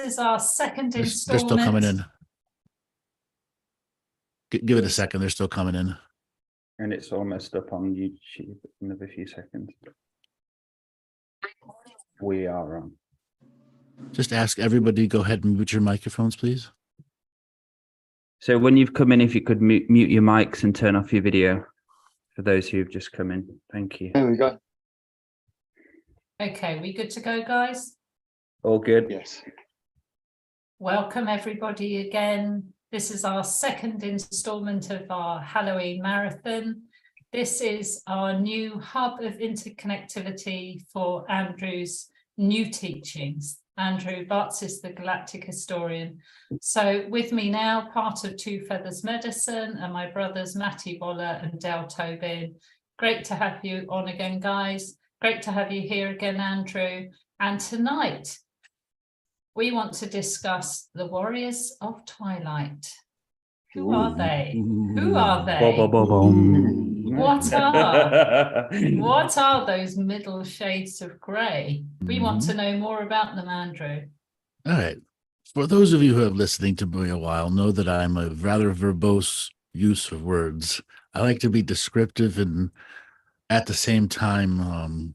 is our second They're installment. still coming in. Give it a second. They're still coming in. And it's almost up on YouTube. Another few seconds. We are on. Just ask everybody to go ahead and mute your microphones, please. So when you've come in, if you could mute your mics and turn off your video for those who've just come in. Thank you. There we go. Okay, we good to go, guys? All good? Yes. Welcome everybody again. This is our second installment of our Halloween marathon. This is our new hub of interconnectivity for Andrew's new teachings. Andrew Bartzis, the Galactic historian. So with me now, part of Two Feathers Medicine, and my brothers Maty and Tobin. Great to have you on again, guys. Great to have you here again, Andrew. And tonight, we want to discuss the Warriors of Twilight. Who are they? Who are they? What are those middle shades of grey? We want to know more about them, Andrew. All right. For those of you who have listening to me a while, know that I'm a rather verbose use of words. I like to be descriptive and at the same time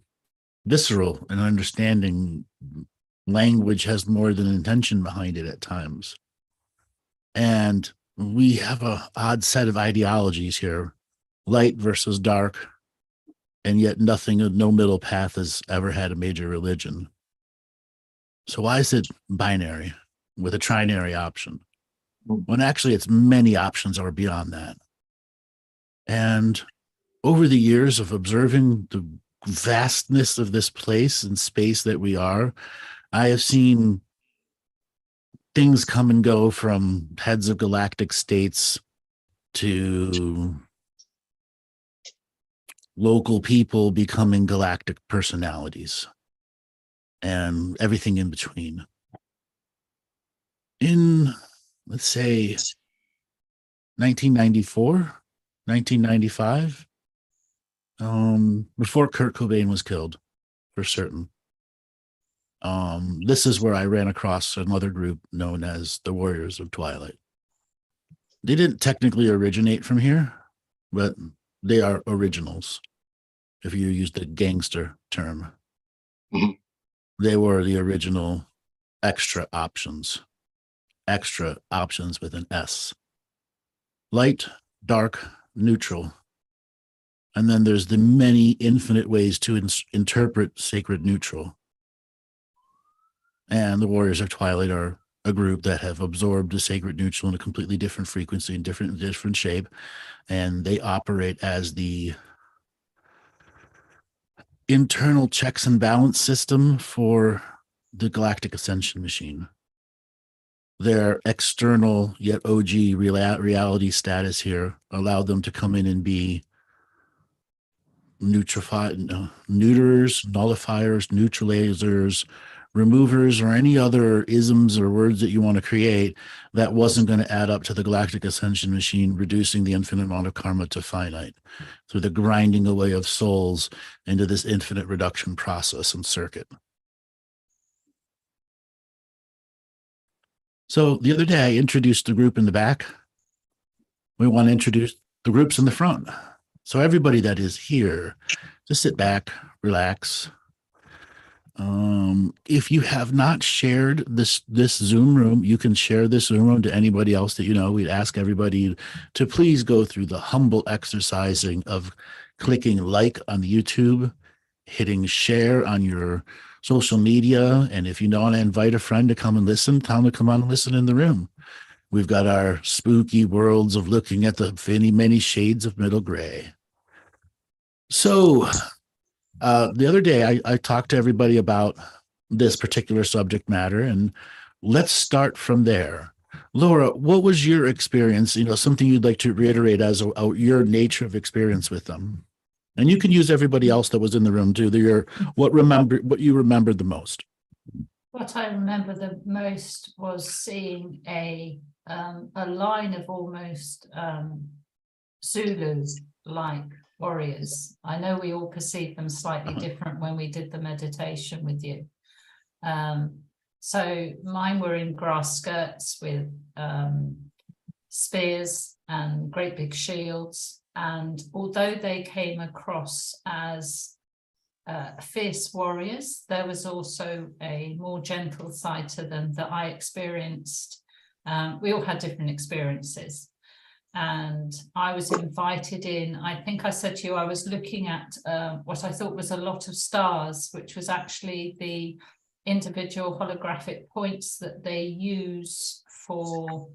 visceral and understanding. Language has more than intention behind it at times. And we have an odd set of ideologies here, light versus dark, and yet no middle path has ever had a major religion. So why is it binary with a trinary option? When actually it's many options are beyond that. And over the years of observing the vastness of this place and space that we are, I have seen things come and go from heads of galactic states to local people becoming galactic personalities and everything in between. In, let's say, 1994, 1995, before Kurt Cobain was killed, for certain. This is where I ran across another group known as the Warriors of Twilight. They didn't technically originate from here, but they are originals, if you use the gangster term. Mm-hmm. They were the original extra options with an S. Light, dark, neutral. And then there's the many infinite ways to interpret sacred neutral. And the Warriors of Twilight are a group that have absorbed the sacred neutral in a completely different frequency and different shape. And they operate as the internal checks and balance system for the Galactic Ascension machine. Their external yet OG reality status here allowed them to come in and be neutrals, nullifiers, neutralizers, removers, or any other isms or words that you want to create that wasn't going to add up to the Galactic Ascension machine, reducing the infinite amount of karma to finite through the grinding away of souls into this infinite reduction process and circuit. So the other day I introduced the group in the back. We want to introduce the groups in the front. So everybody that is here, just sit back, relax. If you have not shared this Zoom room, you can share this Zoom room to anybody else that you know. We'd ask everybody to please go through the humble exercising of clicking like on the YouTube, hitting share on your social media, and if you want to invite a friend to come and listen, tell them to come on and listen in the room. We've got our spooky worlds of looking at the many shades of middle gray. So the other day, I talked to everybody about this particular subject matter, and let's start from there. Laura, what was your experience? Something you'd like to reiterate as your nature of experience with them, and you can use everybody else that was in the room too. What you remembered the most. What I remember the most was seeing a line of almost Zulu-like warriors. I know we all perceive them slightly different when we did the meditation with you. So mine were in grass skirts with spears and great big shields. And although they came across as fierce warriors, there was also a more gentle side to them that I experienced. We all had different experiences. And I was invited in. I think I said to you, I was looking at what I thought was a lot of stars, which was actually the individual holographic points that they use for,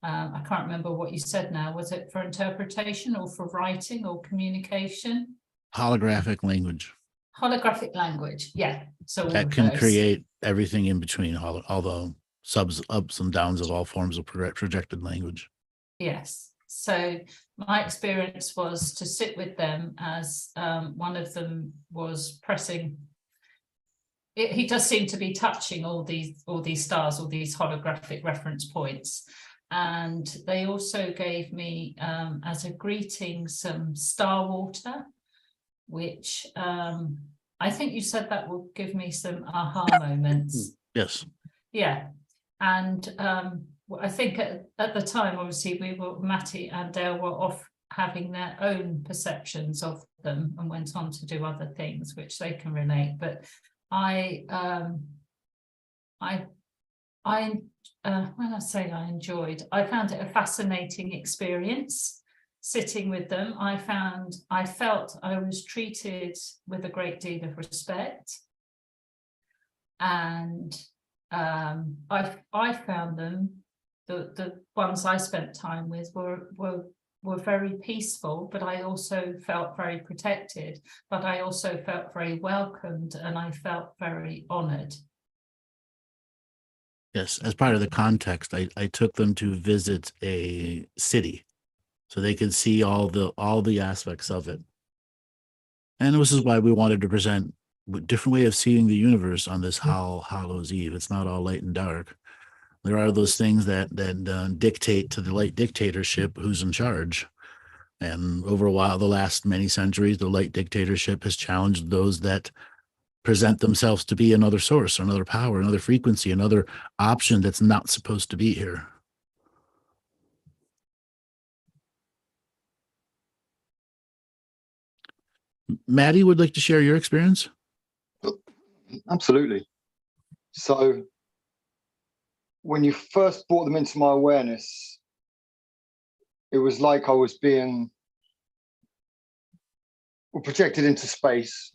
I can't remember what you said now. Was it for interpretation or for writing or communication? Holographic language. Holographic language, yeah. So that can create everything in between, all the ups and downs of all forms of projected language. Yes. So my experience was to sit with them as one of them was pressing. He does seem to be touching all these stars, all these holographic reference points. And they also gave me, as a greeting, some star water, which I think you said that will give me some aha moments. Yes. Yeah. And I think at the time, obviously, Maty and Dale were off having their own perceptions of them and went on to do other things, which they can relate. But when I say I enjoyed, I found it a fascinating experience sitting with them. I felt I was treated with a great deal of respect, and I found them, the ones I spent time with were very peaceful, but I also felt very protected, but I also felt very welcomed, and I felt very honored. Yes, as part of the context, I took them to visit a city so they could see all the aspects of it. And this is why we wanted to present a different way of seeing the universe on this Hallows Eve. It's not all light and dark. There are those things that dictate to the light dictatorship who's in charge. And over the last many centuries, the light dictatorship has challenged those that present themselves to be another source, another power, another frequency, another option that's not supposed to be here. Maty would like to share your experience. Absolutely. So when you first brought them into my awareness, it was like I was being projected into space.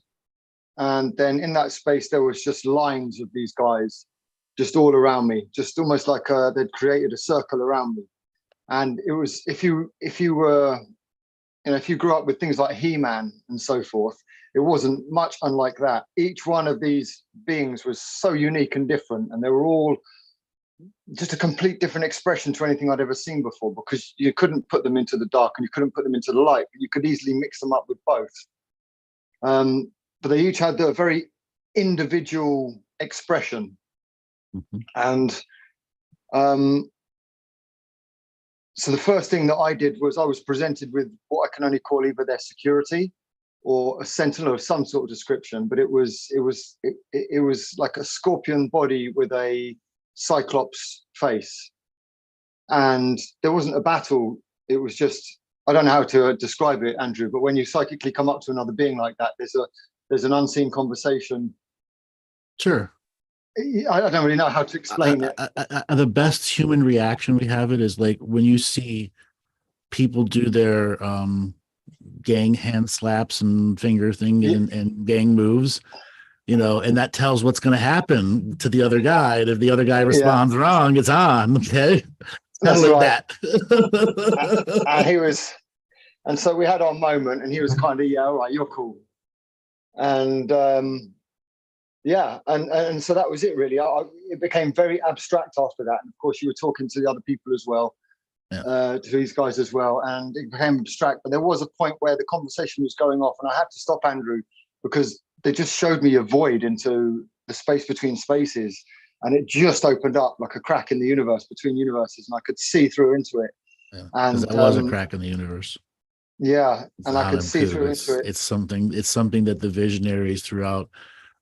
And then in that space, there was just lines of these guys just all around me, just almost like they'd created a circle around me. And it was, if you grew up with things like He-Man and so forth, it wasn't much unlike that. Each one of these beings was so unique and different, and they were all just a complete different expression to anything I'd ever seen before, because you couldn't put them into the dark and you couldn't put them into the light, but you could easily mix them up with both. But they each had a very individual expression. Mm-hmm. And so the first thing that I did was I was presented with what I can only call either their security or a sentinel of some sort of description, but it was like a scorpion body with a cyclops face. And there wasn't a battle. It was just, I don't know how to describe it, Andrew, but when you psychically come up to another being like that, there's an unseen conversation. Sure. I don't really know how to explain it. The best human reaction we have it is like when you see people do their gang hand slaps and finger thing and gang moves, and that tells what's going to happen to the other guy. And if the other guy responds wrong, it's on. Okay. That's like right. that. And so we had our moment, and he was kind of, all right, you're cool. And and so that was it really. It became very abstract after that. And of course you were talking to the other people as well, to these guys as well, and it became abstract. But there was a point where the conversation was going off, and I had to stop Andrew because they just showed me a void into the space between spaces, and it just opened up like a crack in the universe between universes, and I could see through into it. Yeah, and that was a crack in the universe. Yeah, and I could see through into it. It's something that the visionaries throughout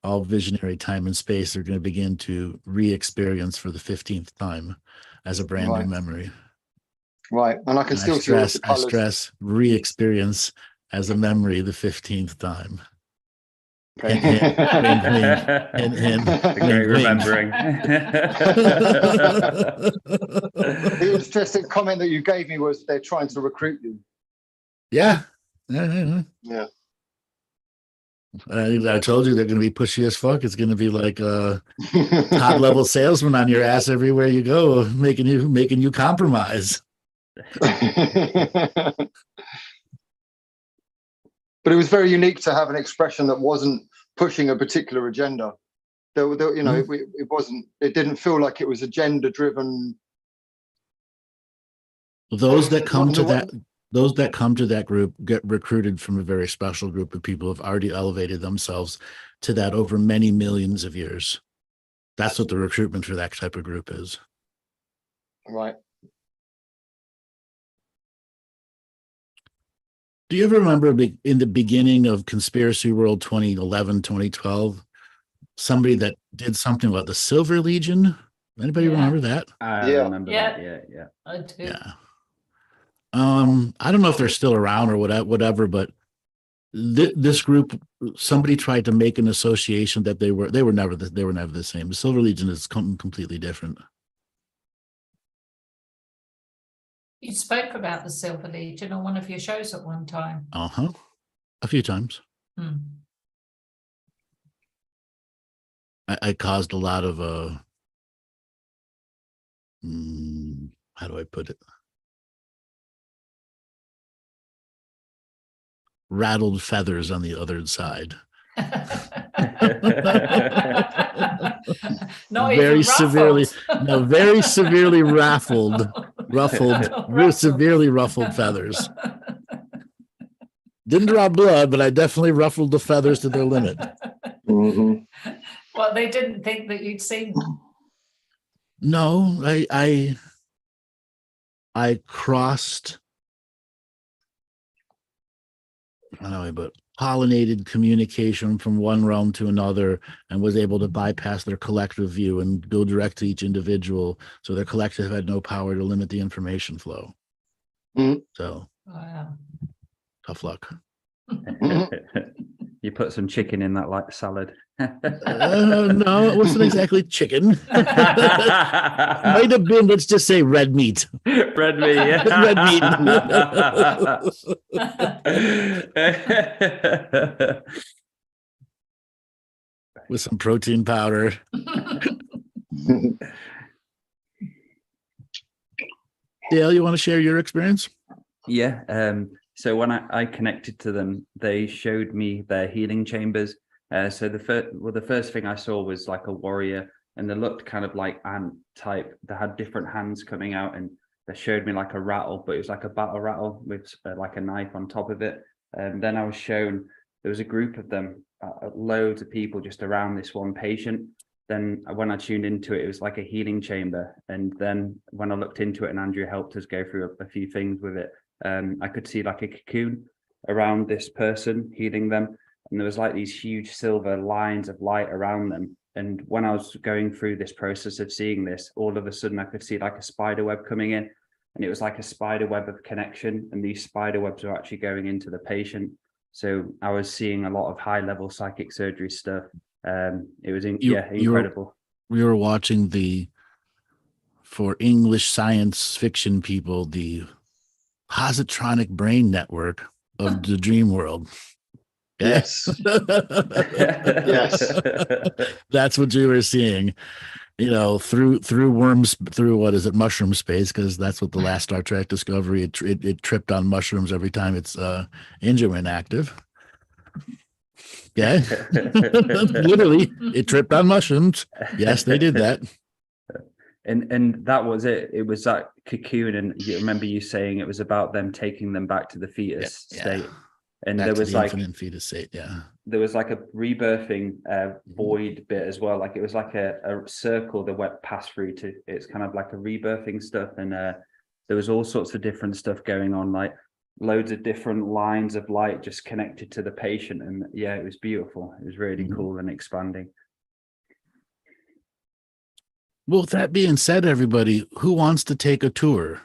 all visionary time and space are going to begin to re-experience for the 15th time as a brand new memory. Right, and I can still see all the I colours. stress re-experience as a memory the 15th time. Okay. Hint, hint, wink, wink, hint, hint, A great wink, wink. remembering. The interesting comment that you gave me was they're trying to recruit you. Yeah. Yeah. I told you they're going to be pushy as fuck. It's going to be like a top level salesman on your ass everywhere you go, making you compromise. But it was very unique to have an expression that wasn't pushing a particular agenda. You know, it wasn't. It didn't feel like it was agenda driven. Those that come to that group get recruited from a very special group of people who have already elevated themselves to that over many millions of years. That's what the recruitment for that type of group is. Right. Do you ever remember in the beginning of Conspiracy World 2011, 2012, somebody that did something about the Silver Legion? Anybody remember that? I Yeah. remember that. Yeah. I do. Yeah. I don't know if they're still around or whatever, but this group, somebody tried to make an association that they were never the same. The Silver Legion is completely different. You spoke about the Silver Legion on one of your shows at one time. A few times. I caused a lot of how do I put it? Rattled feathers on the other side. Not very even severely, ruffled. very severely severely ruffled feathers. Didn't draw blood, but I definitely ruffled the feathers to their limit. Mm-hmm. Well, they didn't think that you'd seen them. No, I crossed, I don't know, but pollinated communication from one realm to another and was able to bypass their collective view and go direct to each individual. So their collective had no power to limit the information flow. So Wow. tough luck. You put some chicken in that like salad. No, it wasn't exactly chicken. Might have been, let's just say red meat. Red meat, yeah. Red meat. With some protein powder. Dale, you want to share your experience? Yeah. So when I connected to them, they showed me their healing chambers. So the first thing I saw was like a warrior, and they looked kind of like ant type. They had different hands coming out, and they showed me like a rattle, but it was like a battle rattle with like a knife on top of it. And then I was shown there was a group of them, loads of people just around this one patient. Then when I tuned into it, it was like a healing chamber. And then when I looked into it, and Andrew helped us go through a few things with it, I could see like a cocoon around this person, healing them. And there was like these huge silver lines of light around them. And when I was going through this process of seeing this, all of a sudden I could see like a spider web coming in, and it was like a spider web of connection. And these spider webs were actually going into the patient. So I was seeing a lot of high level psychic surgery stuff. It was incredible. We were watching for English science fiction people, the positronic brain network of the dream world. Yes. Yes. That's what you were seeing, through what is it, mushroom space, because that's what the last Star Trek Discovery, it tripped on mushrooms every time its engine went active. Yeah. Literally, it tripped on mushrooms. Yes, they did that. And that was it. It was that cocoon, and you remember you saying it was about them taking them back to the fetus state. And back there was the like infinite fetus state. Yeah. There was like a rebirthing void bit as well. Like it was like a circle that went past through to. It's kind of like a rebirthing stuff, and there was all sorts of different stuff going on. Like loads of different lines of light just connected to the patient. And yeah, it was beautiful. It was really cool and expanding. Well, with that being said, everybody, who wants to take a tour?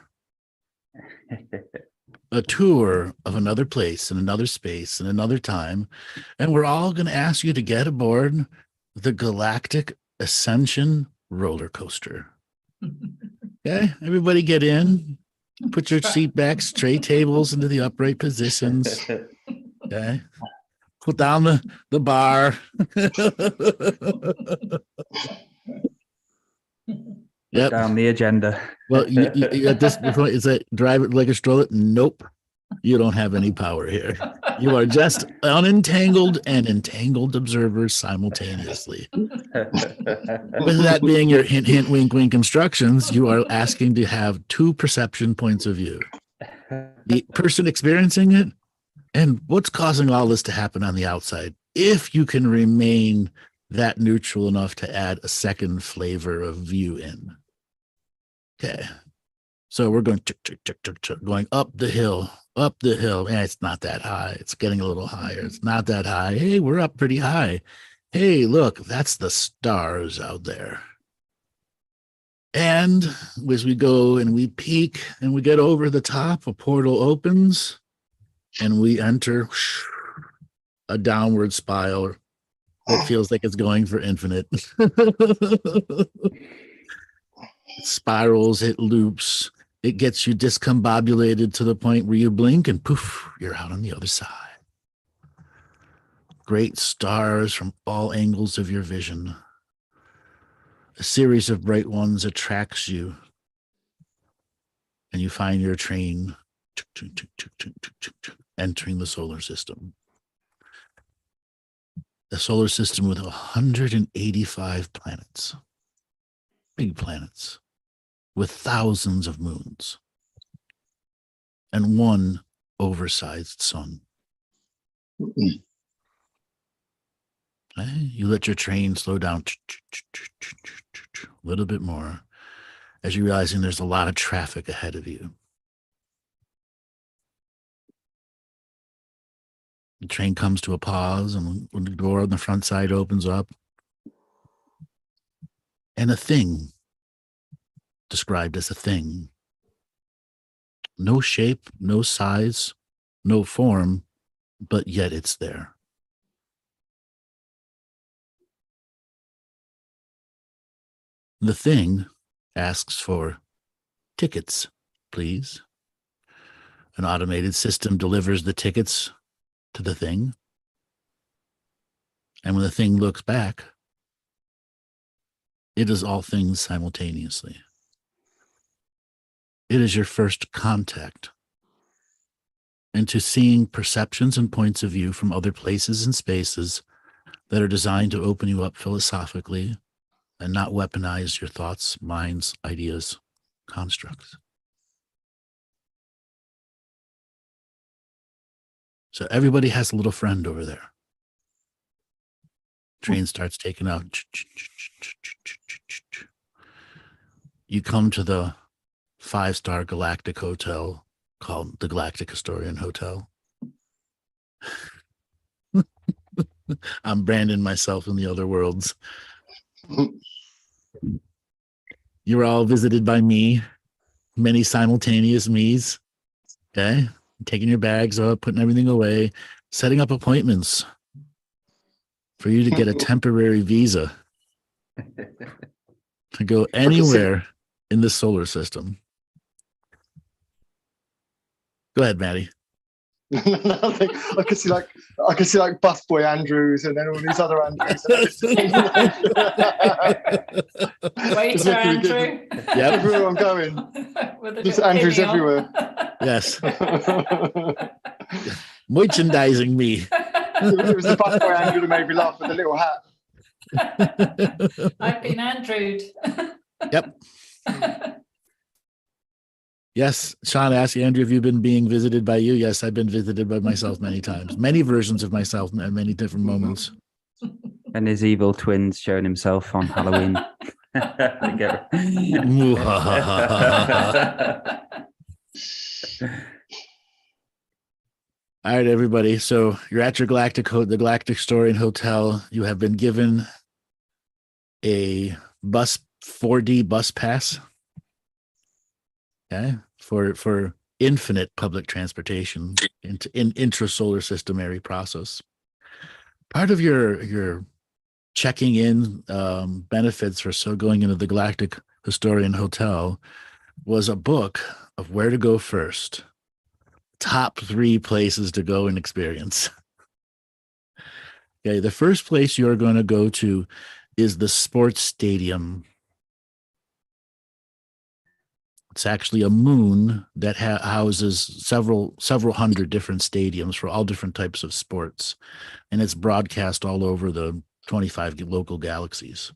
A tour of another place and another space and another time. And we're all going to ask you to get aboard the Galactic Ascension roller coaster. Okay, everybody get in. Put your seat backs, tray tables into the upright positions. Okay. Put down the bar. Yep. Down the agenda. Well, you, at this point, is that drive it like a stroller? Nope. You don't have any power here. You are just unentangled and entangled observers simultaneously. With that being your hint, hint, wink, wink instructions, you are asking to have two perception points of view. The person experiencing it and what's causing all this to happen on the outside. If you can remain that neutral enough to add a second flavor of view in. Okay. So we're going going up the hill. And it's not that high. It's getting a little higher. It's not that high. Hey, we're up pretty high. Hey, look, that's the stars out there. And as we go and we peak and we get over the top, a portal opens and we enter a downward spiral that feels like it's going for infinite. It spirals, it loops. It gets you discombobulated to the point where you blink and poof, you're out on the other side. Great stars from all angles of your vision. A series of bright ones attracts you. And you find your train entering the solar system. The solar system with 185 planets. Big planets. With thousands of moons and one oversized sun. Okay, you let your train slow down a little bit more as you're realizing there's a lot of traffic ahead of you. The train comes to a pause and when the door on the front side opens up and a thing described as a thing. No shape, no size, no form, but yet it's there. The thing asks for tickets, please. An automated system delivers the tickets to the thing. And when the thing looks back, it is all things simultaneously. It is your first contact into seeing perceptions and points of view from other places and spaces that are designed to open you up philosophically and not weaponize your thoughts, minds, ideas, constructs. So everybody has a little friend over there. Train starts taking out. You come to the 5-star Galactic hotel called the Galactic Historian Hotel. I'm branding myself in the other worlds. You're all visited by me, many simultaneous me's. Okay, taking your bags up, putting everything away, setting up appointments for you to get a temporary visa to go anywhere in the solar system. Go ahead, Maty. Nothing. I can see like busboy Andrews and then all these other Andrews. Waiter Andrew. Yep. Everywhere I'm going. With a Just little Andrews penny on. everywhere. Yes. Merchandising me. It was the busboy Andrew that made me laugh with the little hat. I've been Andrewed. Yep. Yes, Sean asked Andrew, have you been being visited by you? Yes, I've been visited by myself many times. Many versions of myself at many different moments. And his evil twins showing himself on Halloween. All right, everybody. So you're at your the Galactic Store and Hotel. You have been given a 4D bus pass. Okay, for infinite public transportation in intrasolar system process. Part of your checking in benefits for going into the Galactic Historian Hotel was a book of where to go first. Top 3 places to go and experience. Okay, the first place you're going to go to is the sports stadium. It's actually a moon that houses several hundred different stadiums for all different types of sports, and it's broadcast all over the 25 local galaxies,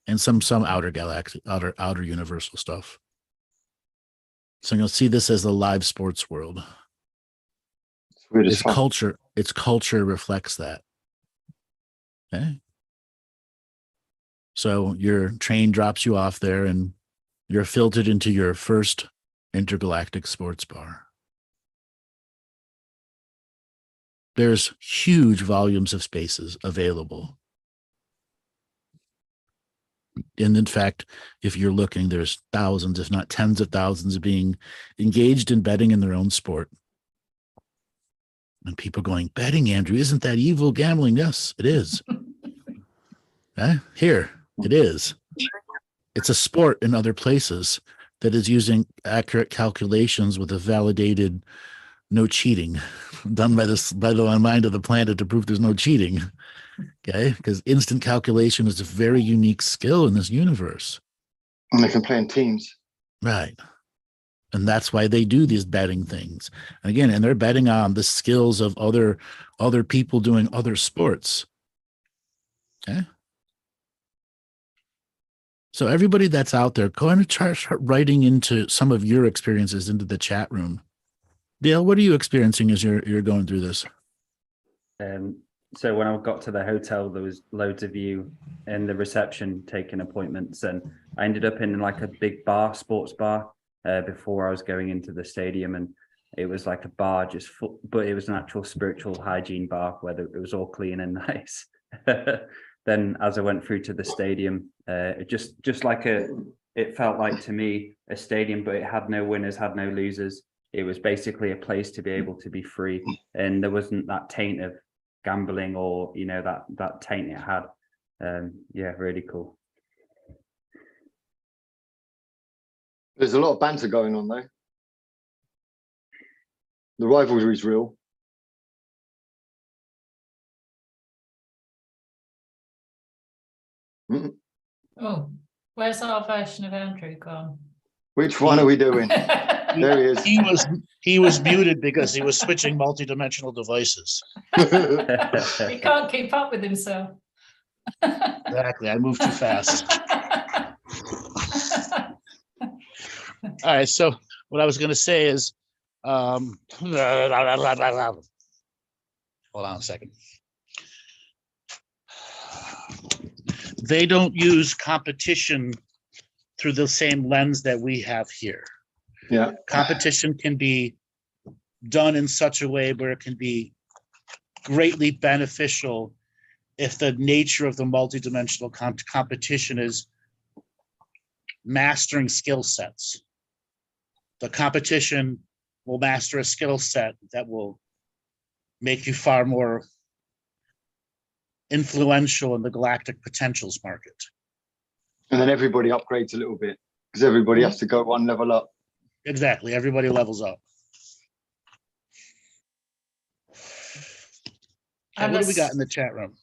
and some outer universal stuff. So you'll see this as the live sports world. Its culture reflects that. Okay. So your train drops you off there, and you're filtered into your first intergalactic sports bar. There's huge volumes of spaces available. And in fact, if you're looking, there's thousands, if not tens of thousands, being engaged in betting in their own sport. And people going, betting, Andrew, isn't that evil gambling? Yes, it is. Here, it is. It's a sport in other places that is using accurate calculations with a validated no cheating done by the mind of the planet to prove there's no cheating. Okay, because instant calculation is a very unique skill in this universe. And they can play in teams. Right. And that's why they do these betting things. And again, they're betting on the skills of other people doing other sports. Okay. So everybody that's out there, go ahead and start writing into some of your experiences into the chat room. Dale, what are you experiencing as you're going through this? So when I got to the hotel, there was loads of you in the reception taking appointments, and I ended up in like a big sports bar before I was going into the stadium, and it was like a bar just full, but it was an actual spiritual hygiene bar where it was all clean and nice. Then as I went through to the stadium, it just like it felt like to me a stadium, but it had no winners, had no losers. It was basically a place to be able to be free, and there wasn't that taint of gambling or that taint it had. Yeah, really cool. There's a lot of banter going on though. The rivalry is real. Oh, where's our version of Andrew gone? Which one are we doing? There he is. He was muted because he was switching multi-dimensional devices. He can't keep up with himself. Exactly. I moved too fast. All right. So what I was going to say is, hold on a second. They don't use competition through the same lens that we have here. Yeah. Competition can be done in such a way where it can be greatly beneficial if the nature of the multidimensional competition is mastering skill sets. The competition will master a skill set that will make you far more influential in the galactic potentials market. And then everybody upgrades a little bit because everybody has to go one level up. Exactly. Everybody levels up. And what do we got in the chat room?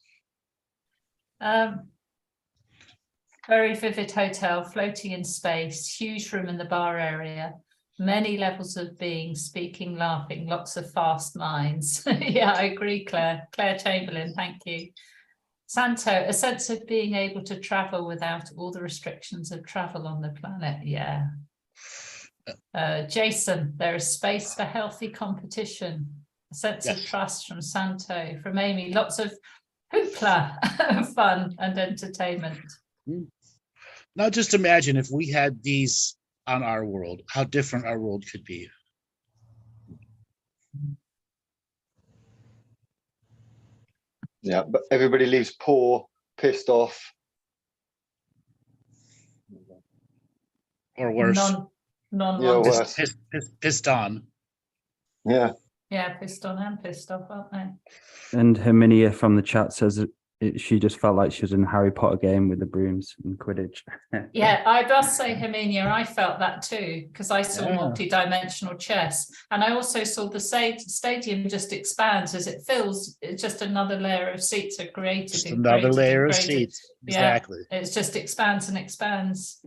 Very vivid hotel, floating in space, huge room in the bar area, many levels of being, speaking, laughing, lots of fast minds. Yeah, I agree, Claire. Claire Chamberlain, thank you. Santo, a sense of being able to travel without all the restrictions of travel on the planet. Yeah. Jason, there is space for healthy competition. A sense of trust from Santo. From Amy, lots of hoopla, fun and entertainment. Now just imagine if we had these on our world, how different our world could be. Yeah, but everybody leaves poor, pissed off. Or worse. Non Yeah, wanted. worse. Pissed on. Yeah. Yeah, pissed on and pissed off, aren't they? And Herminia from the chat says that she just felt like she was in a Harry Potter game with the brooms and Quidditch. Yeah, I must say, Herminia, I felt that too, because I saw Yeah. multi-dimensional chess, and I also saw the stadium just expands as it fills. It's just another layer of seats are created. Just and another created layer and of created. seats. Yeah. Exactly. It just expands and expands.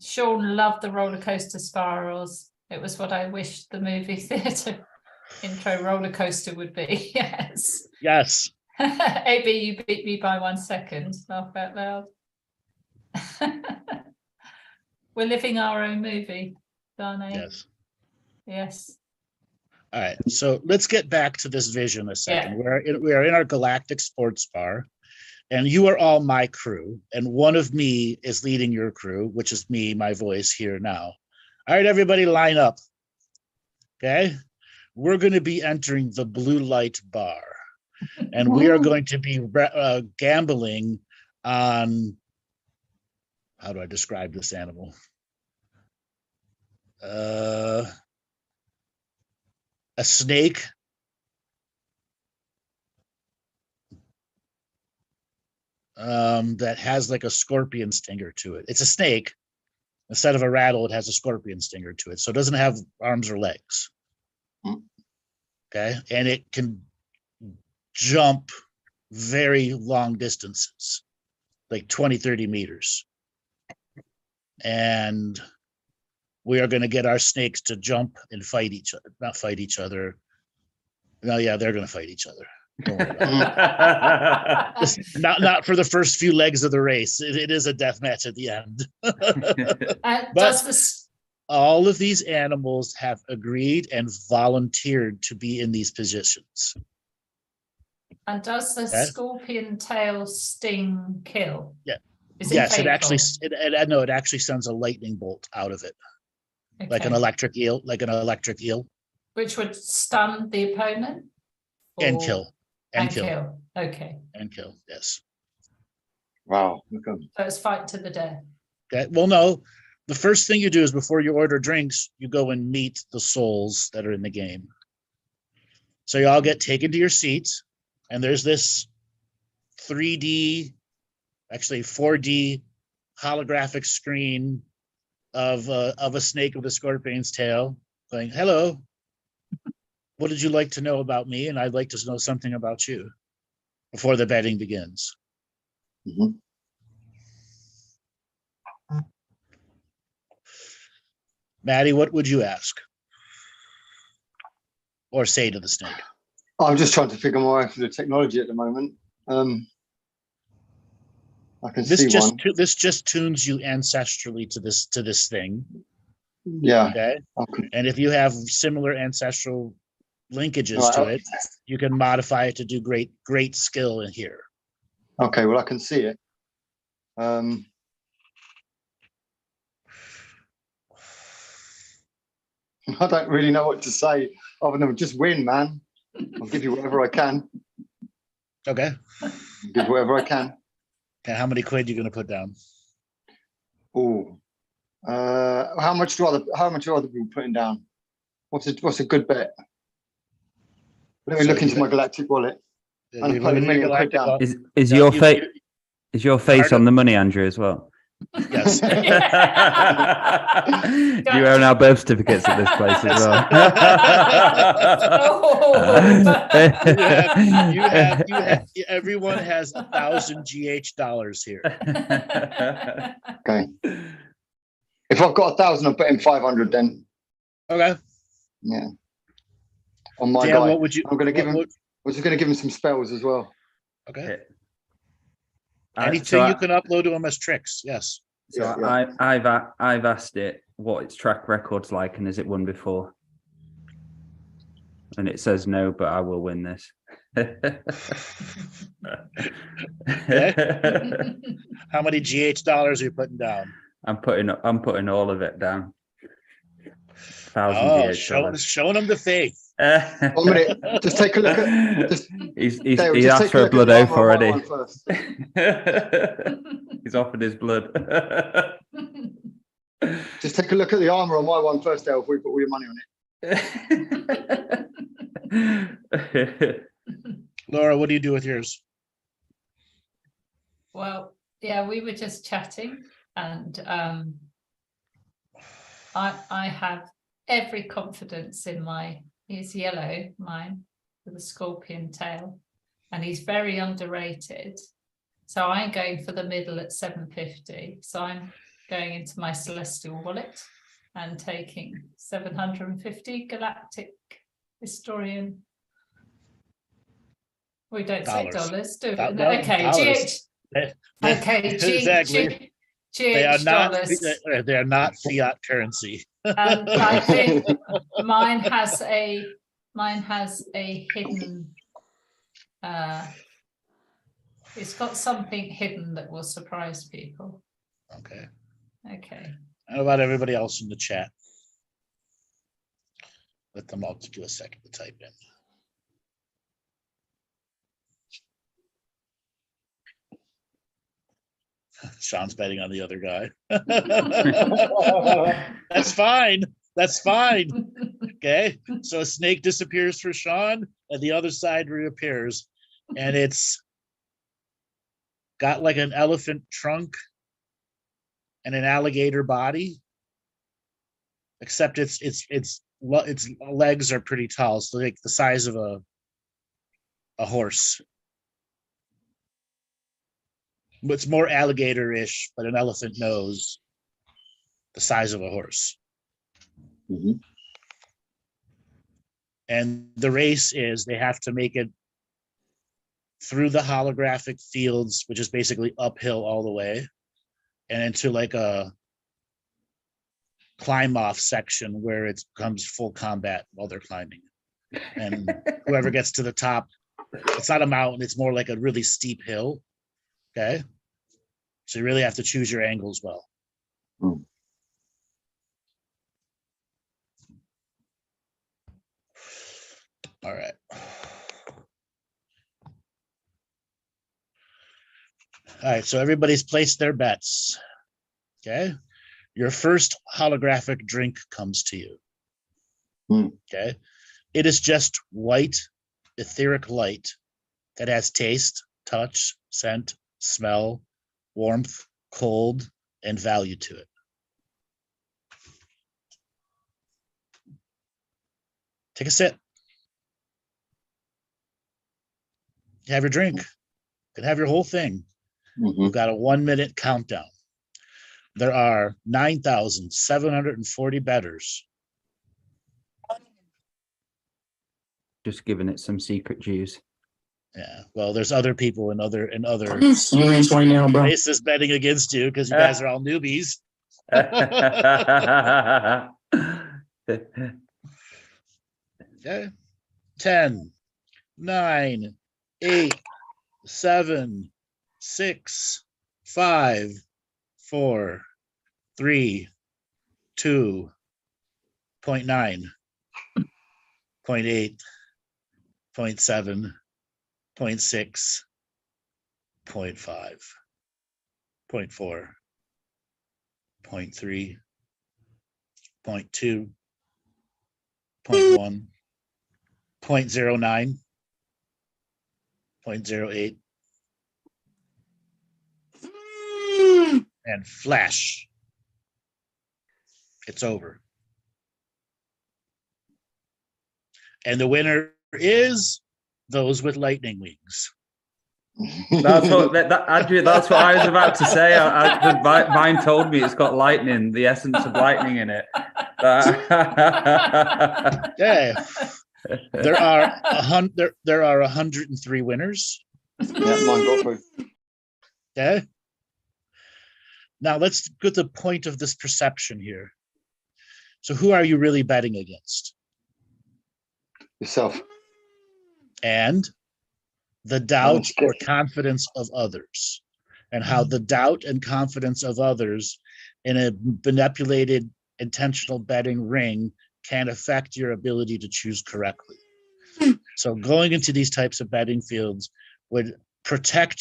Sean loved the roller coaster spirals. It was what I wish the movie theatre intro roller coaster would be. Yes. Yes. AB, you beat me by 1 second. Laugh out loud. We're living our own movie, Darnay. Yes. Yes. All right. So let's get back to this vision a second. Yeah. We are in our Galactic sports bar, and you are all my crew, and one of me is leading your crew, which is me, my voice here now. All right, everybody line up. Okay. We're going to be entering the blue light bar, and we are going to be gambling on, how do I describe this animal? A snake. That has like a scorpion stinger to it. It's a snake. Instead of a rattle, it has a scorpion stinger to it. So it doesn't have arms or legs. Okay. And it can jump very long distances, like 20, 30 meters. And we are going to get our snakes to jump and fight each other, not fight each other. No, yeah, they're going to fight each other. Don't worry about it. Not for the first few legs of the race. It is a death match at the end. Does this? All of these animals have agreed and volunteered to be in these positions. And does the scorpion tail sting kill? Yeah. Is Yes, fatal? it actually sends a lightning bolt out of it, like an electric eel, Which would stun the opponent and kill. Okay. And kill. Yes. Wow. So it's fight to the death. Okay. Well, no. The first thing you do is before you order drinks, you go and meet the souls that are in the game. So you all get taken to your seats, and there's this 3D, actually 4D holographic screen of a snake with a scorpion's tail going, "Hello, what did you like to know about me? And I'd like to know something about you," before the betting begins. Mm-hmm. Maty, what would you ask or say to the snake? I'm just trying to figure my way through the technology at the moment. I can see one. This just tunes you ancestrally to this thing. Yeah. Okay. And if you have similar ancestral linkages to it, you can modify it to do great skill in here. Okay. Well, I can see it. I don't really know what to say other than just win, man. I'll give you whatever I can. Okay. Give whatever I can. And how many quid are you going to put down? Oh, how much are other people putting down? What's a good bet? Let me look into my Galactic wallet. And put £1 million quid down. Is your face on the money, Andrew, as well? Yes. Do you own our birth certificates at this place as well? Everyone has 1,000 GH dollars here. Okay. If I've got 1,000, I'm putting 500 then. Okay. Yeah. On my Dan, guy. what would you? I'm going to give him. I was just going to give him some spells as well. Okay. Anything you can upload to him as tricks, yes. So yeah. I've asked it what its track record's like and has it won before, and it says no, but I will win this. How many GH dollars are you putting down? I'm putting all of it down. 1,000 GH dollars. Showing them the faith. 1 minute. Just take a look at. Dale, Just asked take for a look blood at the oath armour on my already. one first. He's offered his blood. Just take a look at the armor on my one first, Dale, before you put all your money on it. Laura, what do you do with yours? Well, yeah, we were just chatting, and I have every confidence in he's yellow, mine, with a scorpion tail, and he's very underrated. So I'm going for the middle at 750. So I'm going into my celestial wallet and taking 750 Galactic Historian. We don't say dollars, do we? No, okay, dollars. GH. Okay, Exactly. They are GH not. dollars. They are not fiat currency. And I think mine has a hidden. It's got something hidden that will surprise people. Okay. Okay. How about everybody else in the chat? Let them all do a second to type in. Sean's betting on the other guy. That's fine. That's fine. Okay. So a snake disappears for Sean and the other side reappears. And it's got like an elephant trunk and an alligator body. Except its legs are pretty tall, so like the size of a horse. It's more alligator-ish, but an elephant nose, the size of a horse. Mm-hmm. And the race is they have to make it through the holographic fields, which is basically uphill all the way, and into like a climb off section where it becomes full combat while they're climbing. And whoever gets to the top, it's not a mountain, it's more like a really steep hill. Okay. So you really have to choose your angles well. Mm. All right. All right, so everybody's placed their bets. Okay. Your first holographic drink comes to you. Mm. Okay. It is just white etheric light that has taste, touch, scent, smell, warmth, cold, and value to it. Take a sip. You have your drink. You can have your whole thing. Mm-hmm. We've got a 1 minute countdown. There are 9,740 bettors. Just giving it some secret juice. Yeah, well, there's other people in other Serious right now, bro. places betting against you because you guys are all newbies. Okay. 10, 9, 8, 7, 6, 5, 4, 3, 2, 0.9, 0.8, 0.7, 0.6, 0.5, 0.4, 0.3, 0.2, 0.1, 0.09, 0.08, and flash. It's over. And the winner is those with lightning wings. That's what Andrew. That's what I was about to say. Mine told me it's got lightning, the essence of lightning in it. Yeah, there are 103 winners. Yeah, mine got through. Okay. Now let's get the point of this perception here. So who are you really betting against? Yourself. And the doubt or confidence of others, and how the doubt and confidence of others in a manipulated intentional betting ring can affect your ability to choose correctly. So going into these types of betting fields would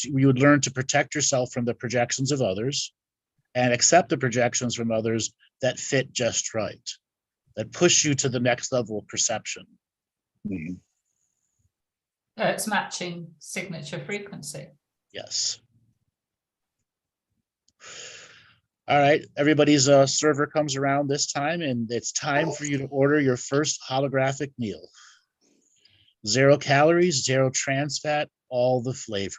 you would learn to protect yourself from the projections of others and accept the projections from others that fit just right, that push you to the next level of perception. It's matching signature frequency. Yes. All right, everybody's server comes around this time, and it's time for you to order your first holographic meal. 0 calories, 0 trans fat, all the flavor.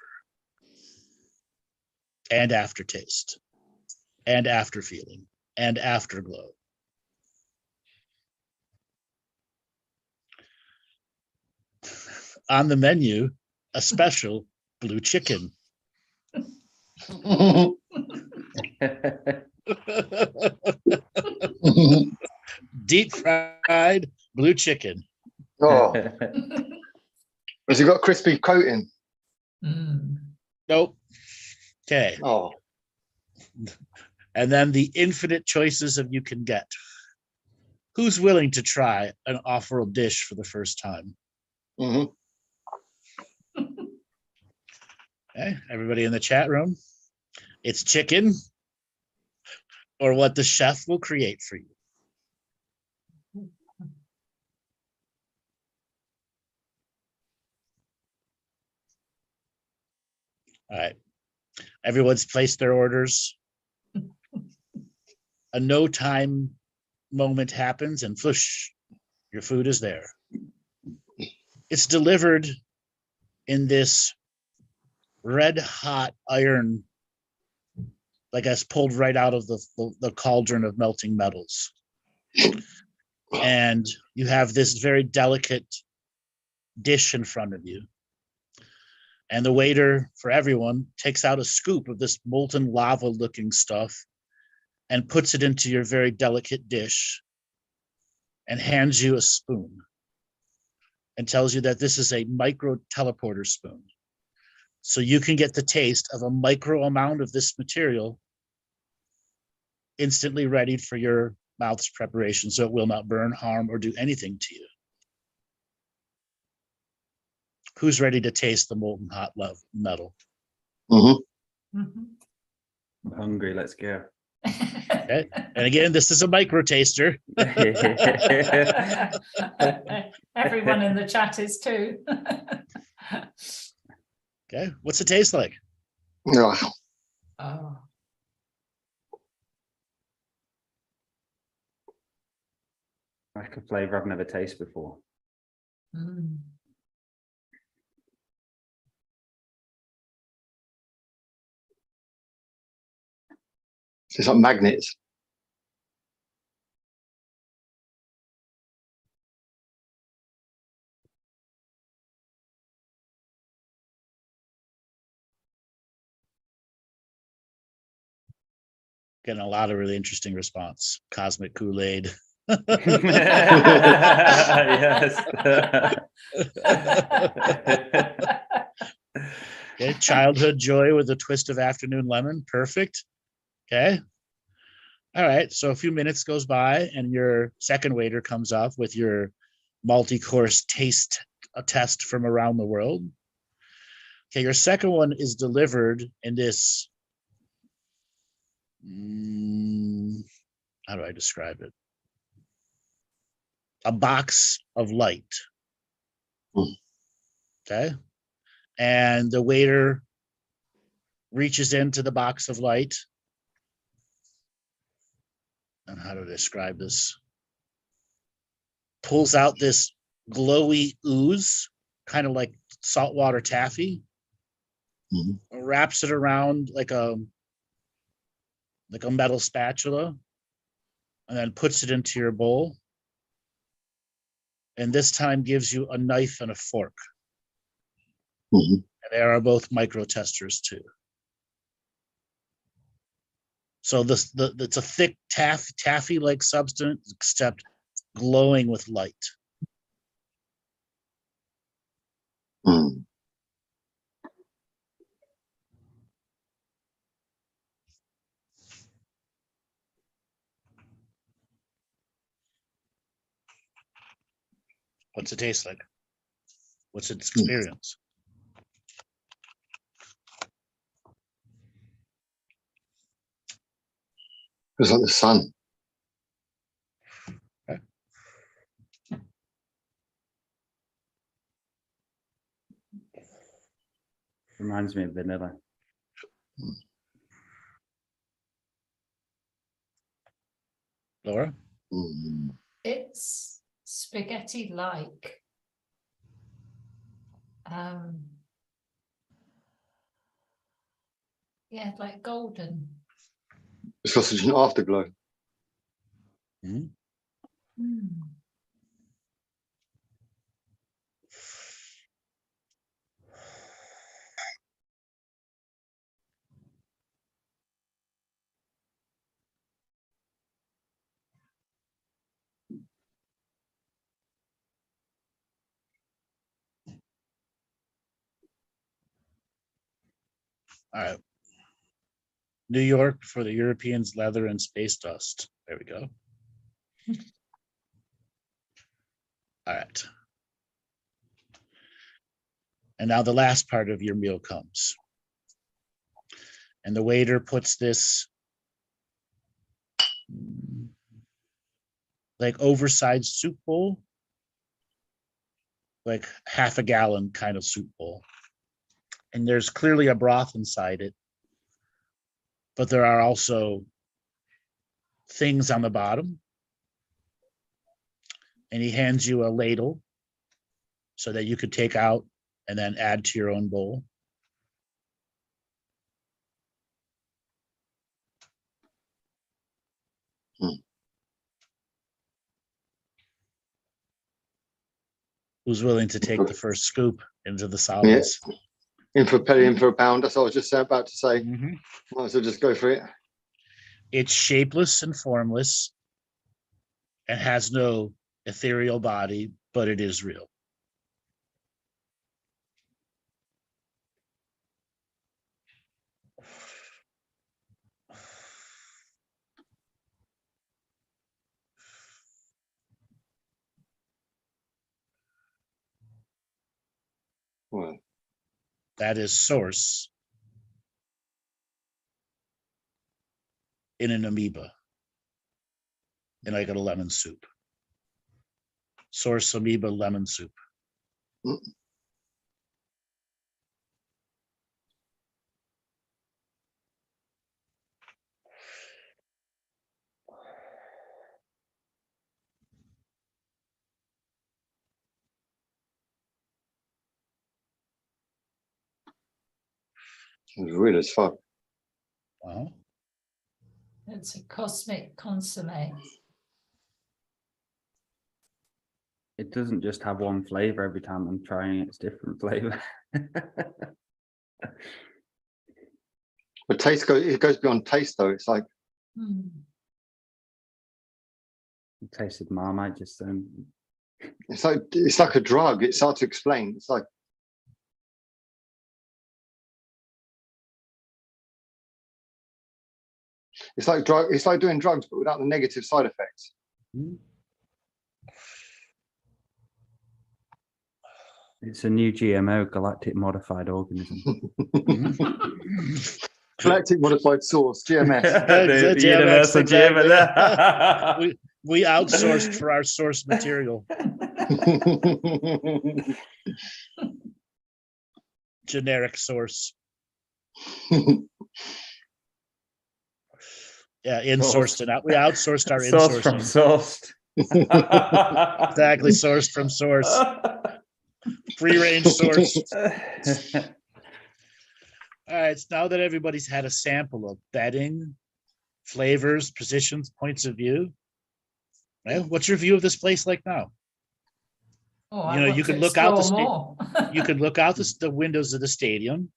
And aftertaste. And after feeling. And afterglow. On the menu, a special blue chicken. Deep fried blue chicken. Oh, has it got crispy coating? Nope. Okay. Oh, And then the infinite choices of you can get. Who's willing to try an off-world dish for the first time? Okay, everybody in the chat room. It's chicken or what the chef will create for you. All right. Everyone's placed their orders. A no time moment happens and flush, your food is there. It's delivered in this red hot iron, like it's pulled right out of the cauldron of melting metals. And you have this very delicate dish in front of you. And the waiter, for everyone, takes out a scoop of this molten lava looking stuff and puts it into your very delicate dish and hands you a spoon and tells you that this is a micro teleporter spoon. So you can get the taste of a micro amount of this material instantly ready for your mouth's preparation, so it will not burn, harm, or do anything to you. Who's ready to taste the molten hot metal? I'm hungry, let's go. Okay. And again, this is a micro taster. Everyone in the chat is too. Okay, what's it taste like? no. Oh. Like a flavor I've never tasted before. It's like magnets. Getting a lot of really interesting response. Cosmic Kool-Aid. Yes. Okay, childhood joy with a twist of afternoon lemon. Perfect. Okay. All right. So a few minutes goes by and your second waiter comes up with your multi-course taste test from around the world. Okay, your second one is delivered in this, how do I describe it? A box of light. Okay. And the waiter reaches into the box of light. And how to describe this? Pulls out this glowy ooze, kind of like saltwater taffy. Wraps it around like a metal spatula, and then puts it into your bowl. And this time gives you a knife and a fork. And they are both micro testers too. So it's a thick taffy-like substance, except glowing with light. What's it taste like? What's its experience? It's like the sun. Reminds me of vanilla. Laura? Mm. It's spaghetti-like. Yeah, like golden. It's got such an afterglow. Mhm. Mm. All right. New York for the Europeans, leather and space dust. There we go. All right. And now the last part of your meal comes. And the waiter puts this like oversized soup bowl, like half a gallon kind of soup bowl. And there's clearly a broth inside it, but there are also things on the bottom. And he hands you a ladle so that you could take out and then add to your own bowl. Who's willing to take the first scoop into the solids? Yeah. In for a penny, in for a pound. That's what I was just about to say. Mm-hmm. Might as well just go for it. It's shapeless and formless and has no ethereal body, but it is real. Well, That is source in an amoeba, in like a lemon soup. Source amoeba lemon soup. it was weird as fuck. Wow. It's a cosmic consomme. It doesn't just have one flavor every time I'm trying it, it's different flavor. But it goes beyond taste though. It's like Mm. It tasted Marmite just then. it's like a drug. It's hard to explain. It's like it's like doing drugs but without the negative side effects. It's a new GMO, galactic modified organism. Galactic modified sauce, GMS. The universal GMO. We outsourced for our source material. Generic source. Yeah, insourced and out. We outsourced our Source insourcing. from sourced. Exactly, sourced from source. Free range source. All right, so now that everybody's had a sample of bedding, flavors, positions, points of view, well, what's your view of this place like now? Oh, You know, I want you to can look out the explore more. You can look out the windows of the stadium,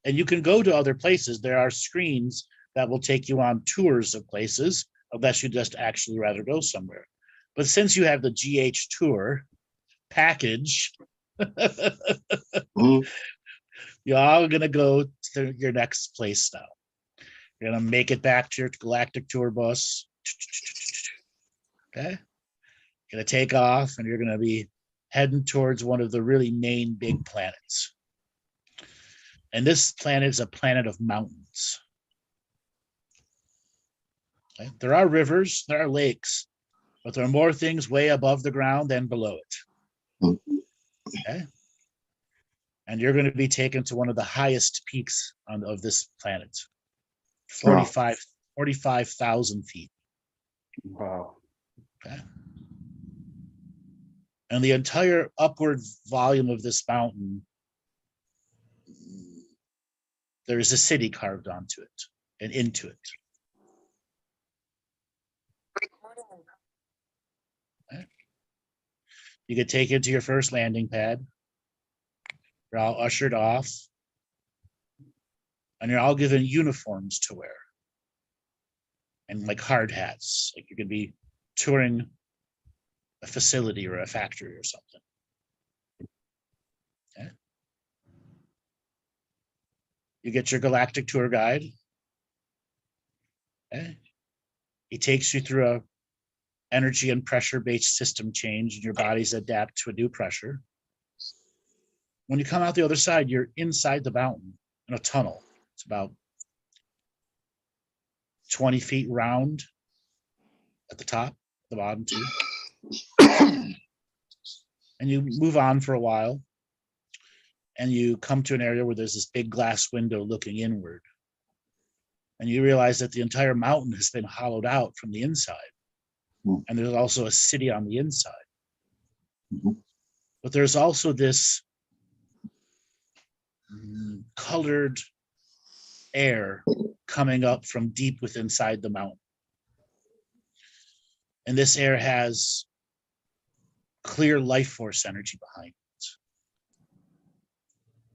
and you can go to other places. There are screens that will take you on tours of places, unless you just actually rather go somewhere. But since you have the GH tour package, you're all going to go to your next place now. You're going to make it back to your Galactic tour bus. Okay. Going to take off, and you're going to be heading towards one of the really main big planets. And this planet is a planet of mountains. Okay? There are rivers, there are lakes, but there are more things way above the ground than below it. Okay? And you're going to be taken to one of the highest peaks of this planet, 45,000 feet. Wow. Okay. And the entire upward volume of this mountain, there is a city carved onto it and into it. Okay. You get taken to your first landing pad. You're all ushered off, and you're all given uniforms to wear and like hard hats, like you could be touring a facility or a factory or something. Okay. You get your galactic tour guide. Okay. He takes you through a energy and pressure-based system change, and your bodies adapt to a new pressure. When you come out the other side, you're inside the mountain in a tunnel. It's about 20 feet round at the top, the bottom too. And you move on for a while, and you come to an area where there's this big glass window looking inward. And you realize that the entire mountain has been hollowed out from the inside. And there's also a city on the inside. But there's also this colored air coming up from deep within inside the mountain. And this air has clear life force energy behind it.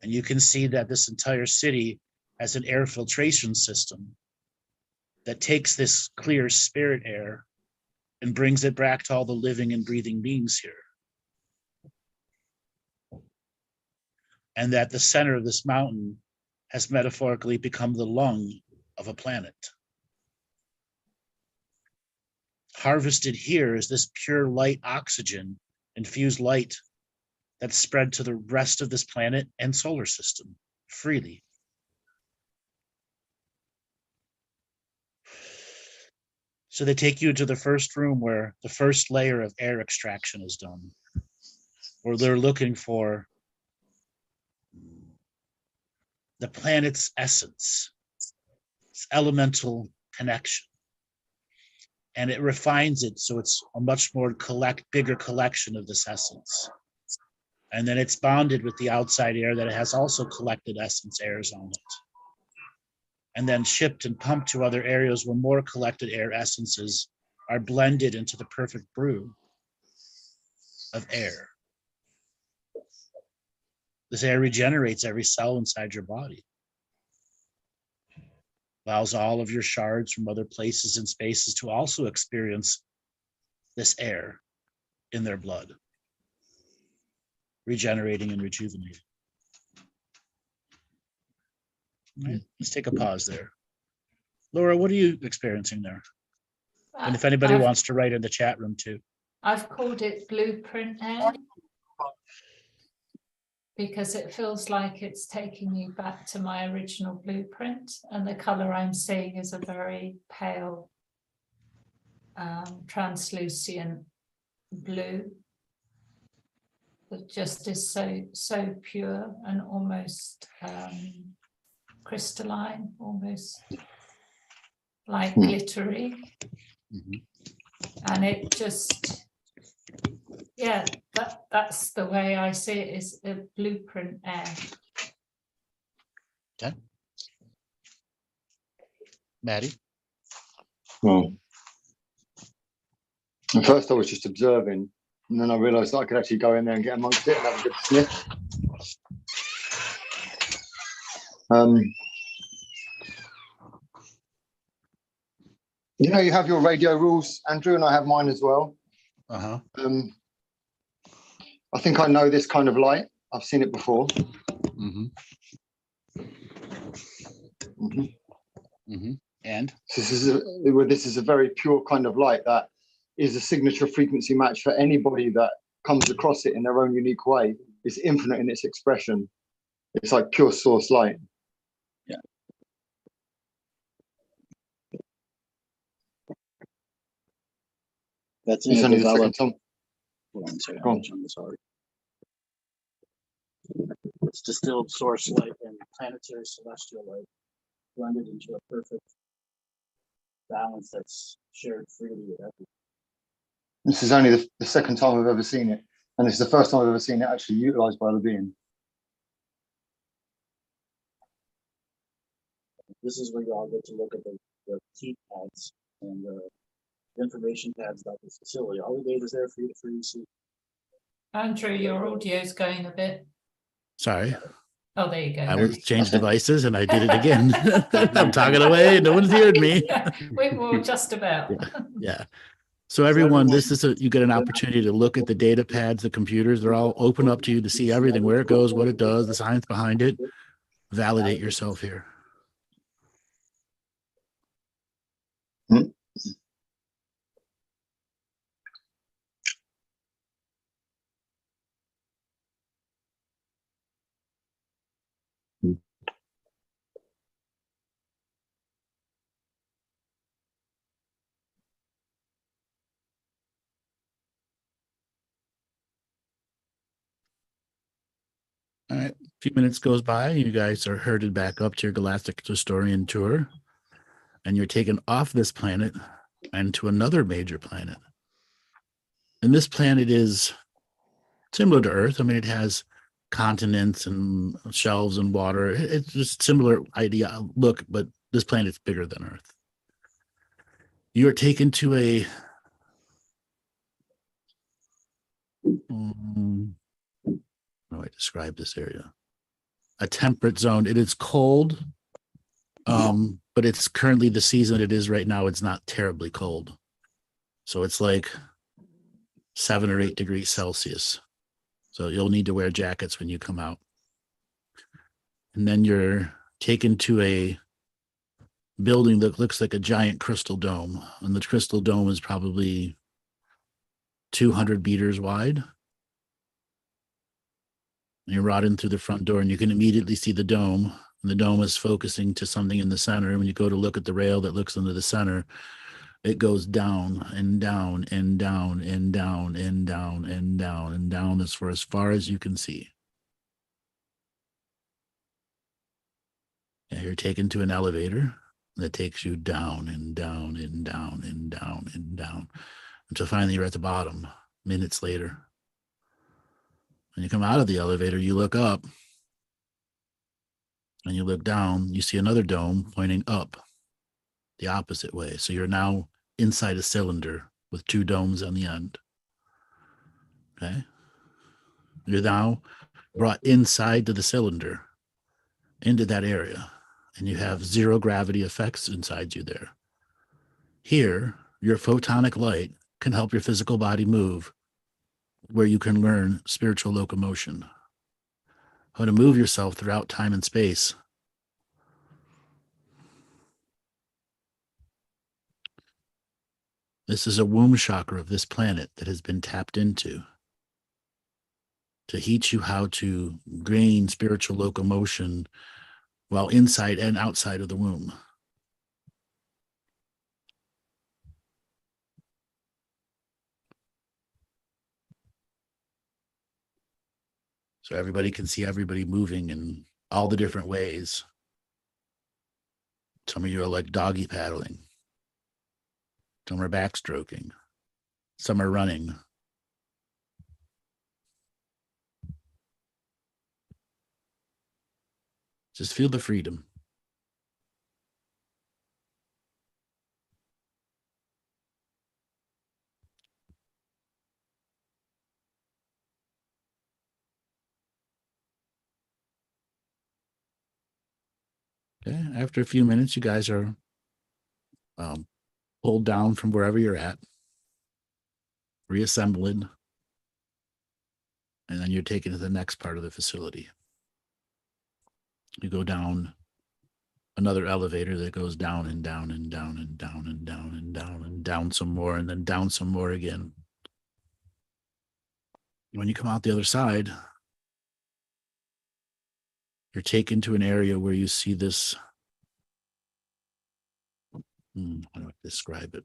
And you can see that this entire city has an air filtration system that takes this clear spirit air and brings it back to all the living and breathing beings here. And that the center of this mountain has metaphorically become the lung of a planet. Harvested here is this pure light oxygen, infused light that's spread to the rest of this planet and solar system freely. So they take you to the first room where the first layer of air extraction is done, where they're looking for the planet's essence, its elemental connection. And it refines it so it's a much more bigger collection of this essence. And then it's bonded with the outside air that it has also collected essence airs on it. And then shipped and pumped to other areas where more collected air essences are blended into the perfect brew of air. This air regenerates every cell inside your body. Allows all of your shards from other places and spaces to also experience this air in their blood, regenerating and rejuvenating. All right, let's take a pause there. Laura, what are you experiencing there? And if anybody wants to write in the chat room too. I've called it blueprint air because it feels like it's taking you back to my original blueprint, and the color I'm seeing is a very pale translucent blue that just is so pure and almost crystalline, almost like glittery. And it just, yeah, that's the way I see it, is a blueprint air. Okay. Maty? Well, at first I was just observing, and then I realized that I could actually go in there and get amongst it and have a good sniff. You know, you have your radio rules, Andrew, and I have mine as well. Uh-huh. I think I know this kind of light. I've seen it before. And this is a very pure kind of light that is a signature frequency match for anybody that comes across it in their own unique way. It's infinite in its expression. It's like pure source light. Yeah. That's It's only the second developed. time. Hold on a second, Go on. I'm watching this already. It's distilled source light and planetary celestial light blended into a perfect balance that's shared freely with everyone. This is only the second time I've ever seen it. And it's the first time I've ever seen it actually utilized by the being. This is where you all get to look at the key pads and the information pads about this facility. All the data is there for you to freely see. Andrew, your audio's going a bit. Sorry, Oh, there you go. I was changed devices and I did it again. I'm talking away. No one's heard me. We will just about. Yeah. So everyone, you get an opportunity to look at the data pads, the computers. They're all open up to you to see everything, where it goes, what it does, the science behind it. Validate yourself here. All right, a few minutes goes by, and you guys are herded back up to your Galactic Historian tour, and you're taken off this planet and to another major planet. And this planet is similar to Earth. I mean, it has continents and shelves and water. It's just similar idea look, but this planet's bigger than Earth. You are taken to a how do I describe this area? A temperate zone. It is cold, but it's currently the season it is right now. It's not terribly cold. So it's like 7 or 8 degrees Celsius. So you'll need to wear jackets when you come out. And then you're taken to a building that looks like a giant crystal dome. And the crystal dome is probably 200 meters wide. And you're brought in through the front door, and you can immediately see the dome. And the dome is focusing to something in the center. And when you go to look at the rail that looks into the center, it goes down and down and down and down and down and down and down as far as you can see. And you're taken to an elevator that takes you down and down and down and down and down until finally you're at the bottom minutes later. When you come out of the elevator, you look up and you look down, you see another dome pointing up the opposite way. So you're now inside a cylinder with 2 domes on the end. Okay. You're now brought inside to the cylinder, into that area, and you have 0 gravity effects inside you there. Here, your photonic light can help your physical body move, where you can learn spiritual locomotion, how to move yourself throughout time and space. This is a womb chakra of this planet that has been tapped into to teach you how to gain spiritual locomotion while inside and outside of the womb. So everybody can see everybody moving in all the different ways. Some of you are like doggy paddling. Some are backstroking. Some are running. Just feel the freedom. Okay. After a few minutes, you guys are pulled down from wherever you're at, reassembled, and then you're taken to the next part of the facility. You go down another elevator that goes down and down and down and down and down and down and down some more, and then down some more again. When you come out the other side, you're taken to an area where you see this. How do I describe it?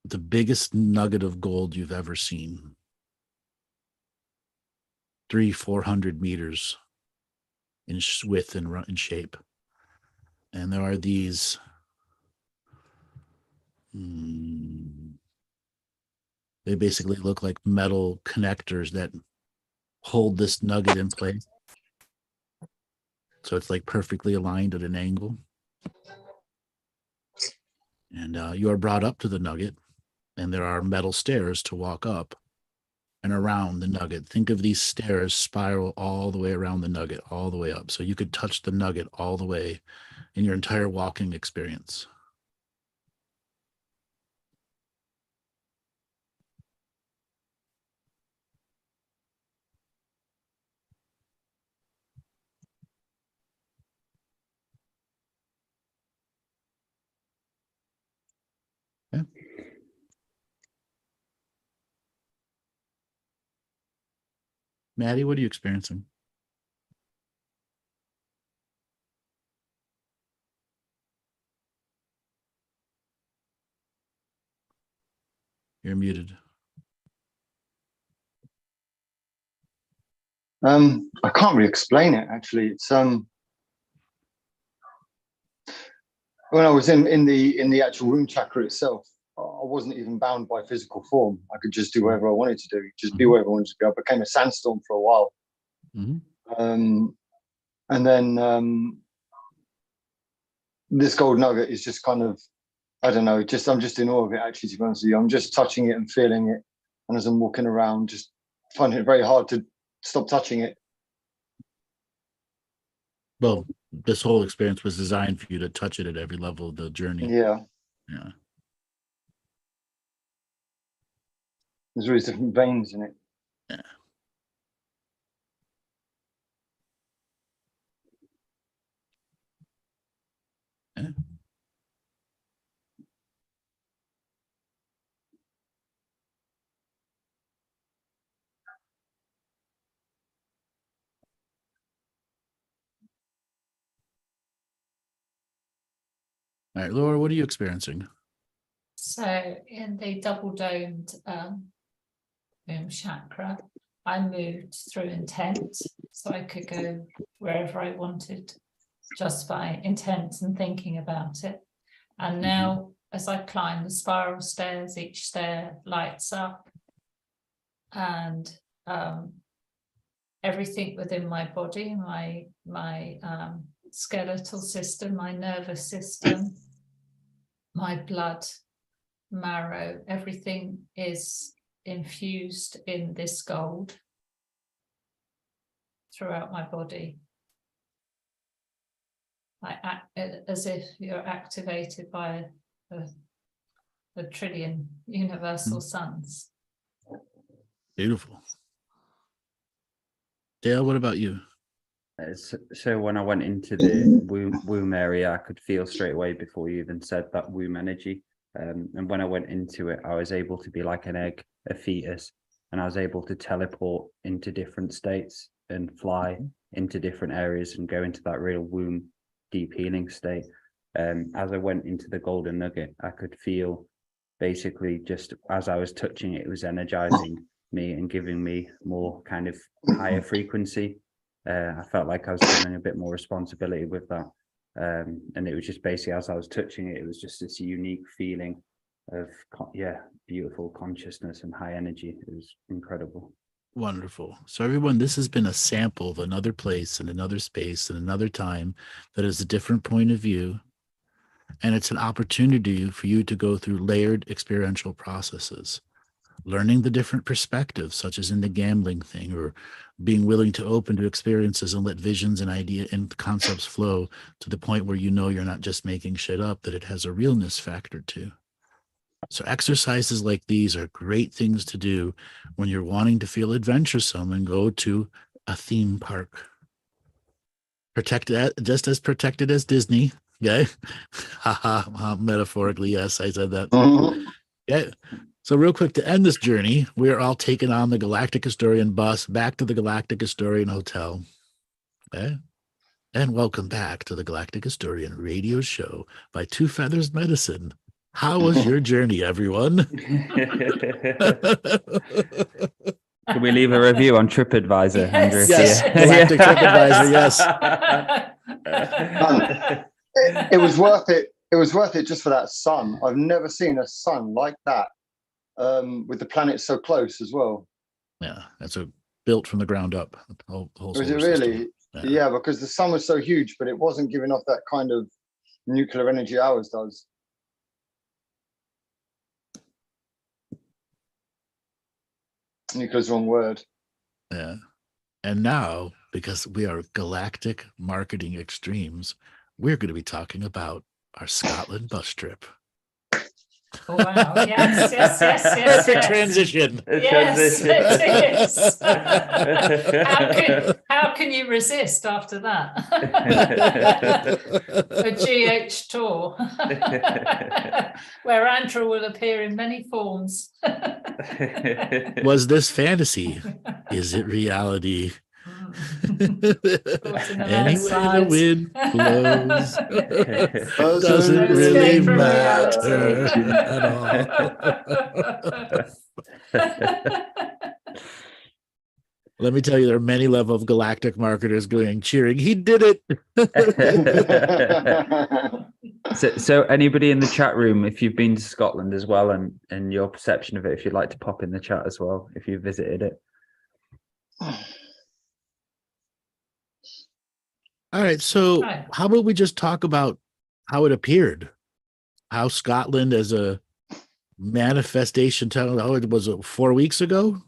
The biggest nugget of gold you've ever seen. 300-400 meters in width and in shape. And there are these they basically look like metal connectors that hold this nugget in place. So it's like perfectly aligned at an angle. And you are brought up to the nugget, and there are metal stairs to walk up and around the nugget. Think of these stairs spiral all the way around the nugget, all the way up. So you could touch the nugget all the way in your entire walking experience. Okay. Maty, what are you experiencing? You're muted. I can't really explain it actually. It's when I was in the actual room chakra itself, I wasn't even bound by physical form. I could just do whatever I wanted to do, just be wherever I wanted to be. I became a sandstorm for a while. And then this gold nugget is just kind of, I don't know, I'm just in awe of it actually, to be honest with you. I'm just touching it and feeling it. And as I'm walking around, just finding it very hard to stop touching it. Well, this whole experience was designed for you to touch it at every level of the journey. Yeah. Yeah. There's always different veins in it. Yeah. Yeah. All right, Laura, what are you experiencing? So in the double-domed room chakra, I moved through intent, so I could go wherever I wanted just by intent and thinking about it. And now, as I climb the spiral stairs, each stair lights up, and everything within my body, my skeletal system, my nervous system, my blood, marrow, everything is infused in this gold throughout my body. I act as if you're activated by a trillion universal suns. Beautiful. Dale, what about you? So when I went into the womb area, I could feel straight away before you even said that womb energy. And when I went into it, I was able to be like an egg, a fetus, and I was able to teleport into different states and fly into different areas and go into that real womb deep healing state. As I went into the golden nugget, I could feel basically just as I was touching it, it was energizing me and giving me more kind of higher frequency. I felt like I was feeling a bit more responsibility with that. And it was just basically as I was touching it, it was just this unique feeling of, beautiful consciousness and high energy. It was incredible. Wonderful. So everyone, this has been a sample of another place and another space and another time that is a different point of view. And it's an opportunity for you to go through layered experiential processes, learning the different perspectives, such as in the gambling thing, or being willing to open to experiences and let visions and idea and concepts flow to the point where you know you're not just making shit up, that it has a realness factor too. So exercises like these are great things to do when you're wanting to feel adventuresome and go to a theme park. Just as protected as Disney. Okay. Metaphorically, yes, I said that. Yeah. So real quick, to end this journey, we are all taking on the Galactic Historian bus back to the Galactic Historian Hotel. Okay? And welcome back to the Galactic Historian radio show by Two Feathers Medicine. How was your journey, everyone? Can we leave a review on TripAdvisor, Andrew? Yes, Galactic TripAdvisor, yes. It was worth it. It was worth it just for that sun. I've never seen a sun like that, with the planet so close as well. Yeah, that's built from the ground up. Whole Was it solar really? system. Yeah, because the sun was so huge, but it wasn't giving off that kind of nuclear energy ours does. Nuclear's the wrong word. Yeah. And now, because we are Galactic Marketing Extremes, we're going to be talking about our Scotland bus trip. Oh, wow. Yes. Perfect transition. Yes, it is. How can you resist after that? A GH tour where Andrew will appear in many forms. Was this fantasy? Is it reality? Any way the wind blows doesn't really matter at all. Let me tell you, there are many level of galactic marketers cheering. He did it. So anybody in the chat room, if you've been to Scotland as well, and your perception of it, if you'd like to pop in the chat as well, if you visited it. All right, so how about we just talk about how it appeared, how Scotland as a manifestation, it was 4 weeks ago?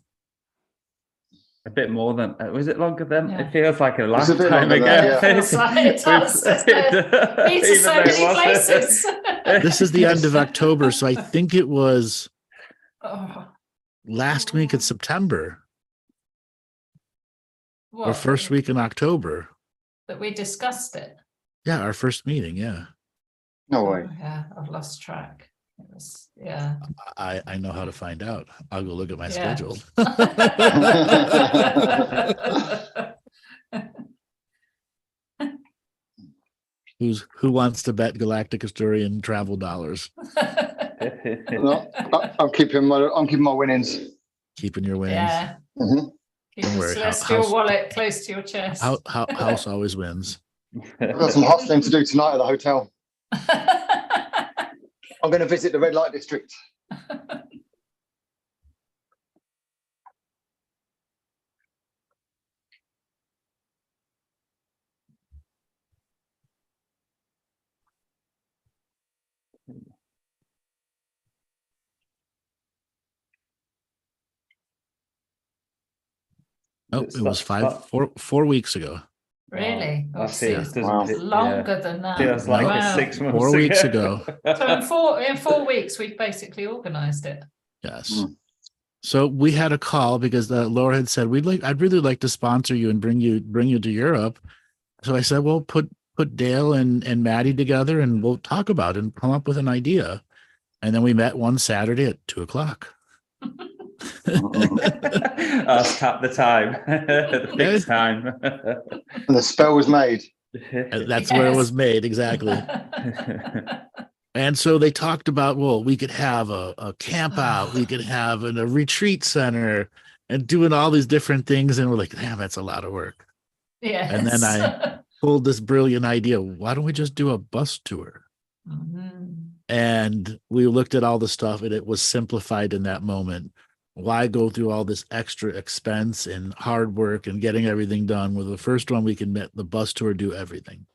A bit more than, was it longer than? Yeah. It feels like a It's a bit lifetime longer ago. than that, It feels like it does. Been to so many places. This is the end of October, so I think it was Oh, last week in September or what? first week in October. That we discussed it. Yeah, our first meeting, yeah. No way. Oh, yeah, I've lost track. It was, yeah. I know how to find out. I'll go look at my Yeah. schedule. Who wants to bet Galactic Historian travel dollars? No, I'm keeping my winnings. Keeping your winnings. Yeah. Mhm. Keep Don't the worry, celestial house- wallet close to your chest. House always wins. I've got some hustling to do tonight at the hotel. I'm going to visit the red light district. Nope, it was 4 weeks ago. Really? I Oh, see. so It doesn't Wow. fit- longer than that. Feels like Wow. 6 months 4 weeks ago. So in 4 weeks, we've basically organised it. Yes. Mm. So we had a call because Laura had said I'd really like to sponsor you and bring you to Europe. So I said, well, put Dale and Maty together and we'll talk about it and come up with an idea. And then we met one Saturday at 2:00. Us tap the time, the fixed time. And the spell was made. That's where it was made, exactly. And so they talked about, well, we could have a camp out, we could have a retreat center and doing all these different things. And we're like, damn, that's a lot of work. Yes. And then I pulled this brilliant idea. Why don't we just do a bus tour? Mhm. And we looked at all the stuff and it was simplified in that moment. Why go through all this extra expense and hard work and getting everything done? With the first one, we can let the bus tour do everything.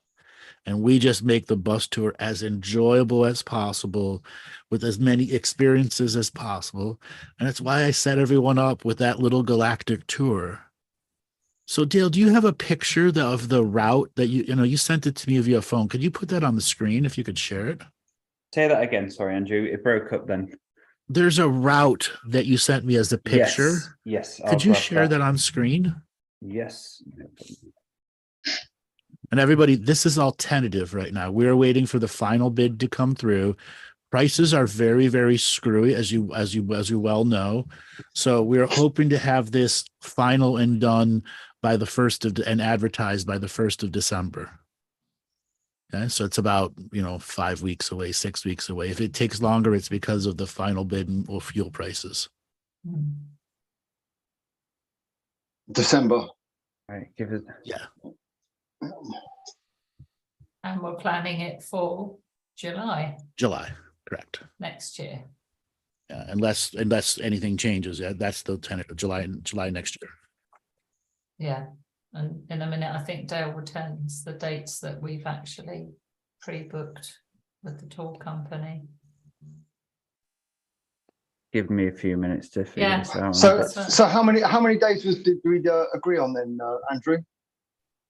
And we just make the bus tour as enjoyable as possible with as many experiences as possible. And that's why I set everyone up with that little galactic tour. So Dale, do you have a picture of the route that you sent it to me via phone? Could you put that on the screen if you could share it? Say that again. Sorry, Andrew. It broke up then. There's a route that you sent me as a picture. Yes. Could you share that on screen? Yes. And everybody, this is all tentative right now. We're waiting for the final bid to come through. Prices are very, very screwy, as you well know. So we're hoping to have this final and done by the 1st of and advertised by the 1st of December. Okay, so it's about 5 weeks away, 6 weeks away. If it takes longer, it's because of the final bid or fuel prices. December. Right, give it. Yeah. And we're planning it for July July, correct. next year. Yeah, unless anything changes. Yeah, that's the July next year. Yeah, and in a minute, I think Dale will tell us the dates that we've actually pre-booked with the tour company. Give me a few minutes to figure Yeah. this out. So how many days did we agree on then, Andrew?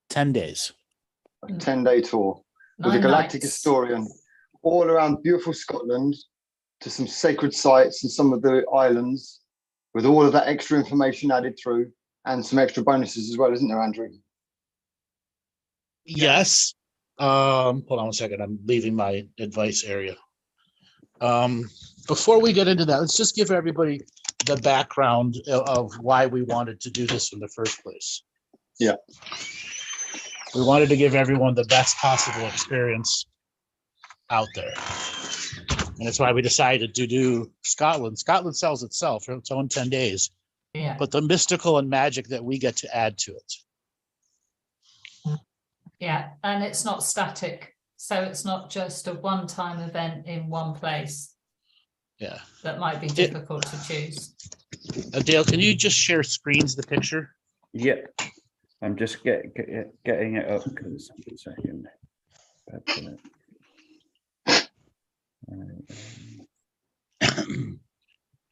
10 days. A 10-day tour with a 9 galactic nights. historian all around beautiful Scotland to some sacred sites and some of the islands, with all of that extra information added through and some extra bonuses as well, isn't there, Andrew? Yes. Hold on one second. I'm leaving my advice area. Before we get into that, let's just give everybody the background of why we wanted to do this in the first place. Yeah. We wanted to give everyone the best possible experience out there. And that's why we decided to do Scotland. Scotland sells itself for its own 10 days, Yeah, but the mystical and magic that we get to add to it. yeah, and it's not static. So it's not just a one-time event in one place. Yeah. That might be difficult to choose. Dale, can you just share screens the picture? Yep. I'm just getting it up because a second. I'm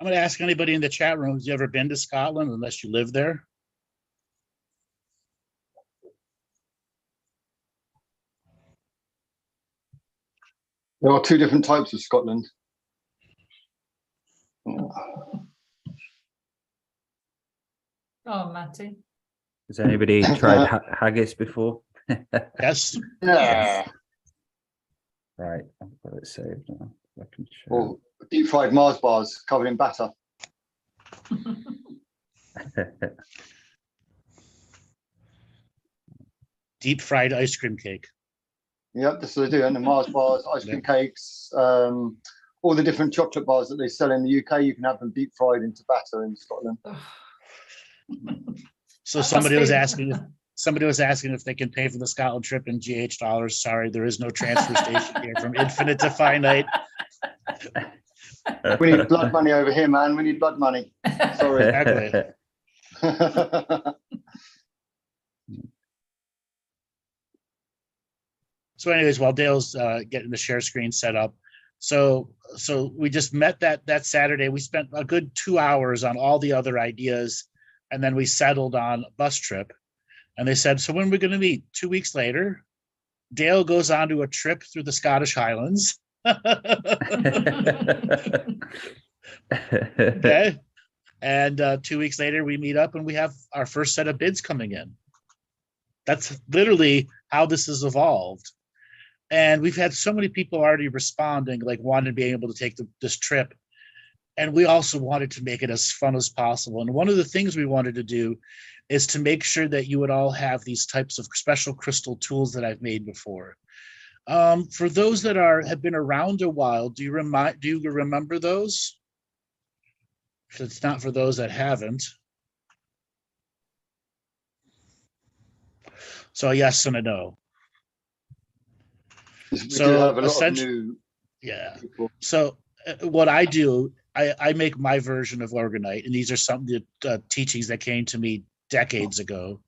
going to ask anybody in the chat room, has you ever been to Scotland unless you live there? There are 2 different types of Scotland. Oh, Maty. Has anybody tried haggis before? Yes. Yeah. Right, I've got it saved now. I can show. Or deep fried Mars bars covered in batter. Deep fried ice cream cake. Yep, that's what they do. And the Mars bars, ice cream cakes, all the different chocolate bars that they sell in the UK, you can have them deep fried into batter in Scotland. So somebody was asking if they can pay for the Scotland trip in GH dollars. Sorry, there is no transfer station here from infinite to finite. We need blood money over here, man. We need blood money. Sorry. Exactly. So anyways, while Dale's getting the share screen set up, so we just met that Saturday. We spent a good 2 hours on all the other ideas, and then we settled on a bus trip. And they said, so when are we going to meet? 2 weeks later, Dale goes on to a trip through the Scottish Highlands. Okay. And 2 weeks later, we meet up and we have our first set of bids coming in. That's literally how this has evolved. And we've had so many people already responding, like wanting to be able to take this trip. And we also wanted to make it as fun as possible. And one of the things we wanted to do is to make sure that you would all have these types of special crystal tools that I've made before. For those that have been around a while, do you remember those? If it's not for those that haven't. So a yes and a no. We do have a lot of new people. So what I do, I make my version of Organite, and these are some of the teachings that came to me decades ago.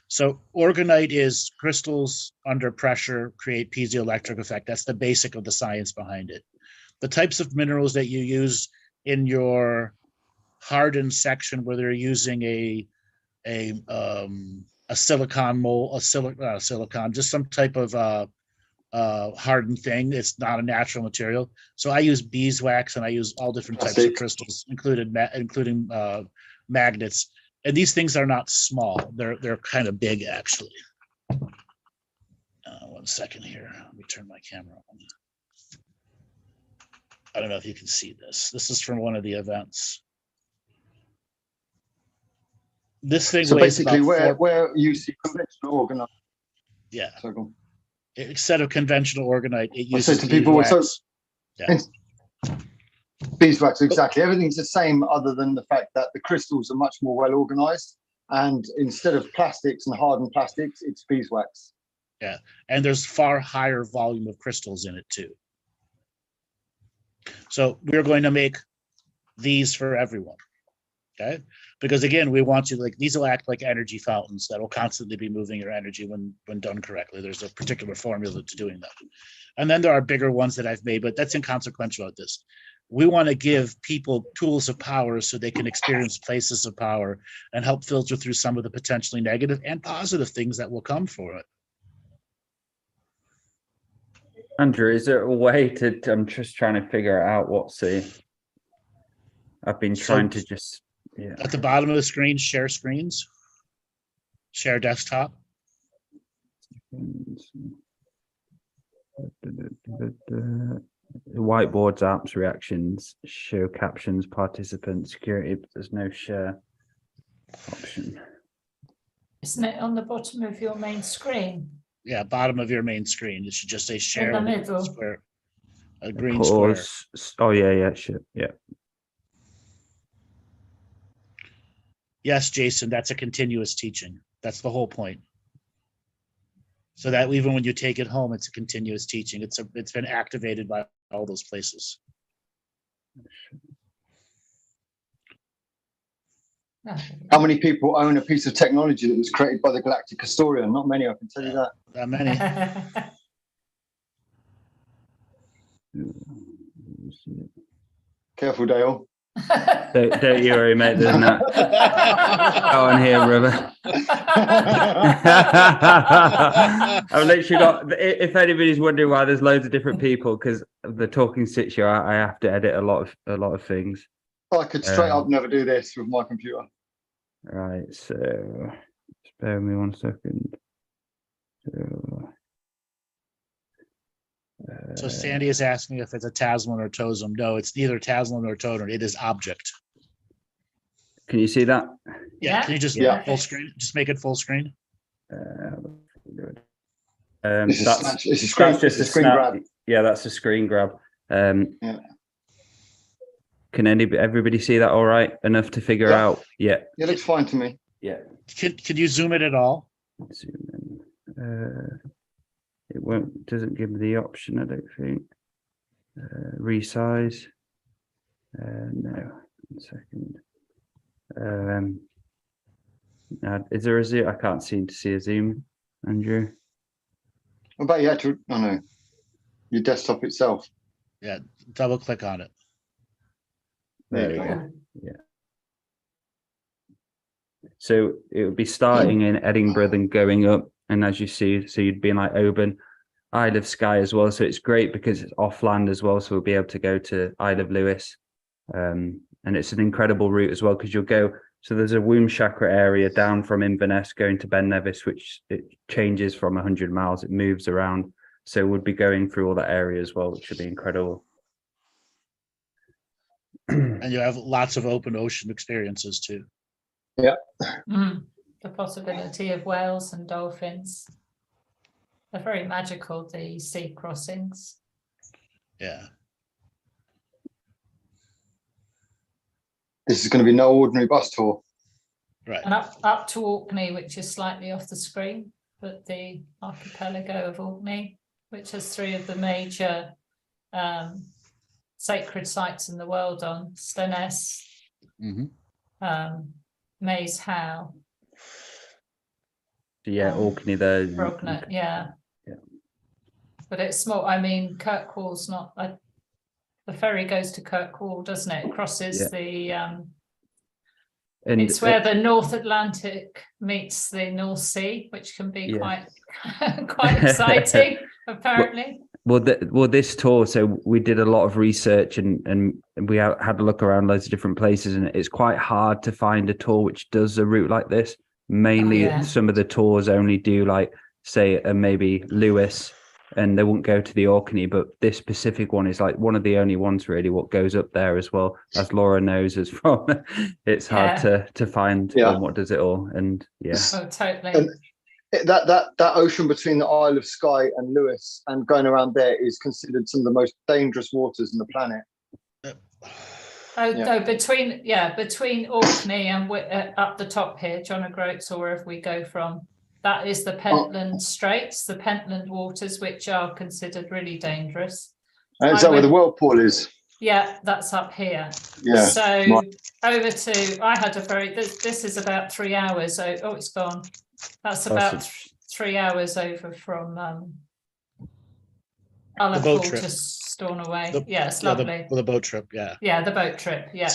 So Organite is crystals under pressure create piezoelectric effect. That's the basic of the science behind it. The types of minerals that you use in your hardened section, where they're using a silicon mold, silicon, just some type of hardened thing. It's not a natural material. So I use beeswax and I use all different types of crystals, including magnets. And these things are not small. They're kind of big, actually. 1 second here. Let me turn my camera I don't know if you can see this. This is from one of the events. This thing So weighs basically, about where you see conventional organite. yeah. So go on. Instead of conventional organite, it I uses said to people, so beeswax. Yeah. beeswax, exactly. Everything's the same, other than the fact that the crystals are much more well organized. And instead of plastics and hardened plastics, it's beeswax. Yeah, and there's far higher volume of crystals in it too. So we're going to make these for everyone, okay? Because again, we want you, like, these will act like energy fountains that will constantly be moving your energy when done correctly. There's a particular formula to doing that. And then there are bigger ones that I've made, but that's inconsequential at this. We want to give people tools of power so they can experience places of power and help filter through some of the potentially negative and positive things that will come for it. Andrew, is there a way to, I'm just trying to figure out what's the, I've been trying to just, yeah. At the bottom of the screen, share screens, share desktop. Whiteboards, apps, reactions, show captions, participants, security, but there's no share option. Isn't it on the bottom of your main screen? Yeah, bottom of your main screen. It should just say share. In the middle. Square, a green square. Pause. Oh yeah, sure, yeah. Yes, Jason, that's a continuous teaching. That's the whole point. So that even when you take it home, it's a continuous teaching. It's been activated by all those places. How many people own a piece of technology that was created by the Galactic historian? Not many, I can tell you that. That many. Careful, Dale. Don't you worry, mate. There's not. Go on here, brother. I've literally got. If anybody's wondering why there's loads of different people, because of the talking situ, I have to edit a lot of things. I could straight up never do this with my computer. Right, so spare me 1 second. So Sandy is asking if it's a Tasman or Totem. No, it's neither Tasman nor Totem. It is object. Can you see that? Yeah. Can you just full screen? Just make it full screen. Good. It's a screen grab. Yeah, that's a screen grab. Yeah. Can everybody see that all right? Enough to figure out? Yeah. It looks fine to me. Yeah. Can you zoom it at all? Zoom in. It doesn't give me the option, I don't think. Resize. No, 1 second. Is there a zoom? I can't seem to see a zoom, Andrew. What about you actual? Oh no, your desktop itself. Yeah, double click on it. There we go. Yeah. So it would be starting in Edinburgh, then going up, and as you see, so you'd be in like Oban, Isle of Skye as well. So it's great because it's off land as well. So we'll be able to go to Isle of Lewis, and it's an incredible route as well because you'll go. So there's a womb chakra area down from Inverness going to Ben Nevis, which it changes from 100 miles. It moves around. So we'll be going through all that area as well, which should be incredible. And you have lots of open ocean experiences too. Yeah. The possibility of whales and dolphins. They're very magical, the sea crossings. Yeah. This is going to be no ordinary bus tour. Right. And up to Orkney, which is slightly off the screen, but the archipelago of Orkney, which has 3 of the major sacred sites in the world on Stoness, Maze Howe. Yeah, Orkney there. Brogna, yeah. But it's small. I mean, Kirkwall's not. The ferry goes to Kirkwall, doesn't it? It crosses the. And it's where the North Atlantic meets the North Sea, which can be quite exciting, apparently. Well, this tour, so we did a lot of research and we had a look around loads of different places, and it's quite hard to find a tour which does a route like this. Mainly, some of the tours only do like, say, maybe Lewis, and they won't go to the Orkney, but this specific one is like one of the only ones really what goes up there as well, as Laura knows as from. It's hard to find what does it all, and Oh, totally. And that ocean between the Isle of Skye and Lewis and going around there is considered some of the most dangerous waters on the planet. No, between Orkney and up the top here, John O'Groats, or wherever we go from, that is the Pentland Straits, the Pentland waters, which are considered really dangerous. And is that where the whirlpool is? Yeah, that's up here. Yeah. So over to, I had a very, this is about 3 hours. Oh, it's gone. That's about 3 hours over from Ullapool to Stornoway. It's lovely. The boat trip, yeah. Yeah, the boat trip, yeah.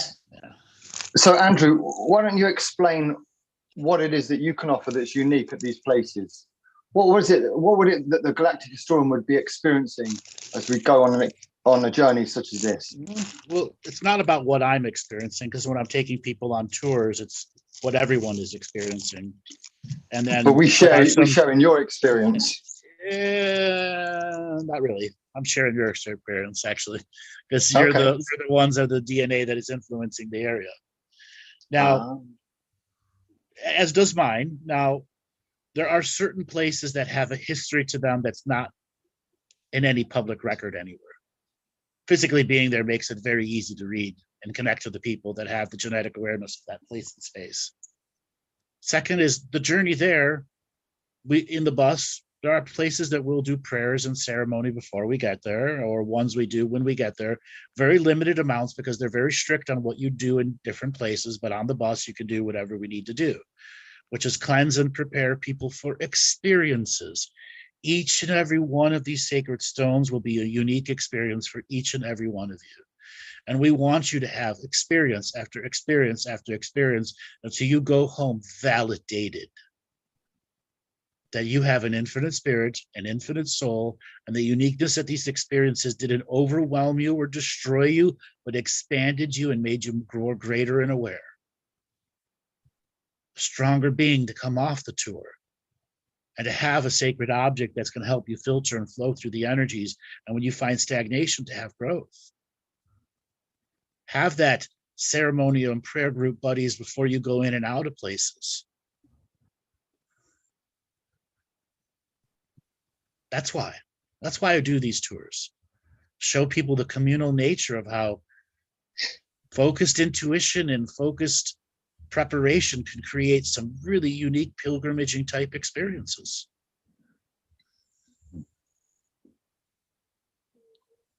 So Andrew, why don't you explain what it is that you can offer that's unique at these places? What would it that the Galactic historian would be experiencing as we go on a journey such as this? Well, it's not about what I'm experiencing, because when I'm taking people on tours, it's what everyone is experiencing. And then, but we share in your experience. Not really. I'm sharing your experience actually, because you're the ones of the DNA that is influencing the area. Now, as does mine. Now, there are certain places that have a history to them that's not in any public record anywhere. Physically being there makes it very easy to read and connect to the people that have the genetic awareness of that place and space. Second is the journey there. In the bus, there are places that we'll do prayers and ceremony before we get there, or ones we do when we get there. Very limited amounts, because they're very strict on what you do in different places, but on the bus you can do whatever we need to do, which is cleanse and prepare people for experiences. Each and every one of these sacred stones will be a unique experience for each and every one of you. And we want you to have experience after experience after experience until you go home validated that you have an infinite spirit, an infinite soul, and the uniqueness of these experiences didn't overwhelm you or destroy you, but expanded you and made you grow greater and aware. A stronger being to come off the tour, and to have a sacred object that's going to help you filter and flow through the energies. And when you find stagnation, to have growth. Have that ceremonial and prayer group buddies before you go in and out of places. That's why I do these tours. Show people the communal nature of how focused intuition and focused preparation can create some really unique pilgrimaging type experiences.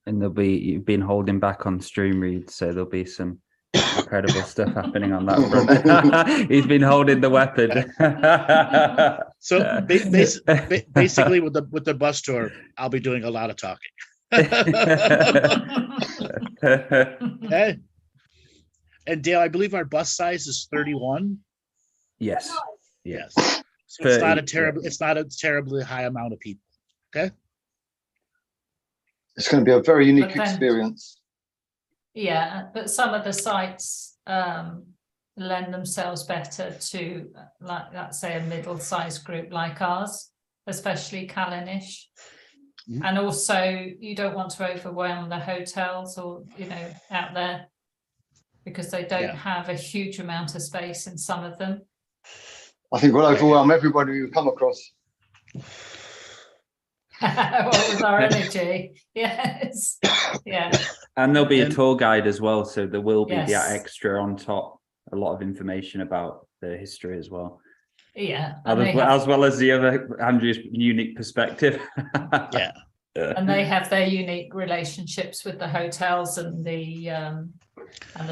And you've been holding back on stream reads, so there'll be some incredible stuff happening on that front. He's been holding the weapon. So basically with the bus tour, I'll be doing a lot of talking. Okay. And Dale, I believe our bus size is 31. Yes. So it's not a terribly high amount of people. Okay. It's going to be a very unique experience. Yeah, but some of the sites lend themselves better to, like, let's say, a middle-sized group like ours, especially Callanish. Mm-hmm. And also, you don't want to overwhelm the hotels or, out there, because they don't have a huge amount of space in some of them. I think we'll overwhelm everybody we come across. What was our energy? Yes. Yeah. And there'll be a tour guide as well, so there will be that extra on top, a lot of information about the history as well. Yeah. As well as the other Andrew's unique perspective. Yeah. And they have their unique relationships with the hotels and the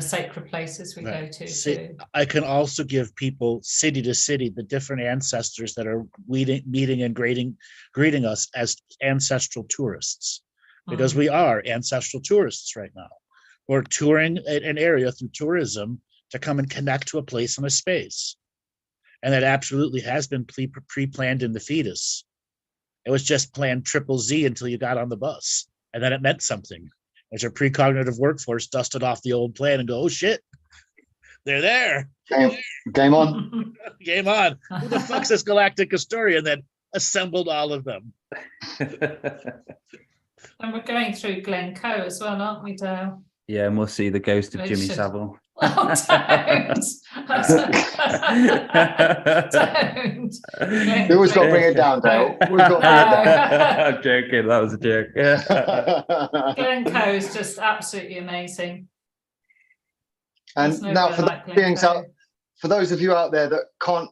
sacred places we go to. See, I can also give people city to city the different ancestors that are meeting and greeting us as ancestral tourists, because we are ancestral tourists right now. We're touring an area through tourism to come and connect to a place and a space. And that absolutely has been pre-planned in the fetus. It was just planned triple Z until you got on the bus. And then it meant something. As your precognitive workforce dusted off the old plan and go, oh shit, they're there. Game on. Game on. Who the fuck's this galactic historian that assembled all of them. And we're going through Glencoe as well, aren't we, Dale? Yeah, and we'll see the ghost of We Jimmy should- Savile. Oh, don't. Don't. We always got to bring it down, Dale. We've got to bring it down. I'm joking. That was a joke. Glencoe is just absolutely amazing. And There's no now better for like the beings Glencoe. out, for those of you out there that can't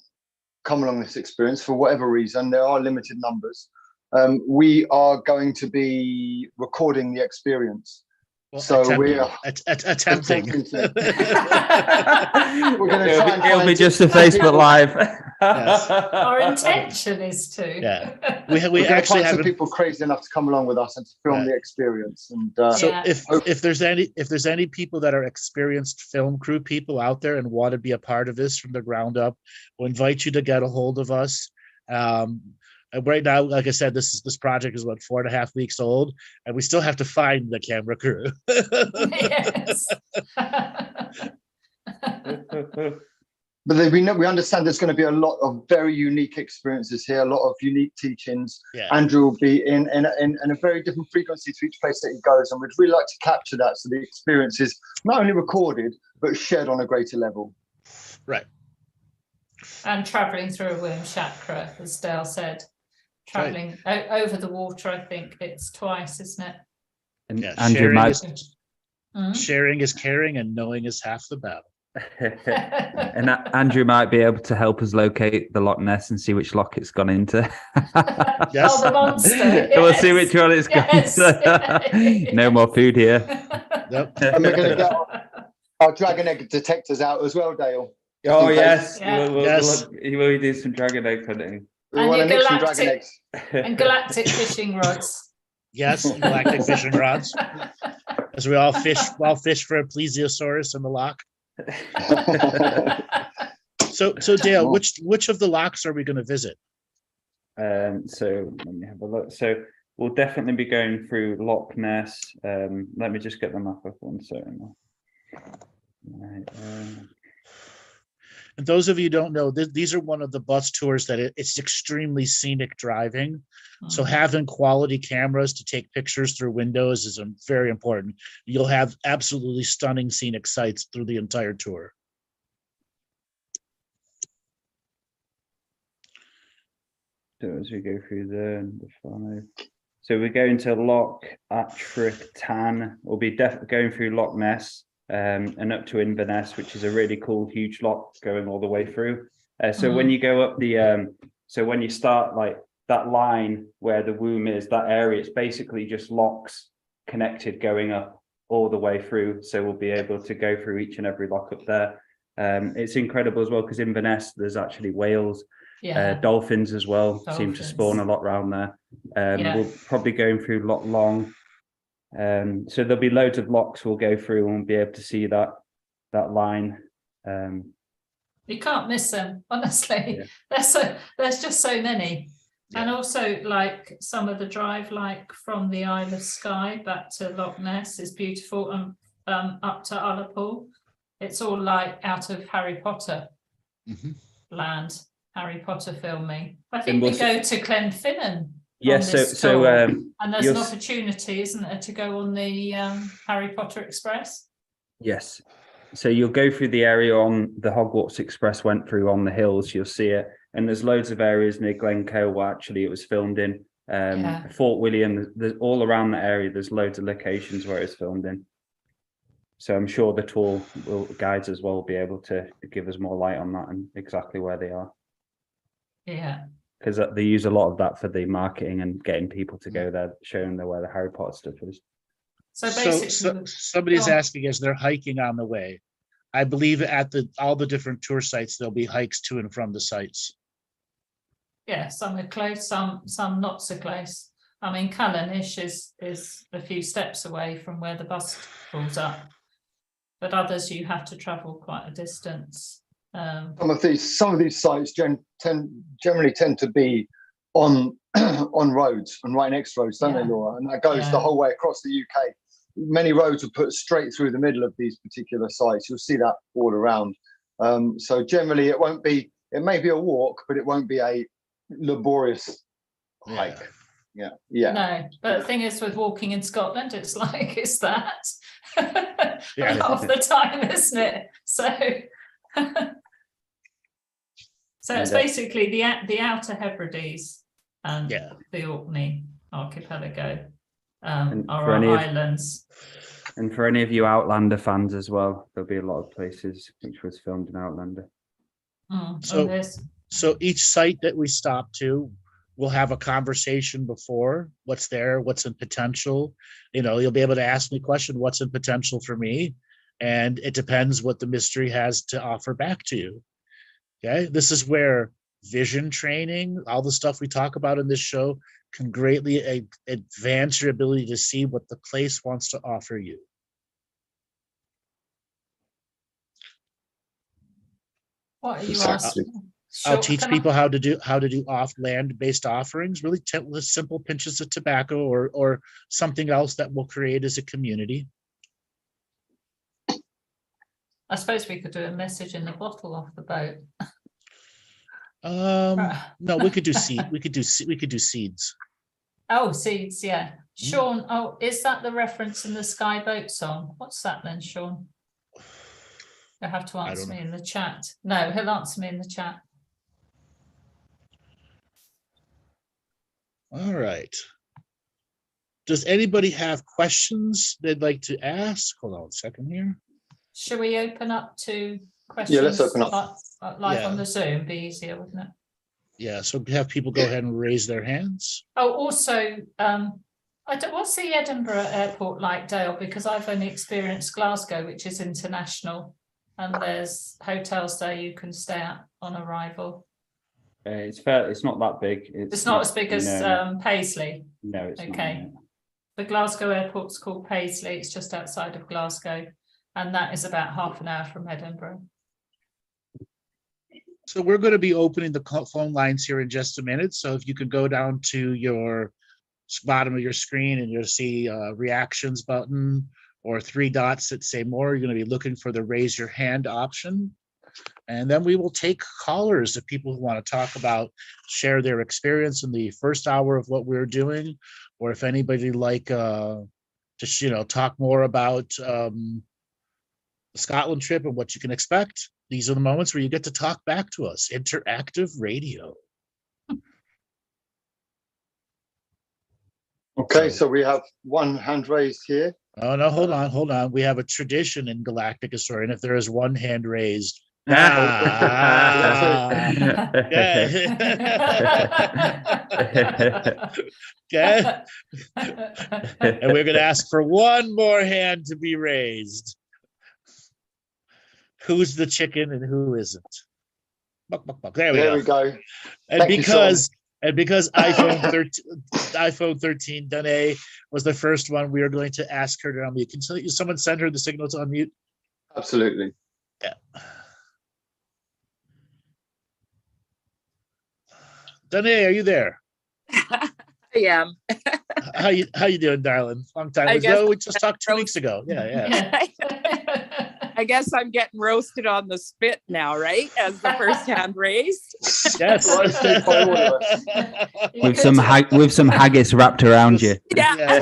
come along this experience for whatever reason, there are limited numbers. We are going to be recording the experience. Well, So we are attempting. to. We're going to try and It'll be find just a some Facebook people- Live. Our intention is to. Yeah. We're We going to actually find some have. people crazy enough to come along with us and to film Right. the experience. And So Yeah. if there's any people that are experienced film crew people out there and want to be a part of this from the ground up, we'll invite you to get a hold of us. And right now, like I said, this project is what 4.5 weeks old, and we still have to find the camera crew. Yes. but we understand there's going to be a lot of very unique experiences here, a lot of unique teachings. Yeah. Andrew will be in a very different frequency to each place that he goes, and we'd really like to capture that so the experience is not only recorded but shared on a greater level. Right. And travelling through a womb chakra, as Dale said. Travelling over the water, I think it's twice, isn't it? And Yeah, Andrew might, sharing is caring, and knowing is half the battle. and Andrew might be able to help us locate the Loch Ness and see which lock it's gone into. Yes. Oh, the monster. We'll see yes. which one it's gone Yes. into. No more food here. Yep. And we're going to get our dragon egg detectors out as well, Dale. Oh in case. yes, Yeah. Yes. we'll do some dragon egg hunting. We And want to your nick some dragon galactic- eggs. And galactic fishing rods. Yes, galactic fishing rods. As we all fish for a plesiosaurus in the loch. So Dale, which of the lochs are we going to visit? So let me have a look. So we'll definitely be going through Loch Ness. Let me just get the map up 1 second. Right, And those of you who don't know, these are one of the bus tours that it's extremely scenic driving. So having quality cameras to take pictures through windows is very important. You'll have absolutely stunning scenic sights through the entire tour. So as we go through the 5. So we're going to Loch Attrick Tan. We'll be going through Loch Ness and up to Inverness, which is a really cool, huge loch going all the way through. So when you go up so when you start like that line where the womb is, that area, it's basically just lochs connected going up all the way through. So we'll be able to go through each and every loch up there. It's incredible as well because Inverness, there's actually whales. Yeah. Dolphins as well seem to Dolphins. spawn a lot around there. Yeah. We'll probably going through Loch Long. So there'll be loads of lochs we'll go through and we'll be able to see that line. You can't miss them, honestly. Yeah. There's just so many. Yeah. And also like some of the drive, like from the Isle of Skye back to Loch Ness is beautiful, and up to Ullapool. It's all like out of Harry Potter land. Harry Potter filming. I think we'll we go to Glenfinnan. Yes, on this tour. And there's an you'll opportunity, isn't there, to go on the Harry Potter Express? Yes. So you'll go through the area on the Hogwarts Express went through on the hills, you'll see it. And there's loads of areas near Glencoe where actually it was filmed in. Fort William, there's all around the area, there's loads of locations where it's filmed in. So I'm sure the tour guides as well will be able to give us more light on that and exactly where they are. Yeah. Because they use a lot of that for the marketing and getting people to go there, showing them where the Harry Potter stuff is. So basically, So somebody's Go on. asking as they're hiking on the way. I believe at all the different tour sites, there'll be hikes to and from the sites. yeah, some are close, some not so close. I mean, Callanish is a few steps away from where the bus pulls up, but others you have to travel quite a distance. Some of these sites generally tend to be on on roads and right next to roads, don't Yeah. they, Laura? And that goes Yeah. the whole way across the UK. Many roads are put straight through the middle of these particular sites. You'll see that all around. So generally, it may be a walk, but it won't be a laborious hike. Yeah. No, but the thing is, with walking in Scotland, it's like it's that Yeah. a lot of the time, isn't it? So, so it's basically the Outer Hebrides and the Orkney archipelago are our islands. And for any of you Outlander fans as well, there'll be a lot of places which was filmed in Outlander. So each site that we stop to, we'll have a conversation before what's there, what's in potential. You'll be able to ask me a question, what's in potential for me? And it depends what the mystery has to offer back to you. Okay. This is where vision training, all the stuff we talk about in this show, can greatly advance your ability to see what the place wants to offer you. What are you asking? I'll teach people how to do off land-based offerings, really simple pinches of tobacco or something else that we'll create as a community. I suppose we could do a message in the bottle off the boat. No, we could do seeds. Oh, seeds, yeah. Sean, is that the reference in the Skyboat song? What's that then, Sean? You'll have to answer me in the chat. No, he'll answer me in the chat. All right. Does anybody have questions they'd like to ask? Hold on a second here. Should we open up to questions? Yeah, let's open up. Live on the Zoom, be easier, wouldn't it? Yeah, so have people go ahead and raise their hands. Oh, also, what's the Edinburgh airport like, Dale? Because I've only experienced Glasgow, which is international, and there's hotels there you can stay at on arrival. It's fair. It's not that big. It's not as big as Paisley. No, it's okay. Not, The Glasgow airport's called Paisley. It's just outside of Glasgow, and that is about half an hour from Edinburgh. So we're going to be opening the phone lines here in just a minute. So if you could go down to your bottom of your screen and you'll see a reactions button or 3 dots that say more, you're going to be looking for the raise your hand option. And then we will take callers of people who want to talk about, share their experience in the first hour of what we're doing, or if anybody like just talk more about the Scotland trip and what you can expect. These are the moments where you get to talk back to us. Interactive radio. Okay, so we have one hand raised here. Oh no, hold on. We have a tradition in Galactic Historian. If there is one hand raised, Okay. And we're going to ask for one more hand to be raised. Who's the chicken and who isn't? Buck, buck, buck. There we go. And because iPhone 13 Danae was the first one, we are going to ask her to unmute. Can someone send her the signal to unmute? Absolutely. Yeah. Danae, are you there? I am. How you doing, darling? Long time ago. We just talked 2 weeks ago. Yeah. I guess I'm getting roasted on the spit now, right? As the first hand raised. Yes. with some haggis wrapped around you. Yeah.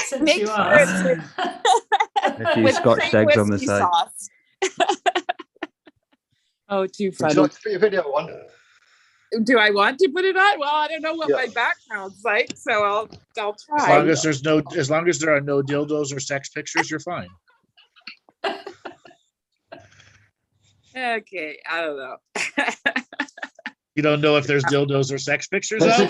Since you sure asked. A few Scotch eggs on the side. Oh, too Would funny. you like to put your video on? Do I want to put it on? Well, I don't know what my background's like, so I'll try. As long as there are no dildos or sex pictures, you're fine. Okay, I don't know. You don't know if there's dildos or sex pictures out?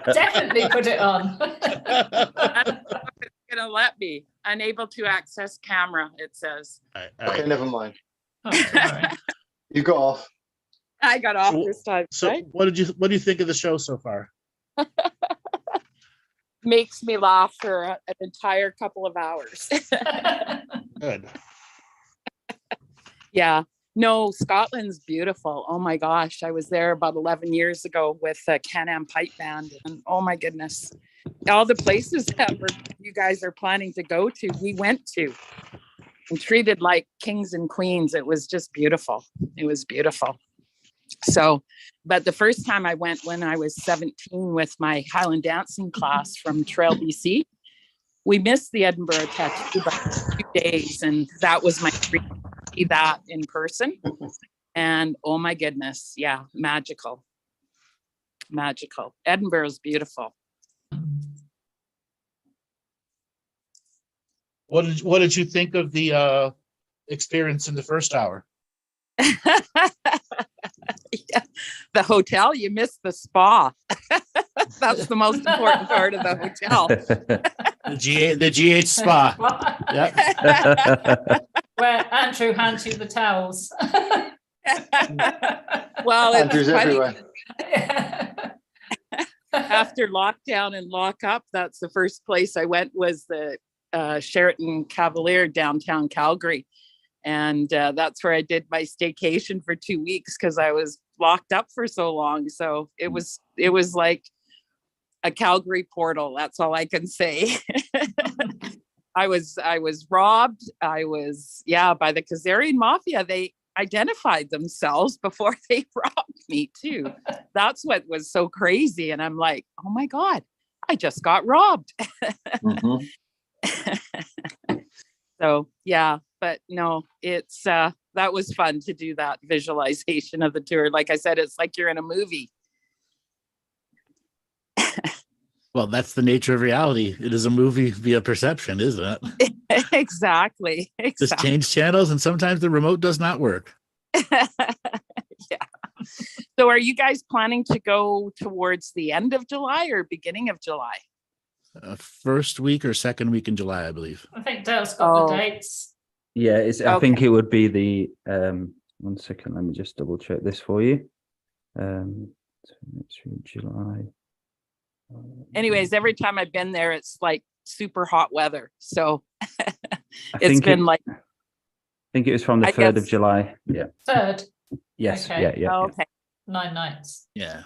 Definitely put it on. I don't know if it's gonna let me. Unable to access camera, it says. Okay, never mind. Oh, sorry. You got off. I got off this time. So right? what do you think of the show so far? Makes me laugh for an entire couple of hours. Good. Yeah. No, Scotland's beautiful. Oh my gosh. I was there about 11 years ago with a Can-Am Pipe Band. And oh my goodness. All the places that you guys are planning to go to, we went to. And treated like kings and queens. It was just beautiful. It was beautiful. So, but the first time I went when I was 17 with my Highland dancing class from Trail, BC, we missed the Edinburgh Tattoo by 2 days. And that was my dream to see that in person. And oh my goodness, yeah, magical. Magical. Edinburgh is beautiful. What did you think of the experience in the first hour? Yeah. The hotel, you missed the spa. That's the most important part of the hotel. The GH spa. Yeah. Where Andrew hands you the towels. Well, Andrew's it's funny. everywhere. After lockdown and lock up, that's the first place I went was the Sheraton Cavalier downtown Calgary. And that's where I did my staycation for 2 weeks because I was locked up for so long. So it was like a Calgary portal. That's all I can say. I was robbed. I was, by the Khazarian Mafia. They identified themselves before they robbed me too. That's what was so crazy. And I'm like, oh my God, I just got robbed. Mhm. So yeah, but no, it's that was fun to do that visualization of the tour. Like I said, it's like you're in a movie. Well, that's the nature of reality. It is a movie via perception, isn't it? Exactly. Just change channels, and sometimes the remote does not work. Yeah. So are you guys planning to go towards the end of July or beginning of July? First week or second week in July, I believe. I think Dale's got the dates. Yeah, I think it would be the 1 second, let me just double check this for you. July. Anyways, every time I've been there, it's like super hot weather. So I it's been like, I think it was from the 3rd of July. Yeah. 3rd. Yes. Okay. Yeah. oh, okay. 9 nights. Yeah.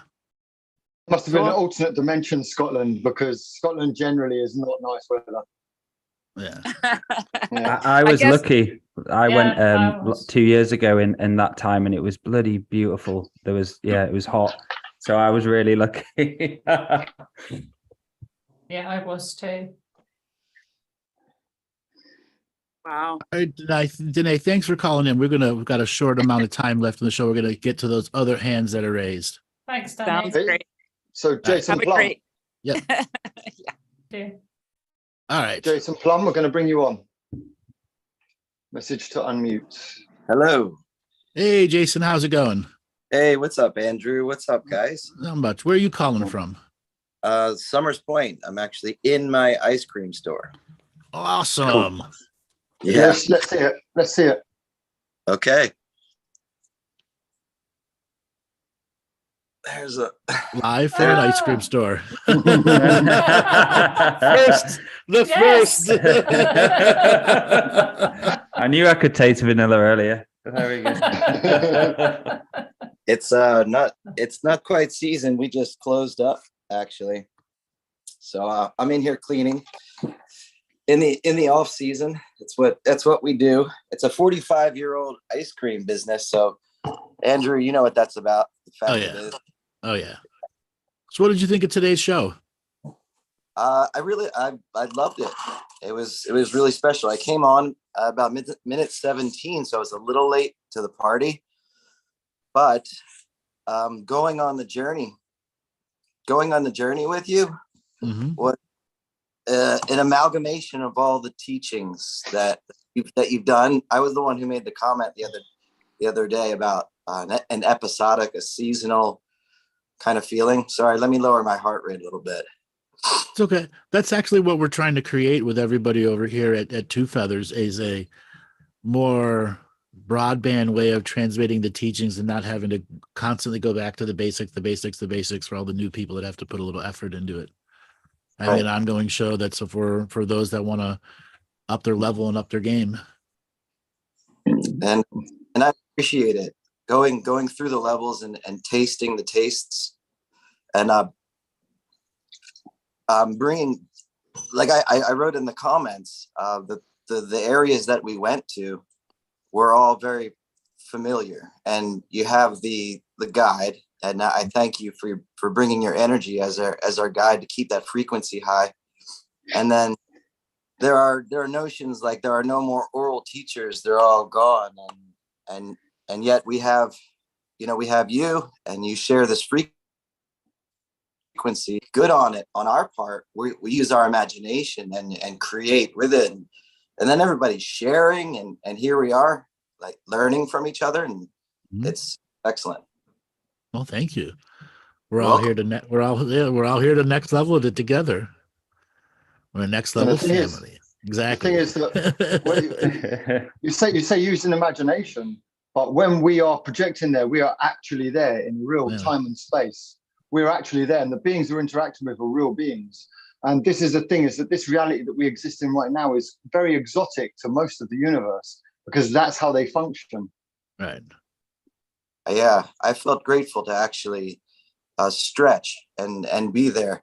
Must have been an Cool. alternate dimension, Scotland, because Scotland generally is not nice weather. Yeah. Yeah. I was guess- lucky. I Yeah, went I was. 2 years ago in that time, and it was bloody beautiful. It was hot. So I was really lucky. Yeah, I was too. Wow. All right, Danae, thanks for calling in. We've got a short amount of time left in the show. We're gonna get to those other hands that are raised. Thanks, Danny. Sounds great. So Jason Have a Plum, great. Yep. Yeah. All right. Jason Plum, we're going to bring you on. Message to unmute. Hello. Hey, Jason, how's it going? Hey, what's up, Andrew? What's up, guys? Not much. Where are you calling from? Summers Point. I'm actually in my ice cream store. Awesome. Yeah. Yes, let's see it. Let's see it. Okay. There's a Live from an ice cream store. First, the Yes. first. I knew I could taste vanilla earlier. There we go. it's not quite season. We just closed up actually. So I'm in here cleaning. In the off season, that's what we do. It's a 45-year-old ice cream business. So Andrew, you know what that's about. The fact Oh, that yeah. it is. Oh yeah. So what did you think of today's show? I loved it. It was really special. I came on about minute 17, so I was a little late to the party. But going on the journey with you Mhm. was an amalgamation of all the teachings that you've done. I was the one who made the comment the other day about an episodic, a seasonal kind of feeling. Sorry, let me lower my heart rate a little bit. It's okay. That's actually what we're trying to create with everybody over here at Two Feathers, is a more broadband way of transmitting the teachings and not having to constantly go back to the basics for all the new people that have to put a little effort into it. And Right. an ongoing show that's for those that want to up their level and up their game. And I appreciate it. Going through the levels and tasting the tastes, and bringing, like I wrote in the comments, the areas that we went to were all very familiar, and you have the guide, and I thank you for bringing your energy as our guide to keep that frequency high. And then there are notions like there are no more oral teachers, they're all gone, and yet we have you, and you share this frequency. Good on it on our part. We use our imagination and create with it, and then everybody's sharing, and here we are, like learning from each other, and it's excellent. Well, thank you. We're all here to we're all here to next level it together. We're a next level family. Exactly. The thing is that you say using imagination, but when we are projecting there, we are actually there in real time and space. We're actually there, and the beings we're interacting with are real beings. And this is the thing, is that this reality that we exist in right now is very exotic to most of the universe, because that's how they function. Right. Yeah, I felt grateful to actually stretch and be there,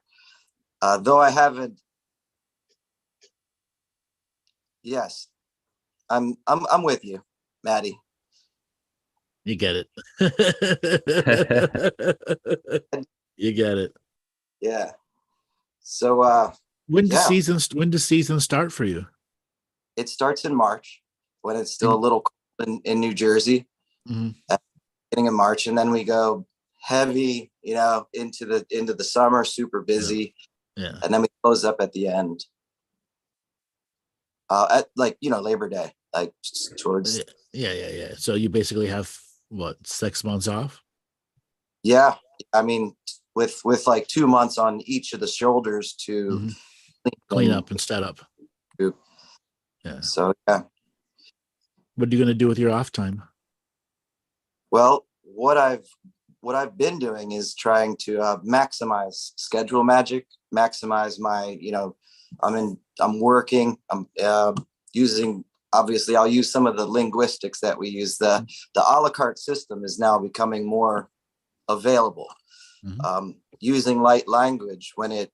though I haven't. Yes, I'm with you, Maty. You get it. You get it. Yeah. So when does season start for you? It starts in March, when it's still a little cold in New Jersey. Beginning of March, and then we go heavy, into the summer, super busy. Yeah. And then we close up at the end. At Labor Day, like towards. Yeah. So you basically have what, 6 months off? Yeah, I mean, with like 2 months on each of the shoulders to clean up and set up. Yeah. So yeah. What are you going to do with your off time? Well, what I've been doing is trying to maximize schedule magic, maximize my, I'm working, I'm using, obviously I'll use some of the linguistics that we use. The a la carte system is now becoming more available. Using light language when it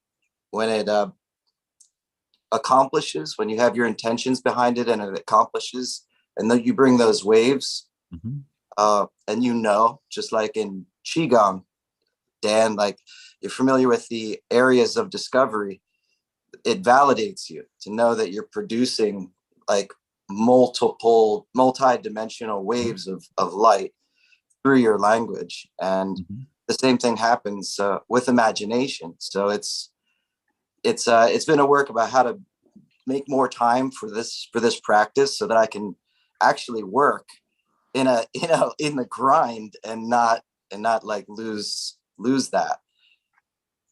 accomplishes, when you have your intentions behind it and it accomplishes, and then you bring those waves, and just like in Qigong, Dan, like you're familiar with the areas of discovery, it validates you to know that you're producing like multi-dimensional waves of light through your language. And the same thing happens with imagination. So it's been a work about how to make more time for this practice, so that I can actually work in the grind and not like lose that.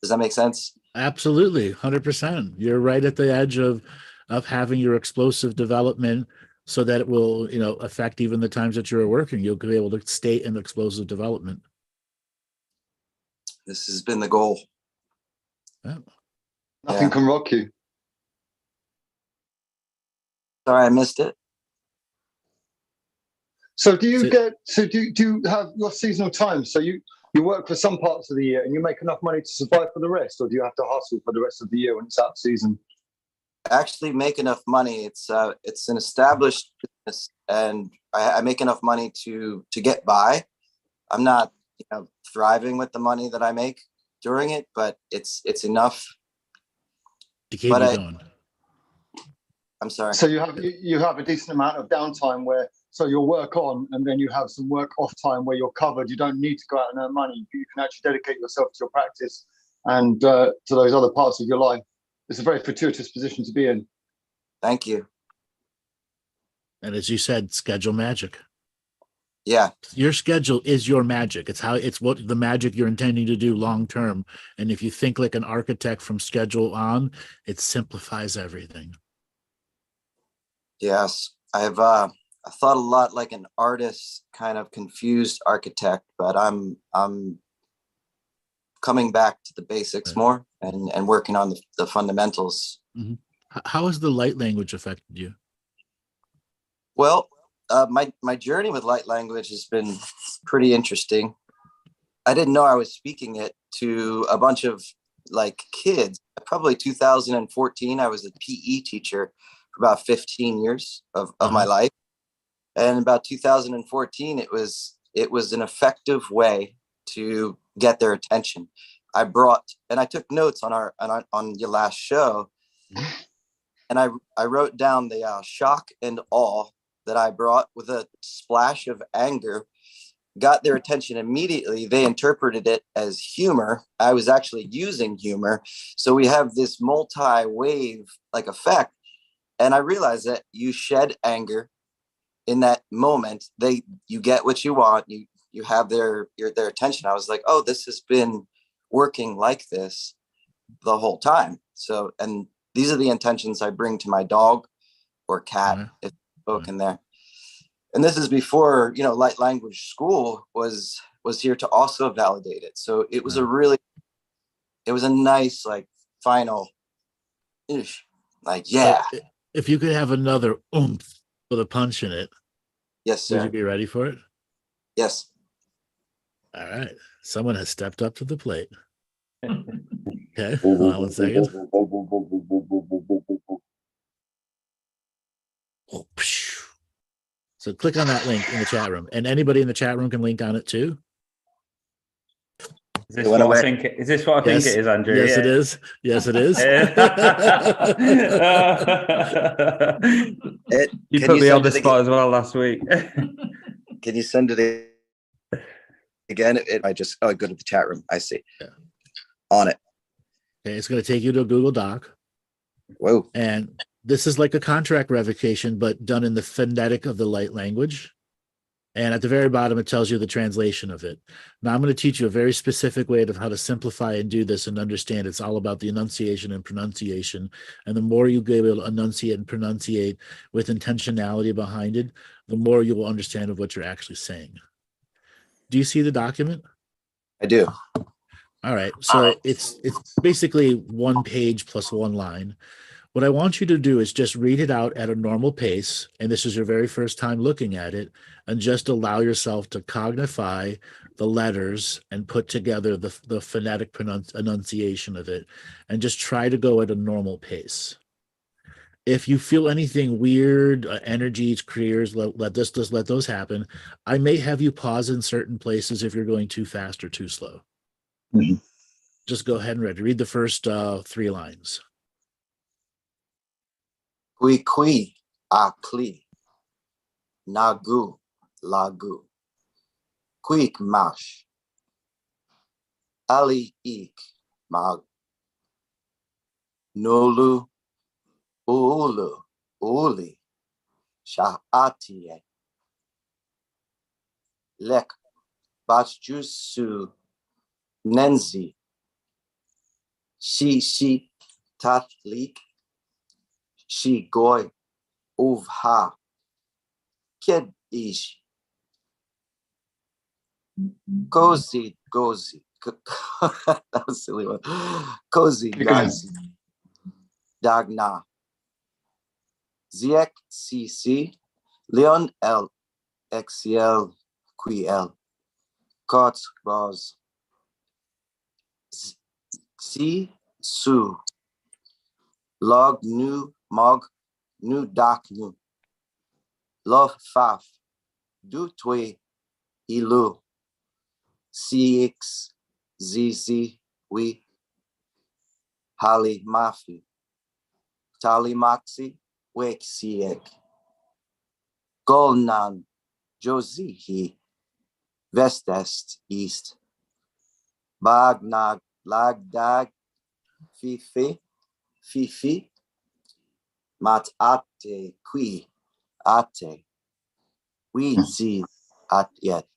Does that make sense? Absolutely, 100%. You're right at the edge of having your explosive development, so that it will, affect even the times that you're working. You'll be able to stay in explosive development. This has been the goal. Yeah. Nothing can rock you. Sorry, I missed it. So do you have your seasonal time? So you work for some parts of the year and you make enough money to survive for the rest, or do you have to hustle for the rest of the year when it's out of season? Actually make enough money. It's an established business, and I make enough money to get by. I'm not thriving with the money that I make during it, but it's enough to keep you going. I'm sorry. So you have a decent amount of downtime where, so you'll work on, and then you have some work off time where you're covered. You don't need to go out and earn money. You can actually dedicate yourself to your practice and to those other parts of your life. It's a very fortuitous position to be in. Thank you. And as you said, schedule magic. Yeah. Your schedule is your magic. It's what the magic you're intending to do long term. And if you think like an architect from schedule on, it simplifies everything. Yes. I thought a lot like an artist, kind of confused architect, but I'm coming back to the basics more and working on the fundamentals. How has the light language affected you? Well, my journey with light language has been pretty interesting. I didn't know I was speaking it to a bunch of like kids. Probably 2014, I was a PE teacher for about 15 years of my life. And about 2014, it was an effective way to get their attention. I took notes on your last show, and I wrote down the shock and awe that I brought with a splash of anger, got their attention immediately. They interpreted it as humor. I was actually using humor. So we have this multi-wave like effect. And I realized that you shed anger in that moment. You get what you want. You have their attention. I was like, oh, this has been working like this the whole time. So, and these are the intentions I bring to my dog or cat, if spoken there. And this is before, light language school was here to also validate it. So it was it was a nice, like, final, like, yeah. So if you could have another oomph with a punch in it, Yes, sir. would you be ready for it? Yes. All right. Someone has stepped up to the plate. Okay. Hold on 1 second. So click on that link in the chat room, and anybody in the chat room can link on it too. Is this what I think it is, Andrew? Yes, it is. Yes, it is. You put me on the spot as well last week. Can you send it again? I go to the chat room. I see. Yeah. On it. Okay, it's going to take you to a Google Doc. Whoa. And this is like a contract revocation, but done in the phonetic of the light language. And at the very bottom, it tells you the translation of it. Now, I'm going to teach you a very specific way of how to simplify and do this and understand it's all about the enunciation and pronunciation. And the more you be able to enunciate and pronunciate with intentionality behind it, the more you will understand of what you're actually saying. Do you see the document? I do. All right. So it's basically 1 page plus 1 line. What I want you to do is just read it out at a normal pace, and this is your very first time looking at it, and just allow yourself to cognify the letters and put together the phonetic enunciation of it, and just try to go at a normal pace. If you feel anything weird, energies, careers, let those happen. I may have you pause in certain places if you're going too fast or too slow. Mm-hmm. Just go ahead and read the first 3 lines. Qui akli nagu lagu quick mash ali ik mag nolu ulu uli shaatie lek bachjusu nenzi shi tatlik she goy uvha kid ish gozi that was a silly one. Cozy gazi dagna ziek cc leon l xl ql cots bos si su log nu mog nu dak nu love faf du twe ilu cx zz we hali mafi tali maxi wek siek golnan jozihi vestest east bagnag lagdag fifi mat ate qui ate we see at yet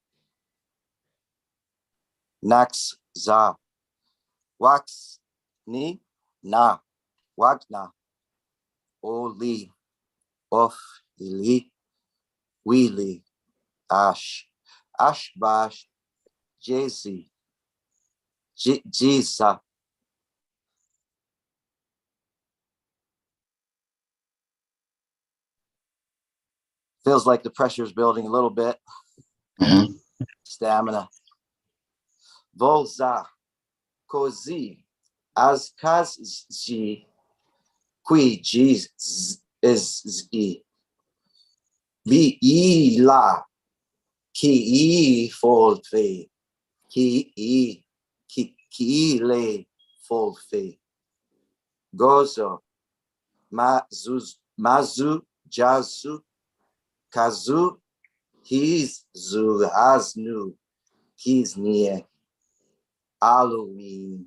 nax za wax ni na wagna oli of ili wili ashbash jezi jisa. Feels like the pressure is building a little bit. Mm-hmm. Stamina. Volza kozi as kazji qui is Be e la. Ki e fold fe. Ki le fold fe. Gozo. Mazu jazu. Kazu. He's zu hasnu. He's near. Halloween.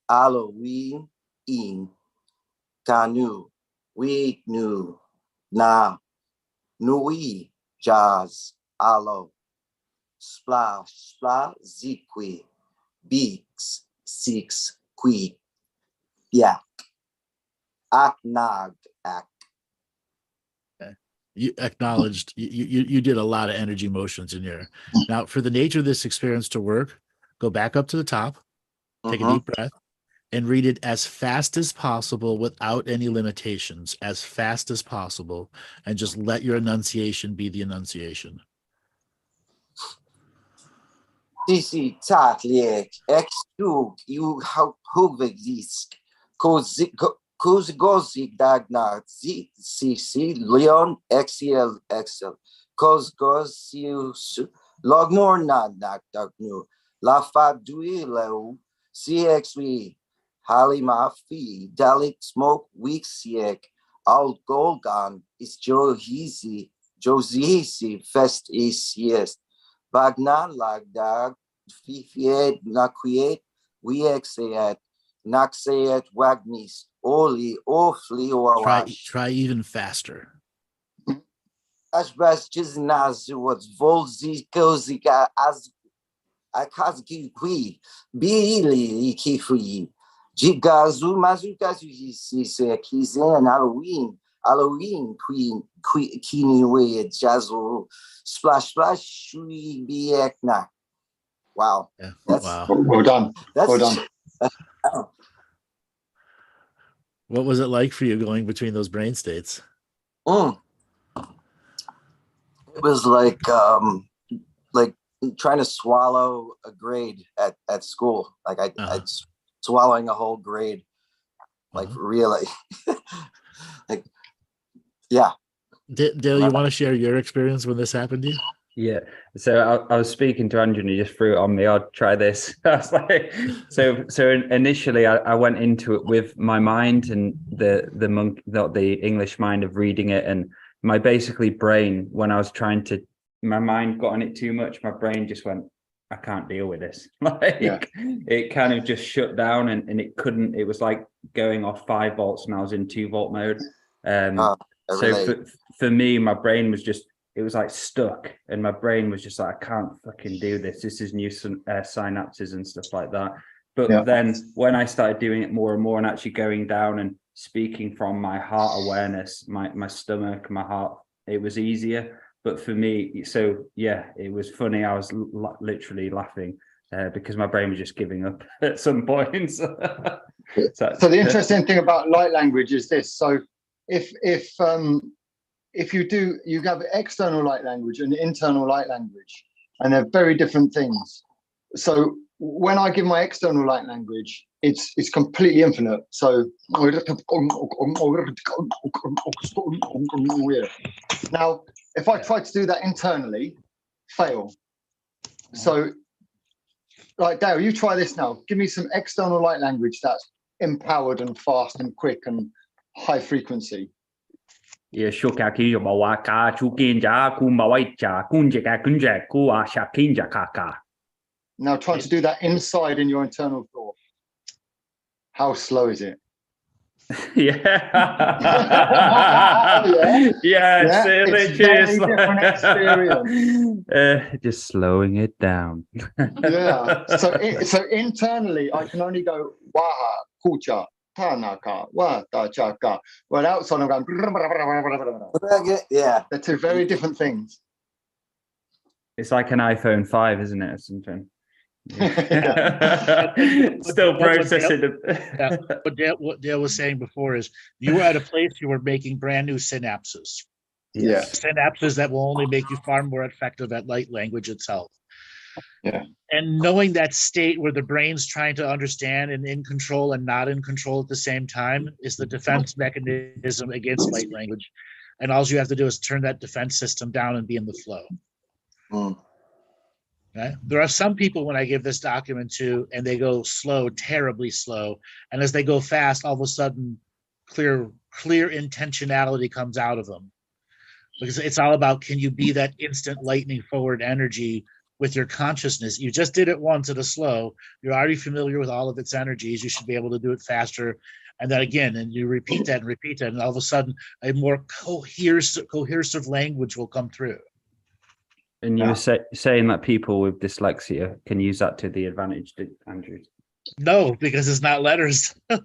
Halloween in. Canoe. We knew. Na. Nui. Jazz. Alo. Splash. Splash. Ziqui. Beaks. Six. Qui. Yak. Aknag. Ak. You acknowledged you did a lot of energy motions in here. Now, for the nature of this experience to work, go back up to the top, take a deep breath, and read it as fast as possible without any limitations, as fast as possible, and just let your enunciation be the enunciation. Sisi tatliek extug you huvegdisk Kozigozik dagna sisi leon exiel excel Kozgosius lognor nad dagnu la faduileu cxv halima fi dalit smoke weak siek al golgan is josisi fest is yes bagnan lagdag fifiet naquiet we exeat naxeat wagnis oli ofli Try even faster. Ashbas jiznazu what's volzi kozika as akazki qui bili kifui jigazu mazukazu se kizan Halloween queen kini way jazzle splash shui biekna. Wow. Yeah. That's, Wow. Well done. That's Well done. What was it like for you going between those brain states? It was like trying to swallow a grade at school. Like I'd swallowing a whole grade, like really. Like, yeah. Dale, you want to share your experience when this happened to you? Yeah. So I was speaking to Andrew and he just threw it on me. I'll try this. I was like, so initially I went into it with my mind and the English mind of reading it, and my basically brain, when I was trying to, my mind got on it too much. My brain just went, I can't deal with this. It kind of just shut down and it couldn't, it was like going off 5 volts and I was in 2 volt mode. So for me, my brain was just, it was like stuck, and my brain was just like, I can't fucking do this. This is new synapses and stuff like that. But then when I started doing it more and more and actually going down and speaking from my heart awareness, my stomach, my heart, it was easier. But for me, so yeah, it was funny. I was literally laughing because my brain was just giving up at some point. So the interesting thing about light language is this. So if you have external light language and internal light language, and they're very different things. So when I give my external light language, it's completely infinite. So now, if I try to do that internally, fail. So, like Dale, you try this now. Give me some external light language that's empowered and fast and quick and high frequency. Yeah, now trying to do that inside in your internal thought. How slow is it? Just slowing it down. So internally I can only go waha kucha tanaka wata chaka. Well, outside I'm going they're two very different things. It's like an iPhone 5, isn't it, or something? Still processing it. What Dale was saying before is you were at a place you were making brand new synapses. Synapses that will only make you far more effective at light language itself. And knowing that state where the brain's trying to understand and in control and not in control at the same time is the defense mechanism against light language. and all you have to do is turn that defense system down and be in the flow. Okay? There are some people when I give this document to, and they go slow, terribly slow, and as they go fast, all of a sudden, clear intentionality comes out of them, because it's all about, can you be that instant lightning forward energy with your consciousness? You just did it once at a slow. You're already familiar with all of its energies. You should be able to do it faster. And then again, and you repeat that, and all of a sudden a more cohesive language will come through. And you were saying that people with dyslexia can use that to the advantage, Andrew? No, because it's not letters. Oh.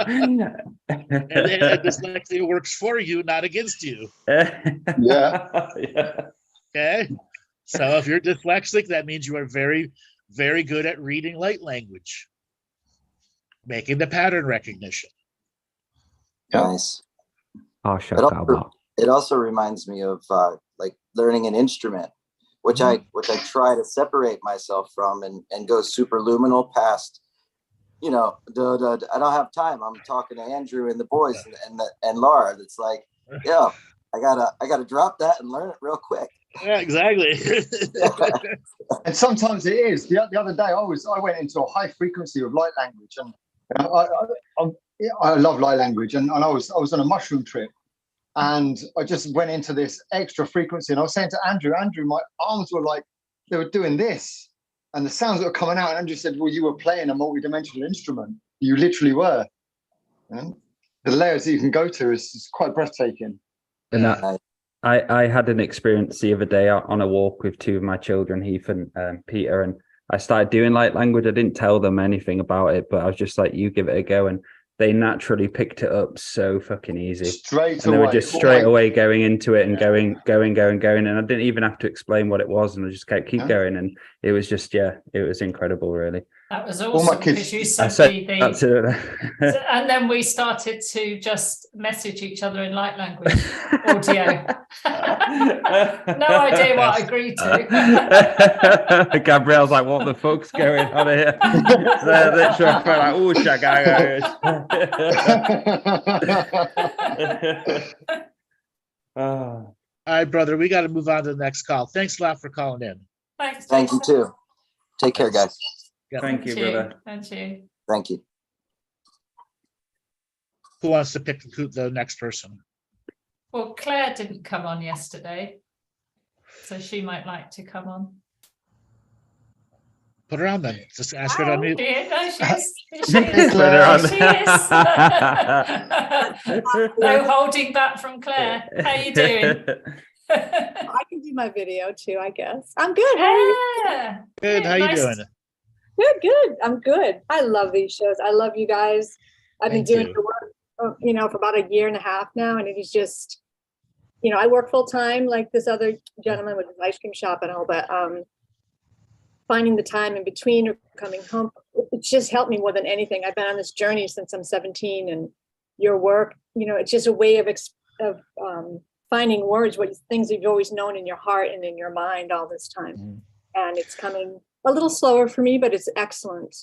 and dyslexia works for you, not against you. Yeah. Okay. So if you're dyslexic, that means you are very, very good at reading light language, making the pattern recognition. Nice. Oh, it also reminds me of like learning an instrument, which I try to separate myself from and go superluminal past, I don't have time. I'm talking to Andrew and the boys and Laura. It's like, yeah, I gotta drop that and learn it real quick. Yeah, exactly. And sometimes it is. The other day I went into a high frequency of light language, and I love light language, and I was on a mushroom trip. And I just went into this extra frequency, and I was saying to Andrew, my arms were like, they were doing this, and the sounds that were coming out. And Andrew said, well, you were playing a multidimensional instrument. You literally were. The layers that you can go to is quite breathtaking. And I had an experience the other day on a walk with two of my children, Heath and Peter, and I started doing light language. I didn't tell them anything about it, but I was just like, you give it a go. And they naturally picked it up so fucking easy. Straight and away. They were just straight away going into it and going. And I didn't even have to explain what it was. And I just keep going. And it was just, it was incredible, really. That was awesome, because you sent me the... And then we started to just message each other in light language audio. No idea what I agreed to. Gabrielle's like, what the fuck's going on here? They're literally like, oh, all right, brother, we got to move on to the next call. Thanks a lot for calling in. Thanks. Thank you too. Take care, guys. Yeah. Thank you, brother. Thank you. Thank you. Who wants to pick the next person? Well, Claire didn't come on yesterday, so she might like to come on. Put her on then. Just ask her to unmute. No, she is. No holding back from Claire. How you doing? I can do my video too, I guess. I'm good. How are you? Good. How you doing? Good. I'm good. I love these shows. I love you guys. I've been doing the work, for about a year and a half now, and it is just, I work full time like this other gentleman with his ice cream shop and all, but finding the time in between or coming home, it's just helped me more than anything. I've been on this journey since I'm 17, and your work, it's just a way of finding words, things you've always known in your heart and in your mind all this time. And it's coming a little slower for me, but it's excellent.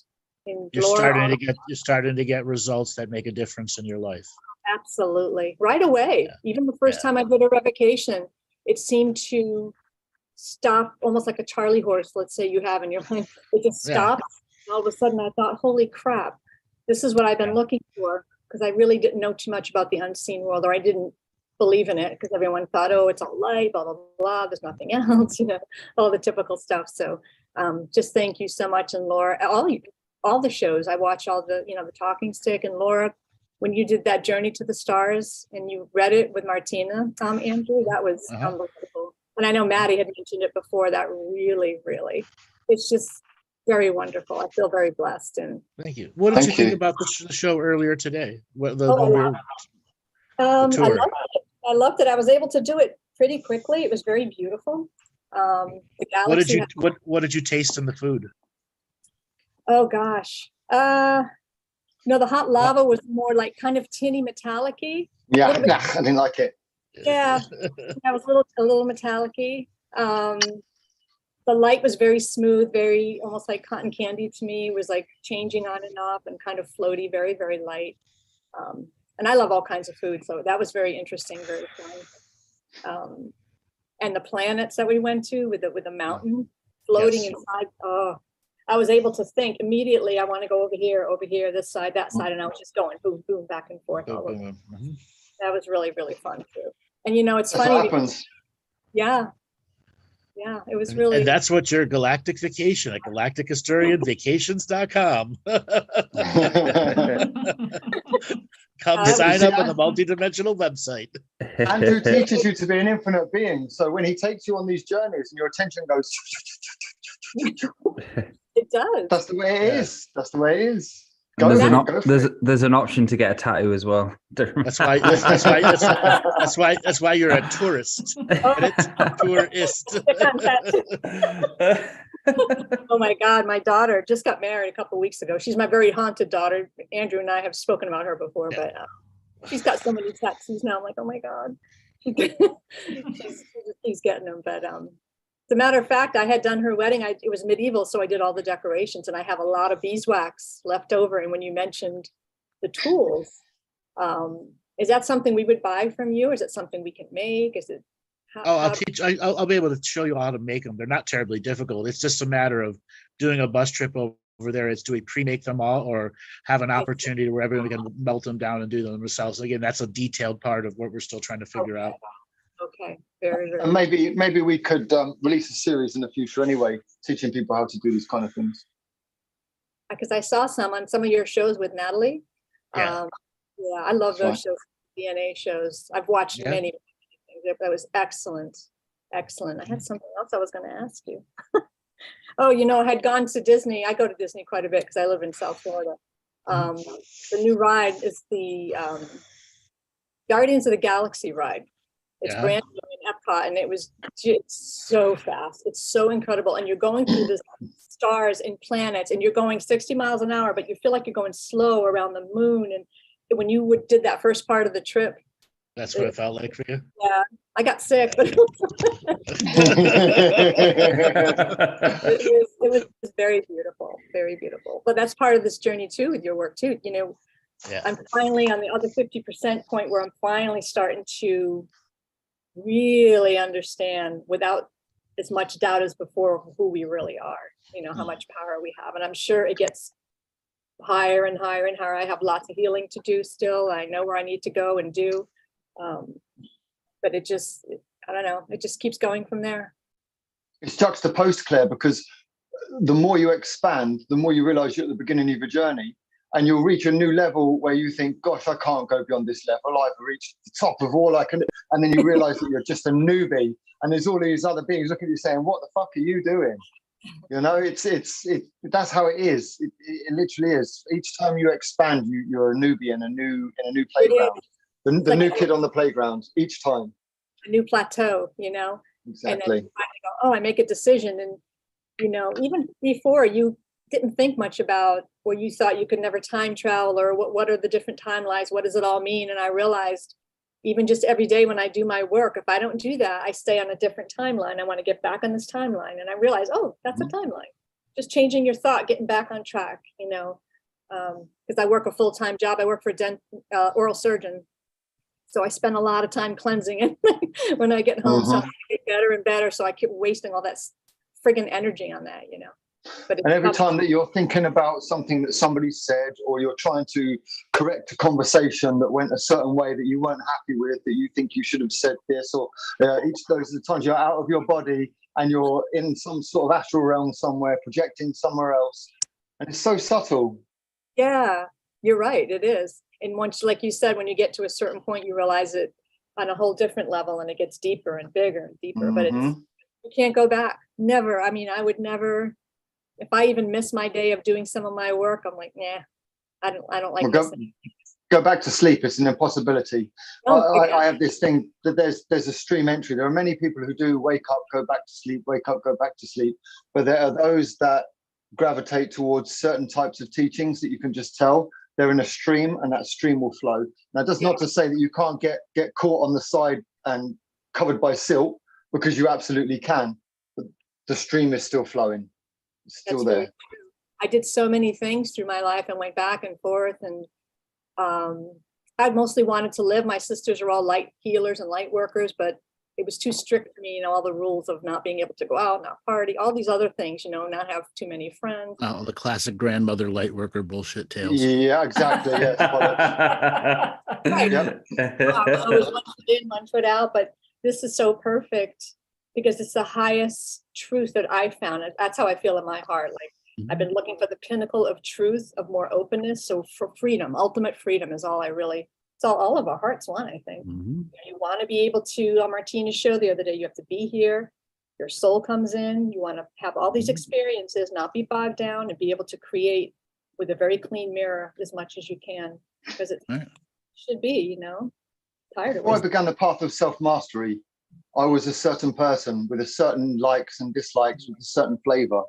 You're starting to get results that make a difference in your life. Absolutely. Right away. Yeah. Even the first time I did a revocation, it seemed to stop, almost like a Charlie horse, let's say you have in your mind. It just stopped. Yeah. All of a sudden I thought, holy crap, this is what I've been looking for, because I really didn't know too much about the unseen world, or I didn't believe in it, because everyone thought, oh, it's all light, blah, blah, blah, there's nothing else, all the typical stuff. So just thank you so much. And Laura, all the shows, I watch all the, the Talking Stick, and Laura, when you did that Journey to the Stars and you read it with Martina, Andrew, that was unbelievable. And I know Maty had mentioned it before, that really, really, it's just very wonderful. I feel very blessed. And thank you. What did you think about the show earlier today? I loved it. I was able to do it pretty quickly. It was very beautiful. The Galaxy. What did you taste in the food? Oh gosh. The hot lava was more like kind of tinny metallic-y. Yeah, I didn't like it. Yeah, that was a little metallic-y. The light was very smooth, very almost like cotton candy to me. It was like changing on and off and kind of floaty, very, very light. And I love all kinds of food, so that was very interesting, very fun. And the planets that we went to with the mountain floating Yes. inside. Oh, I was able to think immediately. I want to go over here, this side, that side, and I was just going boom, boom, back and forth. All over. Mhm. That was really, really fun too. And it's That's funny. what happens. Yeah, it was really. And that's what your galactic vacation at galactichistorianvacations.com. Come sign up on the multidimensional website. Andrew teaches you to be an infinite being. So when he takes you on these journeys and your attention goes, It does. that's the way it is. That's the way it is. And there's, Go for it. there's an option to get a tattoo as well. That's why you're a tourist. Tourist. Oh my God, my daughter just got married a couple of weeks ago. She's my very haunted daughter. Andrew and I have spoken about her before, but she's got so many tattoos now. I'm like, oh my God. she's getting them. But as a matter of fact, I had done her wedding. It was medieval, so I did all the decorations, and I have a lot of beeswax left over. And when you mentioned the tools, is that something we would buy from you? Or is it something we can make? Is it? I'll teach. I'll be able to show you how to make them. They're not terribly difficult. It's just a matter of doing a bus trip over there. It's do we pre-make them all, or have an opportunity where everyone can melt them down and do them themselves. Again, that's a detailed part of what we're still trying to figure out. Okay, very, very. And maybe we could release a series in the future anyway, teaching people how to do these kind of things. Because I saw some on some of your shows with Natalie. Yeah. Yeah, I love That's those shows, DNA shows. I've watched Yeah. many. That was excellent. Excellent. I had something else I was going to ask you. Oh, I had gone to Disney. I go to Disney quite a bit because I live in South Florida. The new ride is the Guardians of the Galaxy ride. It's Yeah. brand new in Epcot, and it was just so fast. It's so incredible. And you're going through the stars and planets, and you're going 60 miles an hour, but you feel like you're going slow around the moon. And when you did that first part of the trip, That's what it felt like for you. yeah, I got sick, but it was very beautiful, very beautiful. But that's part of this journey too, with your work too. Yeah. I'm finally on the other 50% point where I'm finally starting to really understand without as much doubt as before who we really are, how much power we have. And I'm sure it gets higher and higher and higher. I have lots of healing to do still. I know where I need to go and do. But I don't know, it just keeps going from there. It's juxtaposed, Claire, because the more you expand, the more you realize you're at the beginning of your journey, and you'll reach a new level where you think, gosh, I can't go beyond this level. I've reached the top of all I can. And then you realize that you're just a newbie, and there's all these other beings looking at you saying, what the fuck are you doing? That's how it is. It literally is. Each time you expand, you're a newbie in a new playground. The new kid on the playground each time. A new plateau, Exactly. And then I make a decision. And, even before, you didn't think much about, or you thought you could never time travel, or what are the different timelines? What does it all mean? And I realized even just every day when I do my work, if I don't do that, I stay on a different timeline. I want to get back on this timeline. And I realized, oh, that's a timeline. Just changing your thought, getting back on track, because I work a full-time job. I work for a oral surgeon. So I spend a lot of time cleansing it when I get home. So I get better and better. So I keep wasting all that friggin' energy on that, But and every time that you're thinking about something that somebody said, or you're trying to correct a conversation that went a certain way that you weren't happy with, that you think you should have said this, or each of those are the times you're out of your body and you're in some sort of astral realm somewhere, projecting somewhere else. And it's so subtle. Yeah, you're right. It is. And once, like you said, when you get to a certain point, you realize it on a whole different level, and it gets deeper and bigger and deeper. But you can't go back. Never. I mean, I would never. If I even miss my day of doing some of my work, I'm like, nah, I don't like missing. Go back to sleep. It's an impossibility. I have this thing that there's a stream entry. There are many people who do wake up, go back to sleep, wake up, go back to sleep. But there are those that gravitate towards certain types of teachings that you can just tell. They're in a stream, and that stream will flow. Now, that's not to say that you can't get caught on the side and covered by silt, because you absolutely can. But the stream is still flowing. It's still there. I did so many things through my life and went back and forth. And I mostly wanted to live. My sisters are all light healers and light workers, but it was too strict for me, all the rules of not being able to go out, not party, all these other things, not have too many friends. Oh, the classic grandmother light worker bullshit tales. Yeah, exactly. Yes. Right. Yep. I was 1 foot in, 1 foot out, but this is so perfect because it's the highest truth that I found. That's how I feel in my heart. Like I've been looking for the pinnacle of truth, of more openness. So for freedom, ultimate freedom is all it's all of our hearts want, I think. You want to be able to, on Martina's show the other day, you have to be here. Your soul comes in. You want to have all these experiences, not be bogged down, and be able to create with a very clean mirror as much as you can, because it should be, tired of it. Before I began the path of self-mastery, I was a certain person with a certain likes and dislikes, with a certain flavor.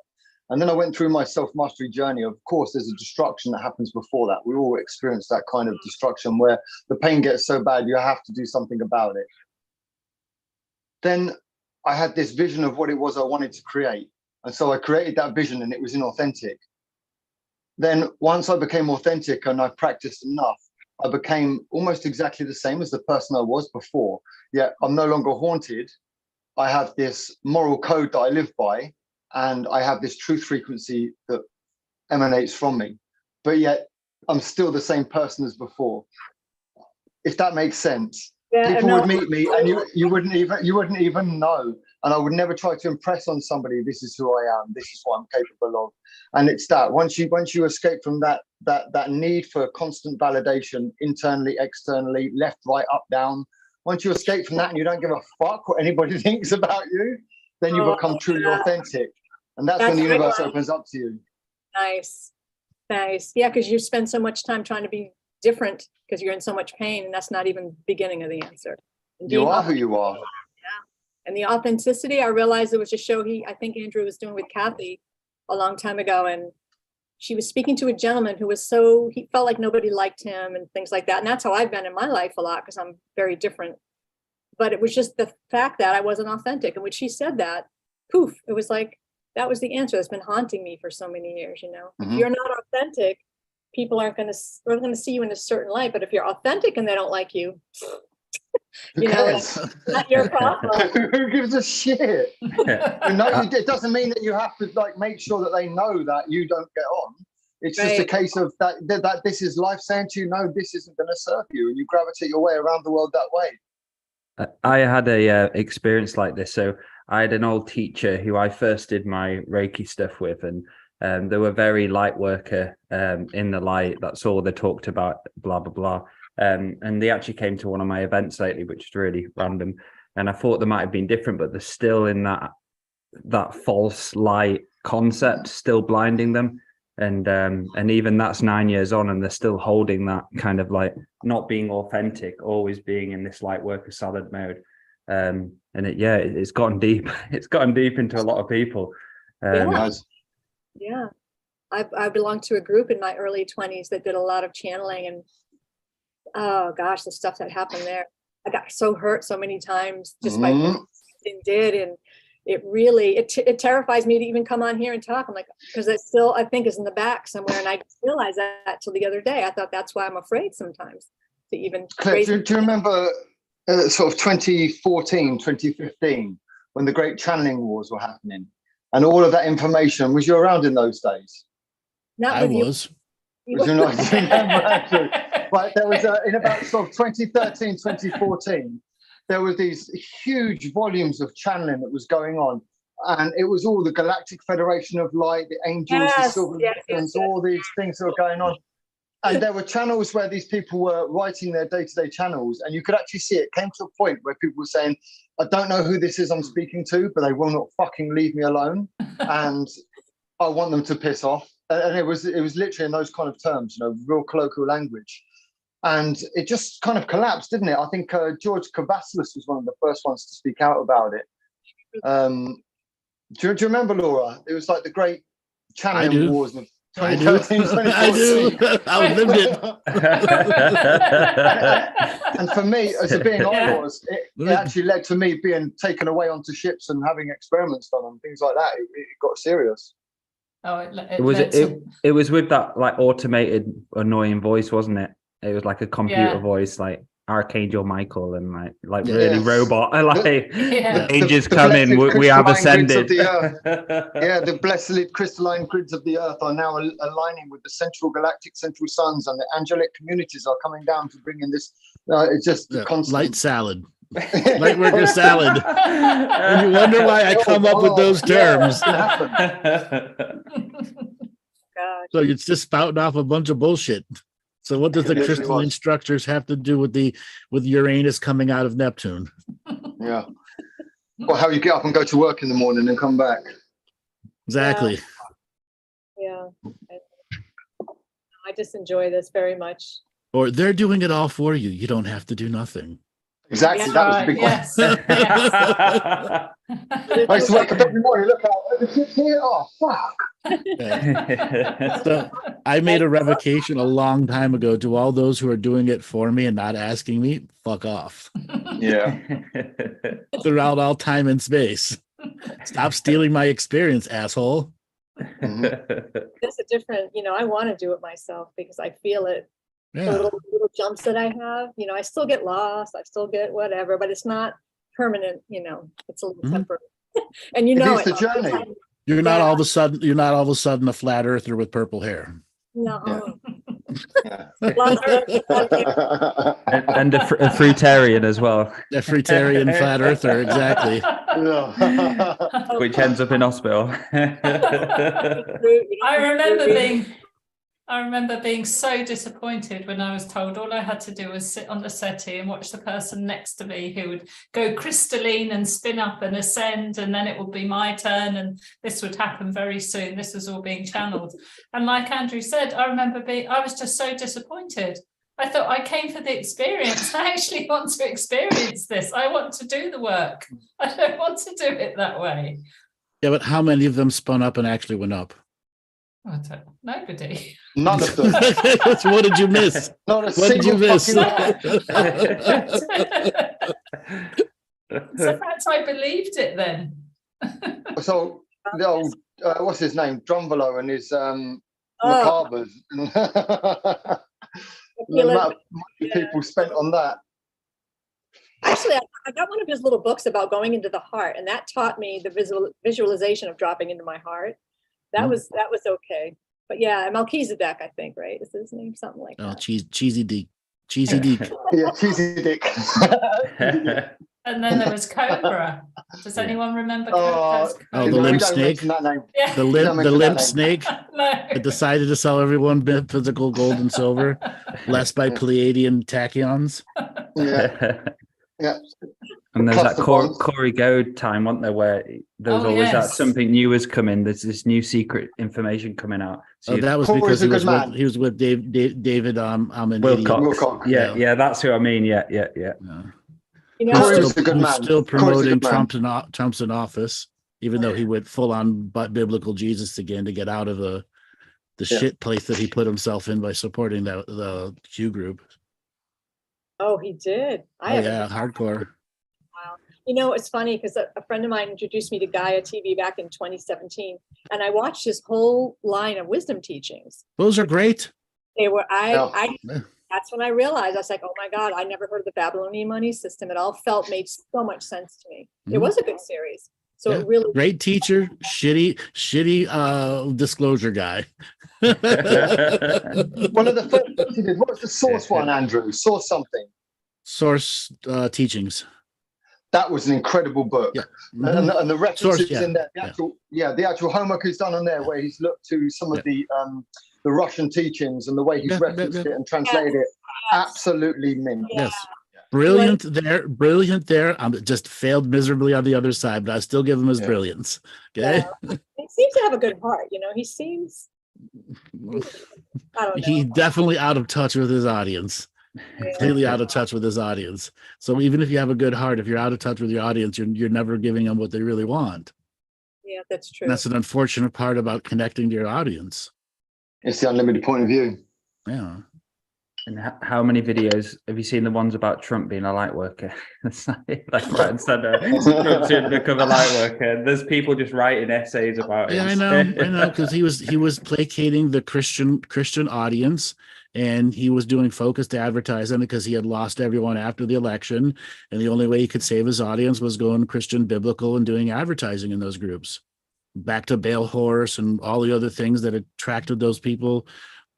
And then I went through my self-mastery journey. Of course, there's a destruction that happens before that. We all experience that kind of destruction where the pain gets so bad, you have to do something about it. Then I had this vision of what it was I wanted to create. And so I created that vision, and it was inauthentic. Then once I became authentic and I practiced enough, I became almost exactly the same as the person I was before. Yet I'm no longer haunted. I have this moral code that I live by, and I have this truth frequency that emanates from me. But yet I'm still the same person as before. If that makes sense. People would meet me and you wouldn't even know. And I would never try to impress on somebody, this is who I am, this is what I'm capable of. And it's that once you escape from that need for constant validation, internally, externally, left, right, up, down, once you escape from that and you don't give a fuck what anybody thinks about you, then you become truly authentic. And that's when the universe opens up to you. Nice. Yeah, because you spend so much time trying to be different because you're in so much pain, and that's not even the beginning of the answer. You are who you are. Yeah. And the authenticity, I realized it was a show I think Andrew was doing with Kathy a long time ago, and she was speaking to a gentleman who was he felt like nobody liked him and things like that. And that's how I've been in my life a lot, because I'm very different. But it was just the fact that I wasn't authentic. And when she said that, poof, it was like, that was the answer that's been haunting me for so many years. If you're not authentic, people aren't going to see you in a certain light. But if you're authentic and they don't like you, it's not your problem. Who gives a shit? It doesn't mean that you have to make sure that they know that you don't get on. It's just a case of that this is life saying to you, no, this isn't going to serve you, and you gravitate your way around the world that way. I had a experience like this. So I had an old teacher who I first did my Reiki stuff with, and they were very light worker in the light. That's all they talked about, blah, blah, blah. And they actually came to one of my events lately, which is really random. And I thought they might have been different, but they're still in that false light concept, still blinding them. And even that's 9 years on, and they're still holding that kind of not being authentic, always being in this light worker salad mode. And it's gotten deep. It's gotten deep into a lot of people. Yeah. I belonged to a group in my early 20s that did a lot of channeling, and oh gosh, the stuff that happened there. I got so hurt so many times just by what it did, and it really it terrifies me to even come on here and talk. I'm like, because it still I think is in the back somewhere, and I didn't realize that till the other day. I thought that's why I'm afraid sometimes to even. Cliff, do you remember sort of 2014, 2015 when the great channeling wars were happening, and all of that information? Was you around in those days? Not I was. Was you not? Actually? But there was in about sort of 2013, 2014, there were these huge volumes of channeling that was going on. And it was all the Galactic Federation of Light, the angels, the silver lions, all these things that were going on. And there were channels where these people were writing their day-to-day channels, and you could actually see it came to a point where people were saying, I don't know who this is I'm speaking to, but they will not fucking leave me alone. And I want them to piss off. And it was literally in those kind of terms, real colloquial language. And it just kind of collapsed, didn't it? I think George Kavasilis was one of the first ones to speak out about it. Do you remember, Laura? It was like the great channeling wars of 2013, 2014. I lived it. And for me, as a being I was, it actually led to me being taken away onto ships and having experiments done and things like that. It got serious. Oh, it was with that automated annoying voice, wasn't it? It was like a computer Yeah. voice, like Archangel Michael, and like Yeah. really Yes. robot. Like Yeah. the angels The come in, blessed we have crystalline grids ascended. of the Yeah, the blessed crystalline grids of the earth are now aligning with the central galactic central suns, and the angelic communities are coming down to bring in this. It's just constant. Light salad. Light worker salad. And you wonder why I come up with those terms. Gosh. So it's just spouting off a bunch of bullshit. So what does the Yes, it crystalline was. structures have to do with Uranus coming out of Neptune? Yeah. Or how you get up and go to work in the morning and come back. Exactly. Yeah. I just enjoy this very much. Or they're doing it all for you. You don't have to do nothing. Exactly. Yeah. That was the big Yes. one. Yes. I used to wake up every morning, look out, the kid's here. Oh, fuck. So I made a revocation a long time ago to all those who are doing it for me and not asking me. Fuck off. Yeah. Throughout all time and space. Stop stealing my experience, asshole. It's a different, I want to do it myself because I feel it. The Yeah. little jumps that I have, I still get lost, I still get whatever, but it's not permanent, it's a little Mhm. temporary. And It is it. the journey. You're not Yeah. all of a sudden a flat earther with purple hair. No. Yeah. Flat earth, and a fruitarian as well, A fruitarian flat earther, exactly. Yeah. which ends up in hospital. I remember being so disappointed when I was told all I had to do was sit on the settee and watch the person next to me who would go crystalline and spin up and ascend, and then it would be my turn, and this would happen very soon. This was all being channeled. And like Andrew said, I was just so disappointed. I thought I came for the experience. I actually want to experience this. I want to do the work. I don't want to do it that way. Yeah, but how many of them spun up and actually went up? Nobody. None of them. So what did you miss? Not a What did you single miss? fucking one. So perhaps I believed it then. So the old, what's his name? Drumvalo and his Oh, macabres. I The feel amount it. of money people spent on that. Actually, I got one of his little books about going into the heart, and that taught me the visualization of dropping into my heart. That was okay. But yeah, Melchizedek, I think, right? Is his name something like Oh, that? cheesy Deke. Cheesy Deke. Yeah, cheesy dick. And then there was Cobra. Does anyone remember Oh, Cobra? Oh, the we limp don't snake. mention that name. Yeah. The Don't limp mention that name. snake No. that decided to sell everyone physical gold and silver, less by Pleiadian tachyons. Yeah, yeah. And there's that Custom ones. Corey Goad time, wasn't there, where there was Oh, always that yes. something new has come in. There's this new secret information coming out. So Oh, that was Corey's because a good man. he was with David Wilcox. Wilcox. Yeah, that's who I mean. Yeah. Corey Who's was a good man. still Corey's a promoting good man. Trump's in office, even though he went full on biblical Jesus again to get out of the Yeah. shit place that he put himself in by supporting the Q group. Oh, he did. Oh yeah, hardcore. It's funny because a friend of mine introduced me to Gaia TV back in 2017, and I watched his whole line of wisdom teachings. Those are great. They were, Yeah. that's when I realized, I was like, oh my God, I never heard of the Babylonian money system. It all made so much sense to me. It Mhm. was a good series. So Yeah. it really, Great teacher, shitty disclosure guy. One of the first things he did. What was the source one, Andrew? Source something. Source teachings. That was an incredible book. Yeah. Mhm. And the references Source, yeah. in there, the actual homework he's done on there, where he's looked to some of the Russian teachings and the way he's Yeah, referenced it and translated it. Absolutely mint. Yes. Brilliant there. Just failed miserably on the other side, but I still give him his brilliance. Okay. he seems to have a good heart. He seems, I don't know. He's definitely out of touch with his audience. Completely out of touch with his audience. So even if you have a good heart, if you're out of touch with your audience, you're never giving them what they really want. Yeah, that's true. And that's an unfortunate part about connecting to your audience. It's the unlimited point of view. Yeah. And how many videos have you seen? The ones about Trump being a light worker? It's like right and center. Trump should become a light worker. There's people just writing essays about it. Yeah, I know, because he was placating the Christian audience, and he was doing focused advertising because he had lost everyone after the election, and the only way he could save his audience was going Christian biblical and doing advertising in those groups. Back to Baal Horse and all the other things that attracted those people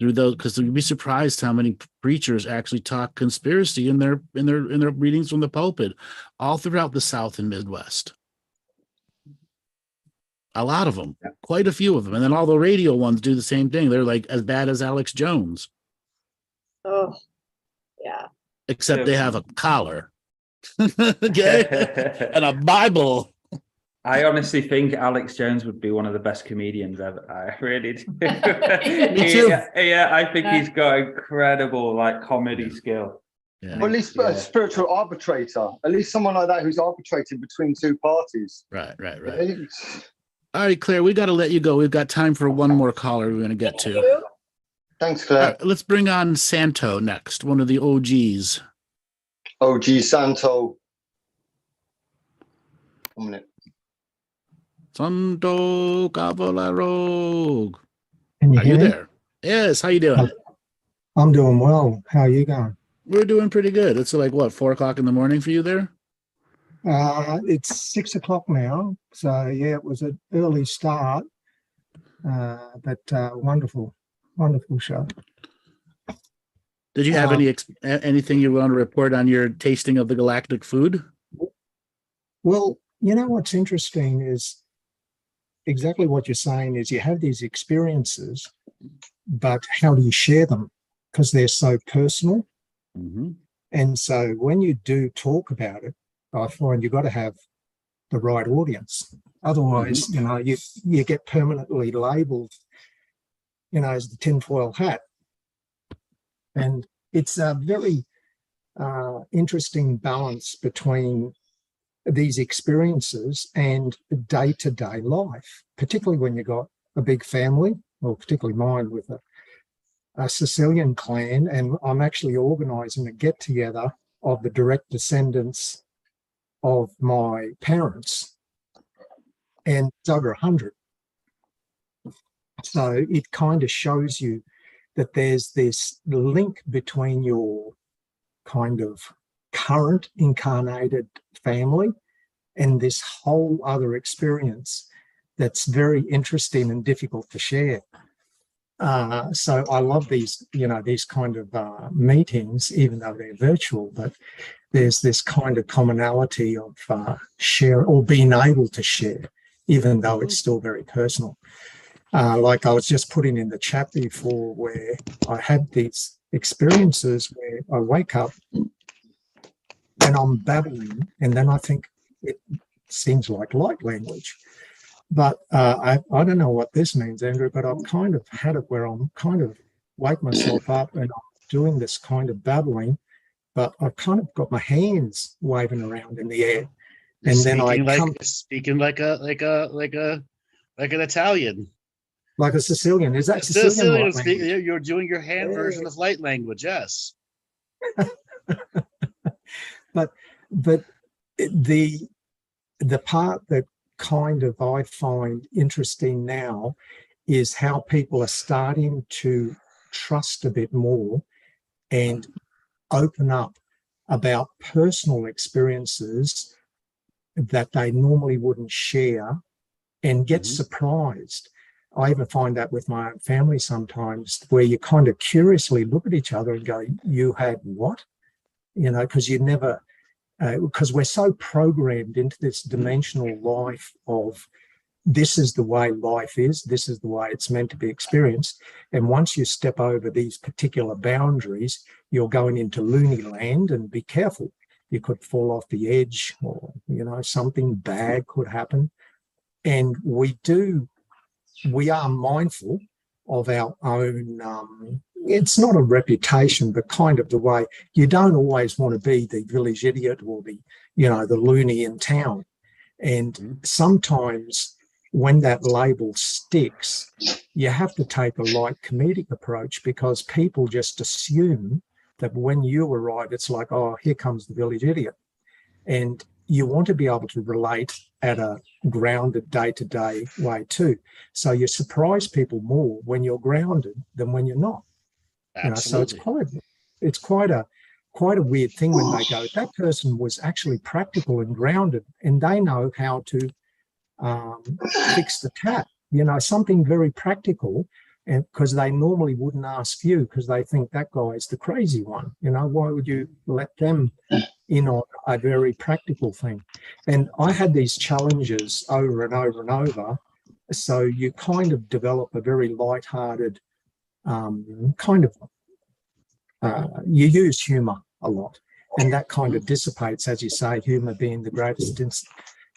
through those, because you'd be surprised how many preachers actually talk conspiracy in their readings from the pulpit, all throughout the South and Midwest. A lot of them, quite a few of them, and then all the radio ones do the same thing. They're like as bad as Alex Jones. Oh, yeah. Except they have a collar, okay, and a Bible. I honestly think Alex Jones would be one of the best comedians ever. I really do. Me too. Yeah, I think he's got incredible like comedy skill. Yeah. Or at least a spiritual arbitrator. At least someone like that who's arbitrated between two parties. Right. All right, Claire, we got to let you go. We've got time for one more caller we're going to get to. Thanks, Claire. All right, let's bring on Santo next, one of the OGs. OG Santo. 1 minute. Santo Cavallero. Can you Are hear you me? there? Yes, how you doing? I'm doing well. How are you going? We're doing pretty good. It's like, what, 4 o'clock in the morning for you there? It's 6 o'clock now. So, yeah, it was an early start, but wonderful show. Did you have anything you want to report on your tasting of the Galactic food? Well, you know what's interesting is exactly what you're saying is you have these experiences, but how do you share them? Because they're so personal. Mm-hmm. And so when you do talk about it, I find you've got to have the right audience. Otherwise, you know, you get permanently labeled, you know, as the tinfoil hat. And it's a very interesting balance between these experiences and day-to-day life, particularly when you've got a big family, or particularly mine with a Sicilian clan, and I'm actually organising a get-together of the direct descendants of my parents, and it's over 100. So it kind of shows you that there's this link between your kind of current incarnated family and this whole other experience that's very interesting and difficult to share. So I love these, you know, these kind of meetings, even though they're virtual, but there's this kind of commonality of share or being able to share, even though it's still very personal. Like I was just putting in the chat before, where I had these experiences where I wake up and I'm babbling, and then I think it seems like light language. But I don't know what this means, Andrew, but I've kind of had it where I'm kind of wake myself up and I'm doing this kind of babbling, but I've kind of got my hands waving around in the air. And then speaking like an Italian. Like a Sicilian. Is that Sicilian? You're doing your hand version of light language, yes. But the part that kind of I find interesting now is how people are starting to trust a bit more and open up about personal experiences that they normally wouldn't share and get surprised. I even find that with my own family sometimes, where you kind of curiously look at each other and go, you had what? You know, because you never, because we're so programmed into this dimensional life of this is the way life is, this is the way it's meant to be experienced. And once you step over these particular boundaries, you're going into loony land, and be careful. You could fall off the edge, or, you know, something bad could happen. And we are mindful of our own, it's not a reputation, but kind of the way you don't always want to be the village idiot or the, you know, the loony in town. And sometimes when that label sticks, you have to take a light comedic approach, because people just assume that when you arrive, it's like, oh, here comes the village idiot. And you want to be able to relate at a grounded day-to-day way too. So you surprise people more when you're grounded than when you're not. Absolutely. So it's quite a weird thing when they go, that person was actually practical and grounded, and they know how to fix the tap, something very practical, and because they normally wouldn't ask you because they think that guy's the crazy one. Why would you let them in on a very practical thing? And I had these challenges over and over and over. So you kind of develop a very light-hearted you use humor a lot, and that kind of dissipates, as you say, humor being the greatest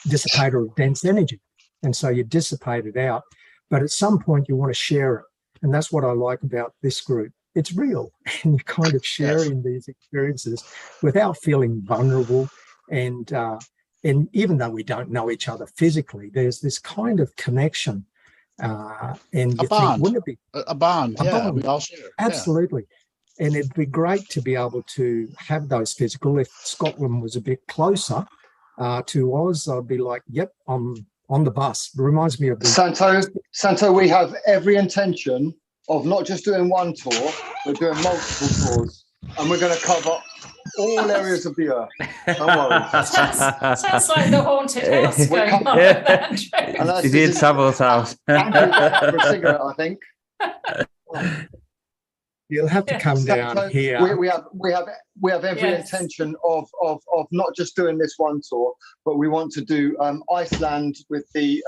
dissipator of dense energy. And so you dissipate it out, but at some point you want to share it. And that's what I like about this group. It's real, and you're kind of sharing these experiences without feeling vulnerable. And even though we don't know each other physically, there's this kind of connection. And you think, wouldn't it be a bond? bond. We all share. Absolutely. Yeah. And it'd be great to be able to have those physical. If Scotland was a bit closer to Oz, I'd be like, yep, I'm on the bus. It reminds me of Santo, we have every intention of not just doing one tour, but doing multiple tours. And we're going to cover all areas of the earth. Don't worry. Sounds like the haunted house going on with that. He's in Savil's house. Andrew for a cigarette, I think. You'll have to come down here. We have every intention of not just doing this one tour, but we want to do Iceland with the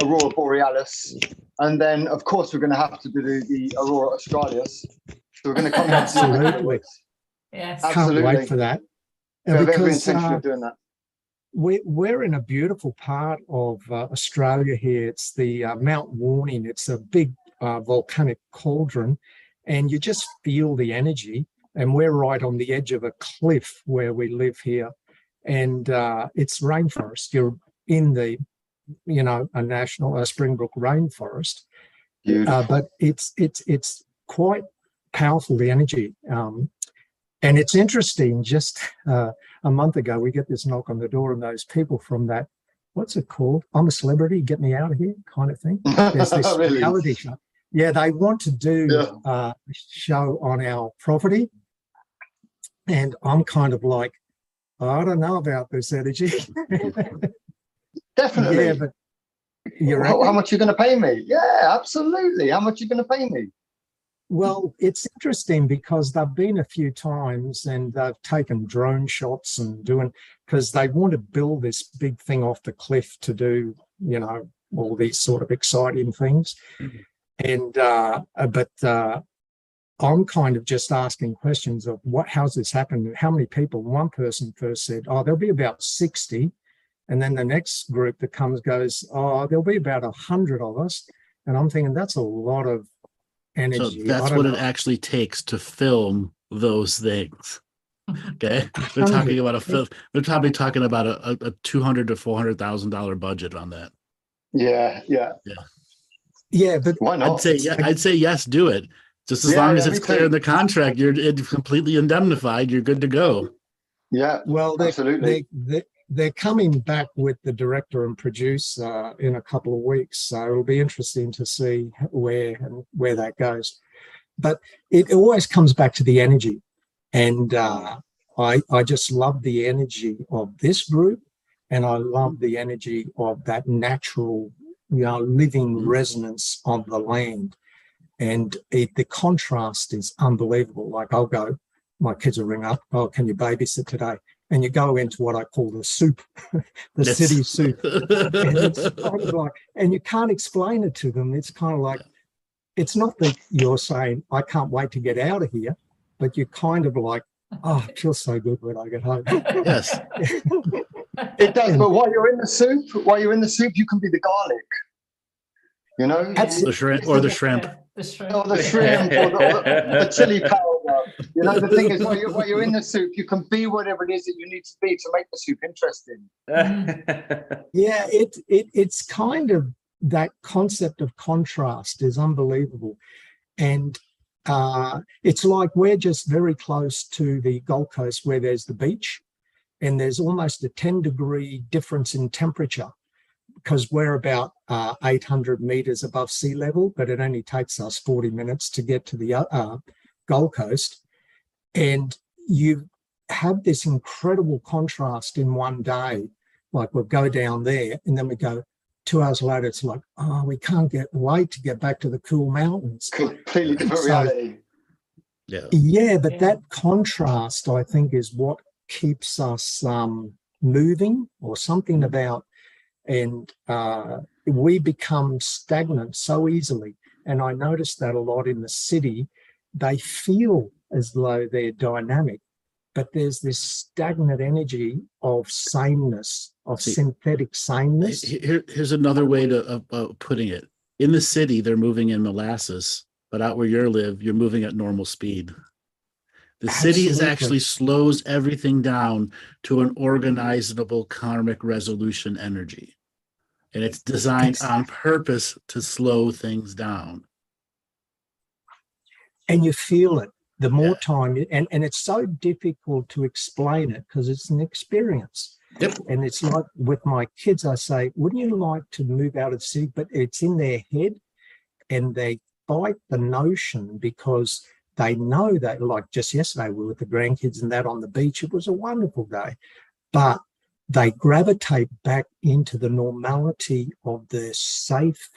Aurora Borealis, and then of course we're going to have to do the Aurora Australis. So we're going to come back to Absolutely. Yes. Can't wait for that. We have every intention of doing that. We're in a beautiful part of Australia here. It's the Mount Warning. It's a big volcanic cauldron, and you just feel the energy. And we're right on the edge of a cliff where we live here, and it's rainforest. You're in the, a national Springbrook rainforest, but it's quite powerful, the energy. And it's interesting, just a month ago, we get this knock on the door, and those people from that, what's it called? I'm a Celebrity, get me out of here kind of thing. There's this reality show. Yeah, they want to do a show on our property. And I'm kind of like, I don't know about this energy. Definitely. Yeah, but how much are you going to pay me? Yeah, absolutely. How much are you going to pay me? Well, it's interesting because they've been a few times and they've taken drone shots and because they want to build this big thing off the cliff to do, all these sort of exciting things. And, but I'm kind of just asking questions of how's this happened? How many people? One person first said, there'll be about 60. And then the next group that comes goes, there'll be about 100 of us. And I'm thinking that's a lot of energy. So that's what it actually takes to film those things. Okay, they're talking about they're probably talking about a $200,000 to $400,000 budget on that. Yeah. But why not? I'd say yes, do it. Just as long as it's clear in the contract, you're completely indemnified. You're good to go. Yeah. Well, absolutely. They're coming back with the director and producer in a couple of weeks, so it'll be interesting to see where that goes. But it always comes back to the energy, and I just love the energy of this group, and I love the energy of that natural, living resonance of the land, and the contrast is unbelievable. Like my kids will ring up, can you babysit today? And you go into what I call the soup, city soup. And it's kind of like, and you can't explain it to them. It's kind of like, it's not that you're saying, I can't wait to get out of here, but you're kind of like, it feels so good when I get home. Yes. It does, but while you're in the soup, you can be the garlic. The shrimp or the shrimp. Or the shrimp or the chili powder. The thing is, while you're in the soup, you can be whatever it is that you need to be to make the soup interesting. Yeah, it's kind of that concept of contrast is unbelievable. And it's like we're just very close to the Gold Coast where there's the beach, and there's almost a 10-degree difference in temperature because we're about 800 meters above sea level, but it only takes us 40 minutes to get to the Gold Coast, and you have this incredible contrast in one day. Like we'll go down there and then we go 2 hours later, it's like, oh, we can't wait to get back to the cool mountains. Completely different reality. Yeah, but that contrast, I think, is what keeps us moving, or something about, and we become stagnant so easily. And I noticed that a lot in the city. They feel as though they're dynamic, but there's this stagnant energy of sameness, of synthetic sameness. Here's another way to putting it. In the city, they're moving in molasses, but out where you live, you're moving at normal speed. The city is actually slows everything down to an organizable karmic resolution energy. And it's designed on purpose to slow things down. And you feel it the more time, and it's so difficult to explain it because it's an experience. And it's like with my kids, I say, wouldn't you like to move out of the city? But it's in their head, and they fight the notion because they know that, like just yesterday, we were with the grandkids and that on the beach. It was a wonderful day. But they gravitate back into the normality of the safe.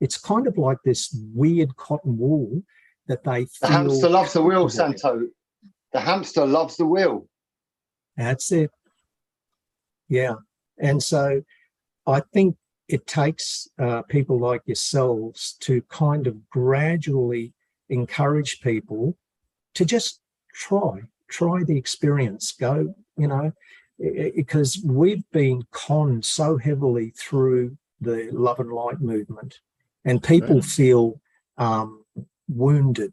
It's kind of like this weird cotton wool that they feel. The hamster loves the wheel, Santo. The hamster loves the wheel. That's it. Yeah. And so I think it takes people like yourselves to kind of gradually encourage people to just try the experience, go, because we've been conned so heavily through the love and light movement, and people feel wounded.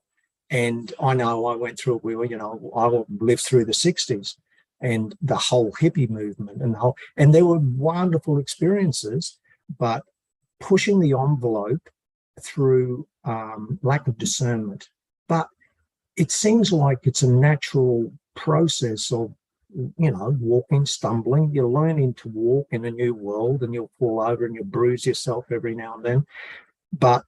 And I know I went through it. I lived through the 60s and the whole hippie movement and there were wonderful experiences, but pushing the envelope through lack of discernment. But it seems like it's a natural process of, walking, stumbling. You're learning to walk in a new world, and you'll fall over and you'll bruise yourself every now and then. But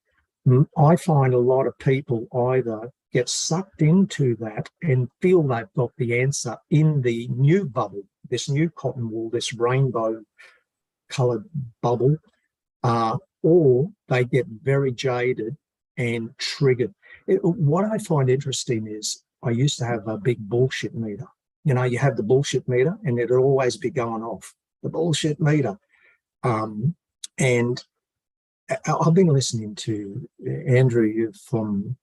I find a lot of people either get sucked into that and feel they've got the answer in the new bubble, this new cotton wool, this rainbow coloured bubble, or they get very jaded and triggered. What I find interesting is I used to have a big bullshit meter. You have the bullshit meter and it'd always be going off, the bullshit meter. And I've been listening to Andrew from,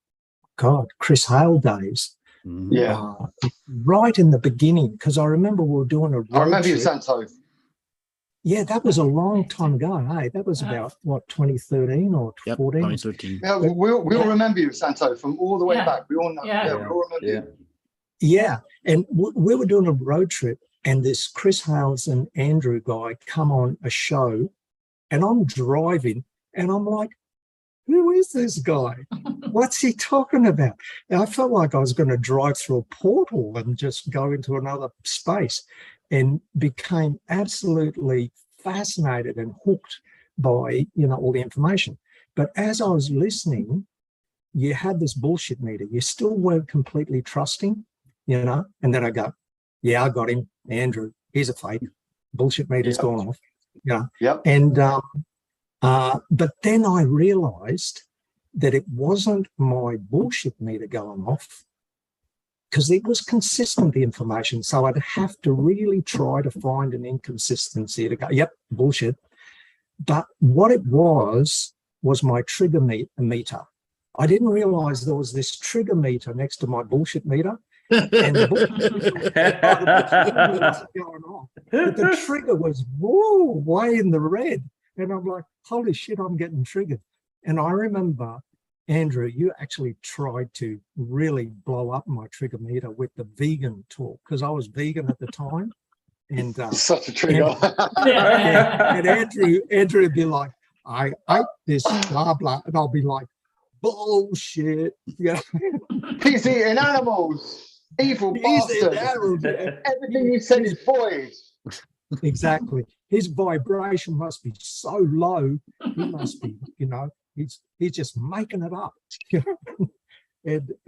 Chris Hale days. Right in the beginning, because I remember we were doing a road I remember you, trip. Santo. Yeah, that was a long time ago. Hey, that was about, 2013 or 14? 2013. Yeah, we all remember you, Santo, from all the way back. We all know. Yeah, we all remember you. Yeah, and we were doing a road trip, and this Chris Hales and Andrew guy come on a show, and I'm driving, and I'm like, who is this guy? What's he talking about? And I felt like I was going to drive through a portal and just go into another space, and became absolutely fascinated and hooked by, all the information. But as I was listening, you had this bullshit meter. You still weren't completely trusting, and then I go, yeah, I got him, Andrew. He's a fake. Bullshit meter's gone off. And but then I realized that it wasn't my bullshit meter going off, because it was consistent, the information. So I'd have to really try to find an inconsistency to go, yep, bullshit. But what it was my trigger meter. I didn't realize there was this trigger meter next to my bullshit meter. And the bullshit was going off. But the trigger was way in the red. And I'm like, holy shit, I'm getting triggered. And I remember, Andrew, you actually tried to really blow up my trigger meter with the vegan talk, because I was vegan at the time. And such a trigger. And Andrew would be like, I ate this blah blah, and I'll be like, bullshit. He's eating animals. Evil bastard. Everything you said is boys. Exactly. His vibration must be so low. He must be, he's just making it up.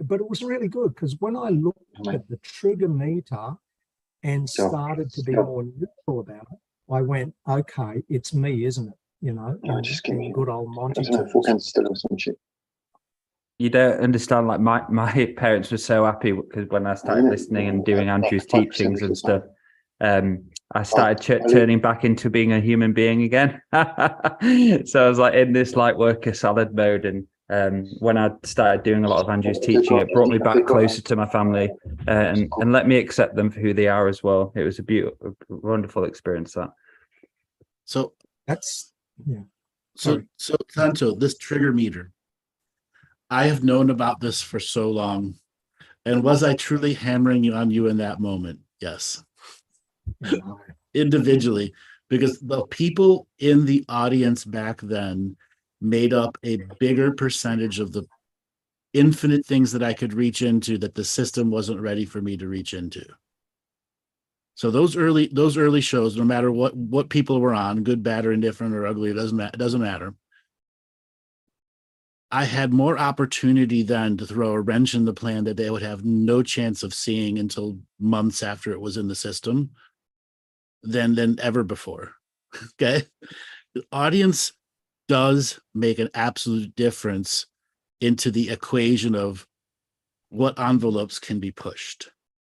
But it was really good because when I looked at the trigger meter and started to be more neutral about it, I went, okay, it's me, isn't it? You know, in good old Monty terms. You don't understand, like my parents were so happy because when I started listening and doing Andrew's teachings and stuff, I started turning back into being a human being again. So I was like in this like worker salad mode, and when I started doing a lot of Andrew's teaching, it brought me back closer to my family and let me accept them for who they are as well. It was a beautiful, wonderful experience. That. So that's So Santo, this trigger meter, I have known about this for so long. And was I truly hammering on you in that moment? Yes. Individually, because the people in the audience back then made up a bigger percentage of the infinite things that I could reach into that the system wasn't ready for me to reach into. So those early shows, no matter what people were on, good, bad, or indifferent, or ugly, it doesn't matter. I had more opportunity then to throw a wrench in the plan that they would have no chance of seeing until months after it was in the system than ever before. Okay. The audience does make an absolute difference into the equation of what envelopes can be pushed,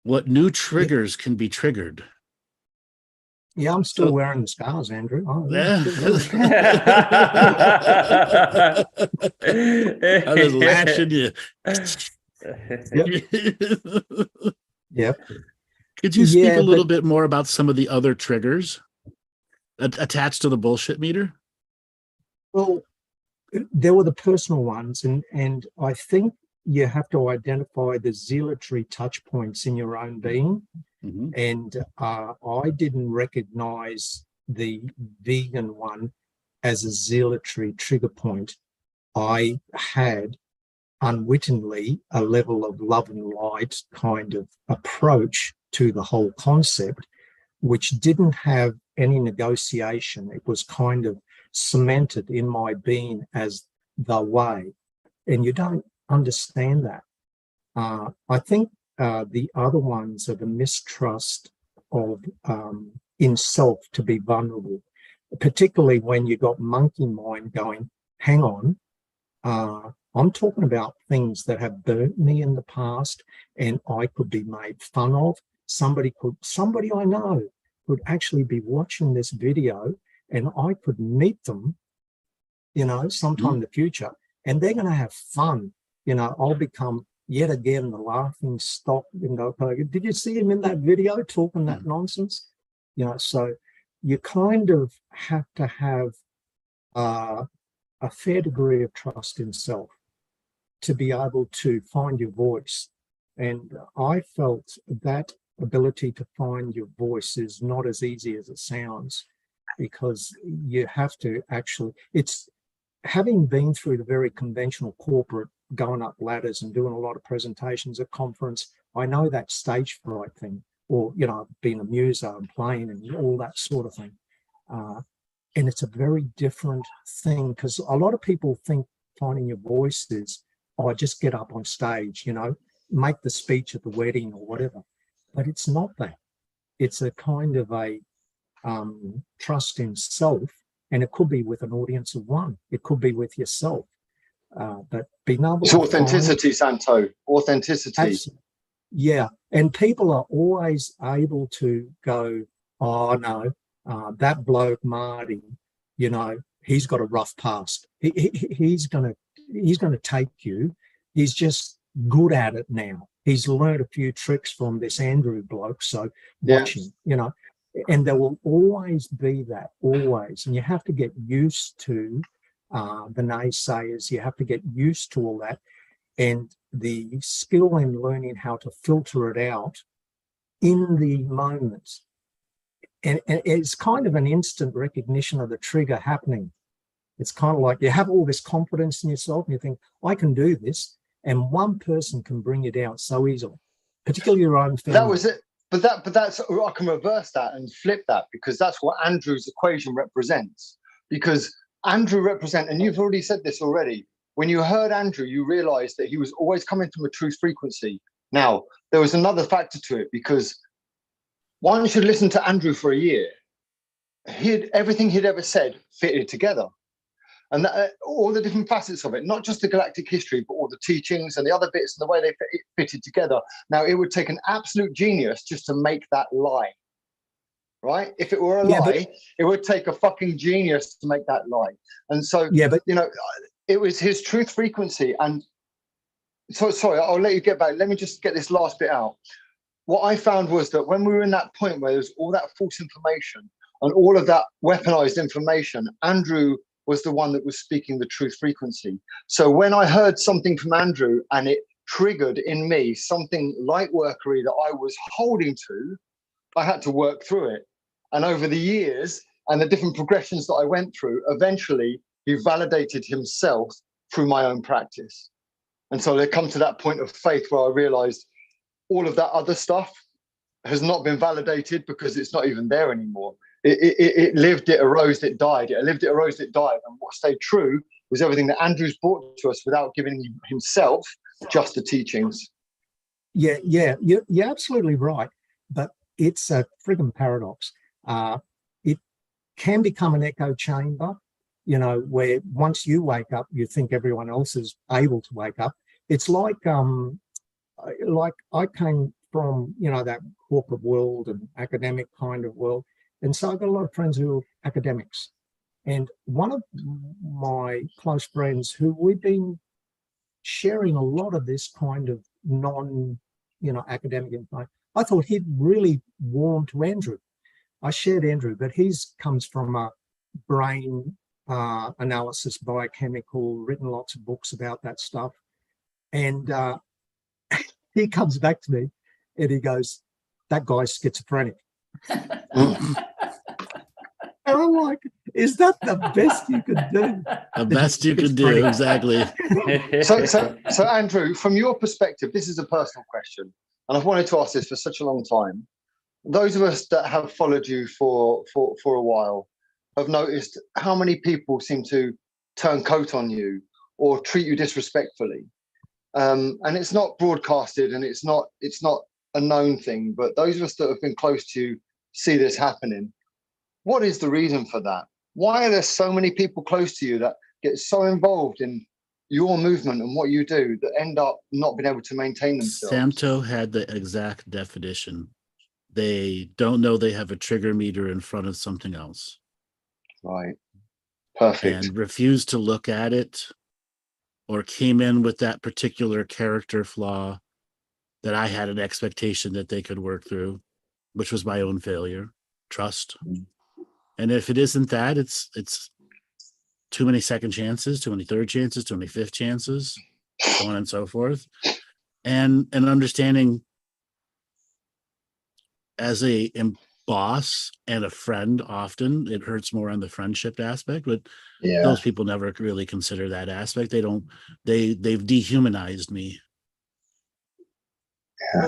what new triggers can be triggered. Yeah, I'm still wearing the scars, Andrew. Oh, yeah. I was lashing you. Yep. Could you speak a little bit more about some of the other triggers attached to the bullshit meter? Well, there were the personal ones, and I think you have to identify the zealotry touch points in your own being. Mm-hmm. And I didn't recognize the vegan one as a zealotry trigger point. I had unwittingly a level of love and light kind of approach to the whole concept, which didn't have any negotiation. It was kind of cemented in my being as the way. And you don't understand that. I think the other ones are the mistrust of in self to be vulnerable, particularly when you got monkey mind going, hang on, I'm talking about things that have burnt me in the past and I could be made fun of. Somebody I know could actually be watching this video and I could meet them, sometime in the future, and they're going to have fun. I'll become yet again the laughing stock. Did you see him in that video talking that nonsense? So you kind of have to have a fair degree of trust in self to be able to find your voice. And I felt that ability to find your voice is not as easy as it sounds, because you have to actually, it's having been through the very conventional corporate, going up ladders and doing a lot of presentations at conference, I know that stage fright thing, or, being a muser and playing and all that sort of thing. And it's a very different thing, because a lot of people think finding your voice is, just get up on stage, make the speech at the wedding or whatever. But it's not that. It's a kind of a trust in self, and it could be with an audience of one. It could be with yourself. But being able it's authenticity, Santo. Authenticity. Absolutely. Yeah. And people are always able to go, oh no, that bloke Maty, he's got a rough past. He's gonna take you. He's just good at it now. He's learned a few tricks from this Andrew bloke, so watch him, and there will always be that, always. And you have to get used to the naysayers. You have to get used to all that. And the skill in learning how to filter it out in the moment. And it's kind of an instant recognition of the trigger happening. It's kind of like you have all this confidence in yourself and you think, I can do this. And one person can bring you down so easily, particularly your own family. That was it. But that's, I can reverse that and flip that, because that's what Andrew's equation represents. Because Andrew represents, and you've already said this already, when you heard Andrew, you realized that he was always coming from a truth frequency. Now, there was another factor to it, because once you listen to Andrew for a year, everything he'd ever said fitted together. And all the different facets of it, not just the galactic history, but all the teachings and the other bits and the way they fitted together. Now, it would take an absolute genius just to make that lie, right? If it were a lie, it would take a fucking genius to make that lie. And so, you know, it was his truth frequency. And so, sorry, I'll let you get back. Let me just get this last bit out. What I found was that when we were in that point where there's all that false information and all of that weaponized information, Andrew was the one that was speaking the truth frequency. So when I heard something from Andrew and it triggered in me something light workery that I was holding to, I had to work through it. And over the years and the different progressions that I went through, eventually he validated himself through my own practice. And so there come to that point of faith where I realized all of that other stuff has not been validated because it's not even there anymore. It lived, it arose, it died. It lived, it arose, it died. And what stayed true was everything that Andrew's brought to us without giving himself just the teachings. Yeah, you're absolutely right. But it's a friggin' paradox. It can become an echo chamber, you know, where once you wake up, you think everyone else is able to wake up. It's like I came from, you know, that corporate world and academic kind of world. And so I've got a lot of friends who are academics. And one of my close friends who we've been sharing a lot of this kind of academic information, I thought he'd really warm to Andrew. I shared Andrew, but he's comes from a brain analysis, biochemical, written lots of books about that stuff. And he comes back to me and he goes, that guy's schizophrenic. And I'm like, is that the best you could do? The best you could do, exactly. So Andrew, from your perspective, this is a personal question, and I've wanted to ask this for such a long time. Those of us that have followed you for a while have noticed how many people seem to turn coat on you or treat you disrespectfully. And it's not broadcasted and it's not a known thing, but those of us that have been close to you see this happening. What is the reason for that? Why are there so many people close to you that get so involved in your movement and what you do that end up not being able to maintain themselves? Santo had the exact definition. They don't know they have a trigger meter in front of something else. Right. Perfect. And refused to look at it, or came in with that particular character flaw that I had an expectation that they could work through, which was my own failure. Trust. And if it isn't that, it's too many second chances, too many third chances, too many fifth chances, so on and so forth. And understanding as a boss and a friend, often it hurts more on the friendship aspect, but those people never really consider that aspect. They've dehumanized me.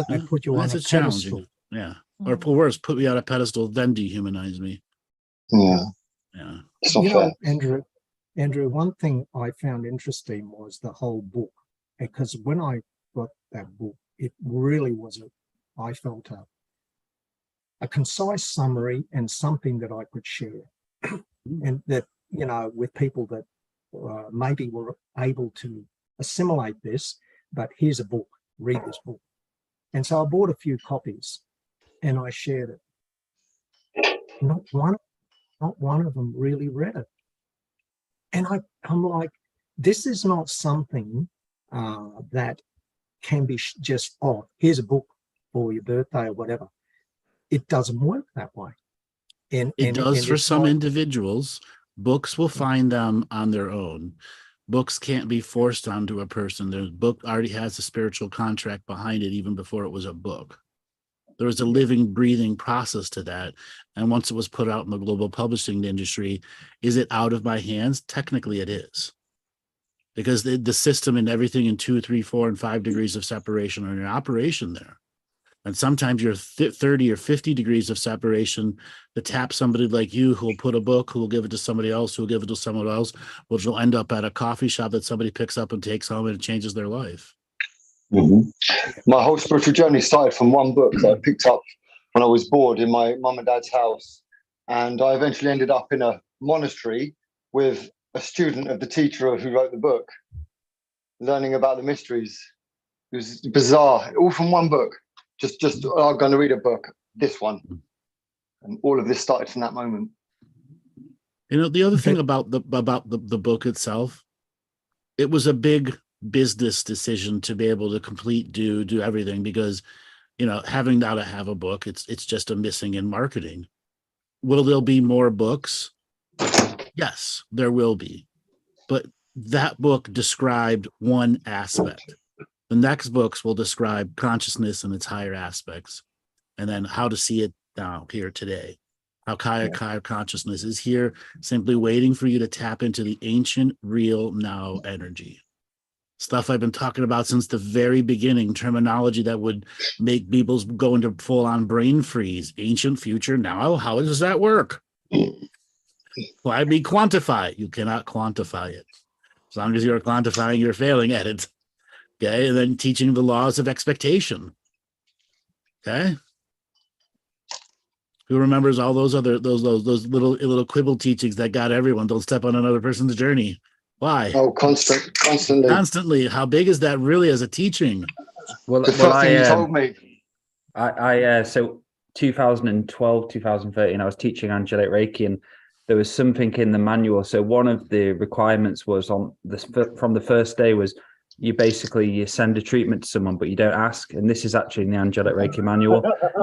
They put you on a pedestal. Yeah. Or worse, put me on a pedestal, then dehumanize me. Yeah. You know, Andrew, one thing I found interesting was the whole book, because when I got that book, it really was I felt a concise summary and something that I could share, and that, you know, with people that maybe were able to assimilate this. But here's a book, read this book. And so I bought a few copies and I shared it. Not one of them really read it. And I'm like, this is not something that can be just, oh, here's a book for your birthday or whatever. It doesn't work that way. And it does for some individuals. Books will find them on their own. Books can't be forced onto a person. The book already has a spiritual contract behind it, even before it was a book. There was a living, breathing process to that. And once it was put out in the global publishing industry, is it out of my hands? Technically, it is. Because the system and everything in 2, 3, 4, and 5 degrees of separation are in operation there. And sometimes you're 30 or 50 degrees of separation to tap somebody like you who will put a book, who will give it to somebody else, who will give it to someone else, which will end up at a coffee shop that somebody picks up and takes home, and it changes their life. My whole spiritual journey started from one book that I picked up when I was bored in my mum and dad's house. And I eventually ended up in a monastery with a student of the teacher who wrote the book, learning about the mysteries. It was bizarre, all from one book. Just I'm going to read a book, this one. And all of this started from that moment. You know, the other thing about the book itself, it was a big business decision to be able to complete, do everything, because, you know, having now to have a book, it's just a missing in marketing. Will there be more books? Yes, there will be. But that book described one aspect. The next books will describe consciousness and its higher aspects, and then how to see it now, here, today. How higher consciousness is here, simply waiting for you to tap into the ancient, real, now energy. Stuff I've been talking about since the very beginning, terminology that would make people go into full-on brain freeze. Ancient, future, now. How does that work? Why be quantify? You cannot quantify it. As long as you're quantifying, you're failing at it. Okay, and then teaching the laws of expectation. Okay, who remembers all those other those little quibble teachings that got everyone? Don't step on another person's journey. Why? Oh, constantly. How big is that really as a teaching? The first thing you told me. So 2012, 2013, I was teaching Angelic Reiki, and there was something in the manual. So one of the requirements was on this from the first day was you send a treatment to someone, but you don't ask. And this is actually in the Angelic Reiki manual.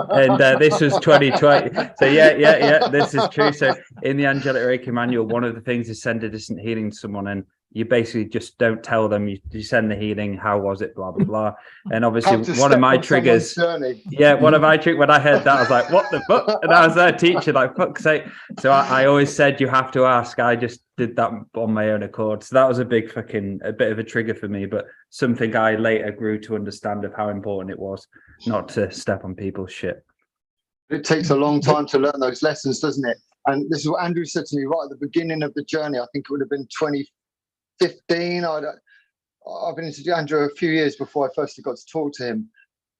And this was 2020. So yeah, this is true. So in the Angelic Reiki manual, one of the things is send a distant healing to someone, and you basically just don't tell them. You send the healing, how was it, blah, blah, blah. And obviously one of my triggers, when I heard that, I was like, what the fuck? And I was there teaching, like, fuck's sake. So I always said, you have to ask. I just did that on my own accord. So that was a bit of a trigger for me, but something I later grew to understand of how important it was not to step on people's shit. It takes a long time to learn those lessons, doesn't it? And this is what Andrew said to me right at the beginning of the journey. I think it would have been 2015. I've been into Andrew a few years before I first got to talk to him.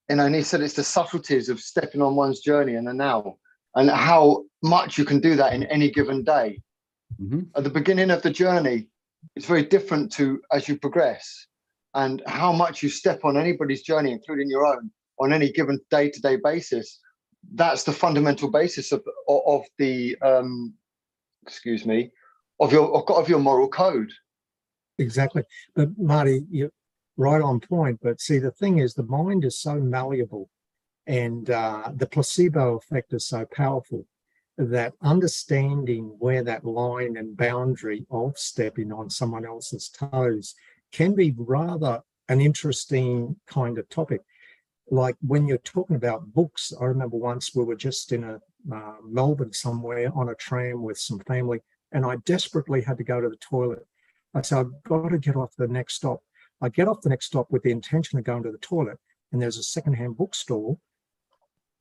And he said it's the subtleties of stepping on one's journey in the now, and how much you can do that in any given day. At the beginning of the journey, it's very different to as you progress, and how much you step on anybody's journey, including your own, on any given day-to-day basis. That's the fundamental basis of the of your moral code. Exactly. But Maty, you're right on point. But see, the thing is, the mind is so malleable, and the placebo effect is so powerful, that understanding where that line and boundary of stepping on someone else's toes can be rather an interesting kind of topic. Like when you're talking about books, I remember once we were just in a Melbourne somewhere on a tram with some family, and I desperately had to go to the toilet. I said, I've got to get off the next stop. I get off the next stop with the intention of going to the toilet, and there's a secondhand bookstore,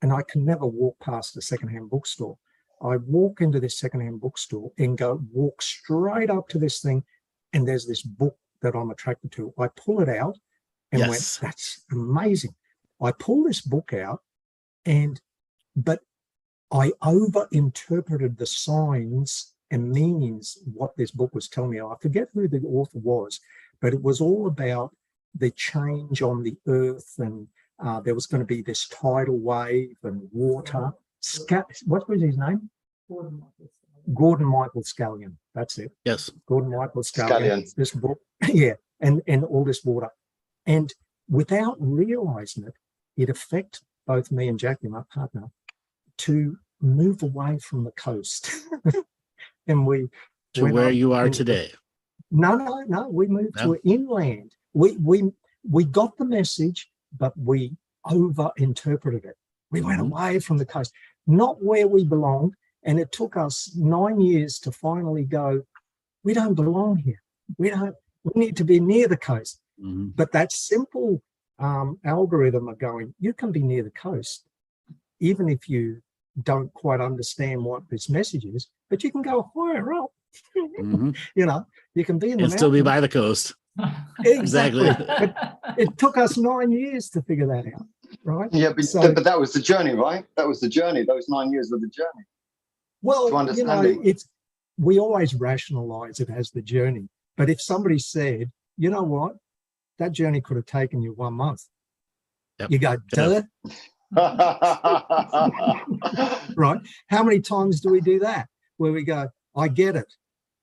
and I can never walk past a secondhand bookstore. I walk into this secondhand bookstore and walk straight up to this thing, and there's this book that I'm attracted to. I pull it out and went, that's amazing. I pull this book out, but I over-interpreted the signs and meanings what this book was telling me. I forget who the author was, but it was all about the change on the earth, and there was going to be this tidal wave and water. What was his name? Gordon Michael Scallion. That's it. Yes. Gordon Michael Scallion. This book, yeah, and all this water. And without realizing it, it affected both me and Jackie, my partner, to move away from the coast. And we to where you are today. No. We moved to inland. We got the message, but we over-interpreted it. We went away from the coast, not where we belonged. And it took us 9 years to finally go, we don't belong here. We need to be near the coast. But that simple algorithm are going, you can be near the coast, even if you don't quite understand what this message is, but you can go higher up. Mhm. You know, you can be in the And still be mountains. by the coast. Exactly. Exactly. It took us 9 years to figure that out, right? Yeah, So, but that was the journey, right? That was the journey. Those 9 years were the journey. well, to understanding. We always rationalize it as the journey. But if somebody said, you know what, that journey could have taken you 1 month, Yep. you go, duh, right? How many times do we do that? Where we go, I get it.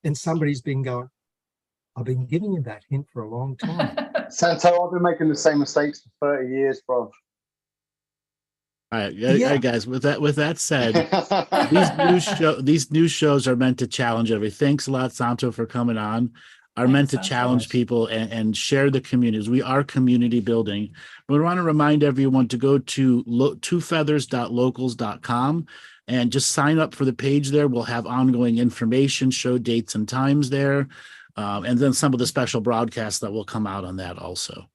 And somebody's been going, I've been giving you that hint for a long time. Santo, I've been making the same mistakes for 30 years, bro. All right, guys. With that said, these new shows are meant to challenge everybody. Thanks a lot, Santo, for coming on. Are meant to challenge people and share the communities. We are community building. We want to remind everyone to go to twofeathers.locals.com and just sign up for the page there. We'll have ongoing information, show dates and times there, and then some of the special broadcasts that will come out on that also.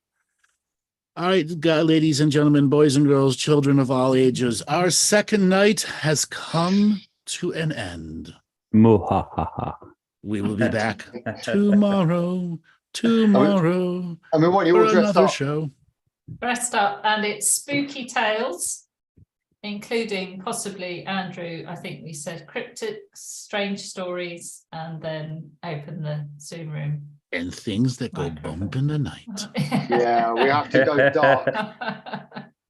All right, ladies and gentlemen, boys and girls, children of all ages, our second night has come to an end. Muhahaha. We will be back tomorrow And we want you for all dressed another up. show. Dressed up, and it's spooky tales, including possibly Andrew. I think we said cryptic, strange stories, and then open the Zoom room. And things that go bump in the night. Yeah, we have to go dark.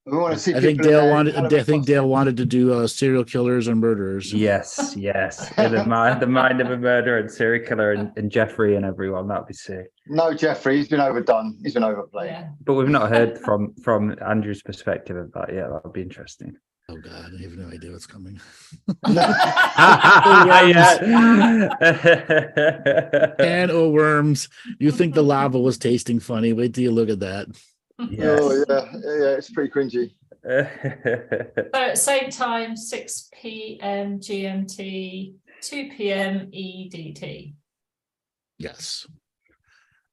We want to see. I think Dale wanted to do serial killers and murderers. Yes. the mind of a murderer and serial killer and Jeffrey and everyone. That'd be sick. No, Jeffrey, he's been overdone. He's been overplayed. Yeah. But we've not heard from Andrew's perspective of that yet. That would be interesting. Oh God, I have no idea what's coming. Can o' worms. You think the lava was tasting funny? Wait till you look at that. Yes. Oh yeah, it's pretty cringy. So same time, 6 p.m. GMT, 2 p.m. EDT. Yes.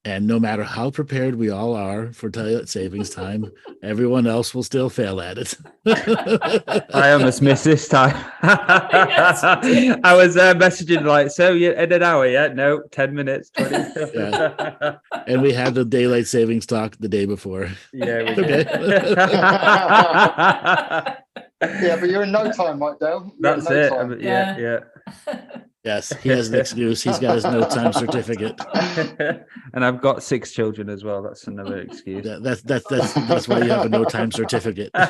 And no matter how prepared we all are for daylight savings time, everyone else will still fail at it. I almost missed this time. I was messaging like, so you in an hour? Yeah, no, 10 minutes, 20. Yeah. And we had the daylight savings talk the day before. Yeah, we Okay. Yeah, but you're in no time, right, Dale? That's it. Yeah. Yes, he has an excuse. He's got his no time certificate. And I've got 6 children as well. That's another excuse. That's why you have a no time certificate. All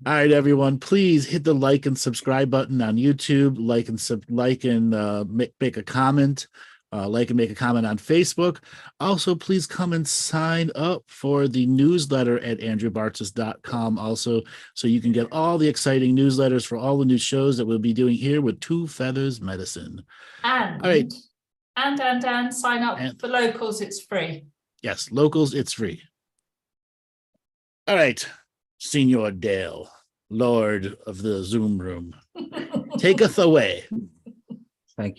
right, everyone, please hit the like and subscribe button on YouTube. Like and make a comment. Like and make a comment on Facebook. Also, please come and sign up for the newsletter at andrewbartzis.com also, so you can get all the exciting newsletters for all the new shows that we'll be doing here with Two Feathers Medicine. And, all right. And sign up for Locals, it's free. Yes, Locals, it's free. All right, Senor Dale, Lord of the Zoom Room, take us away. Thank you.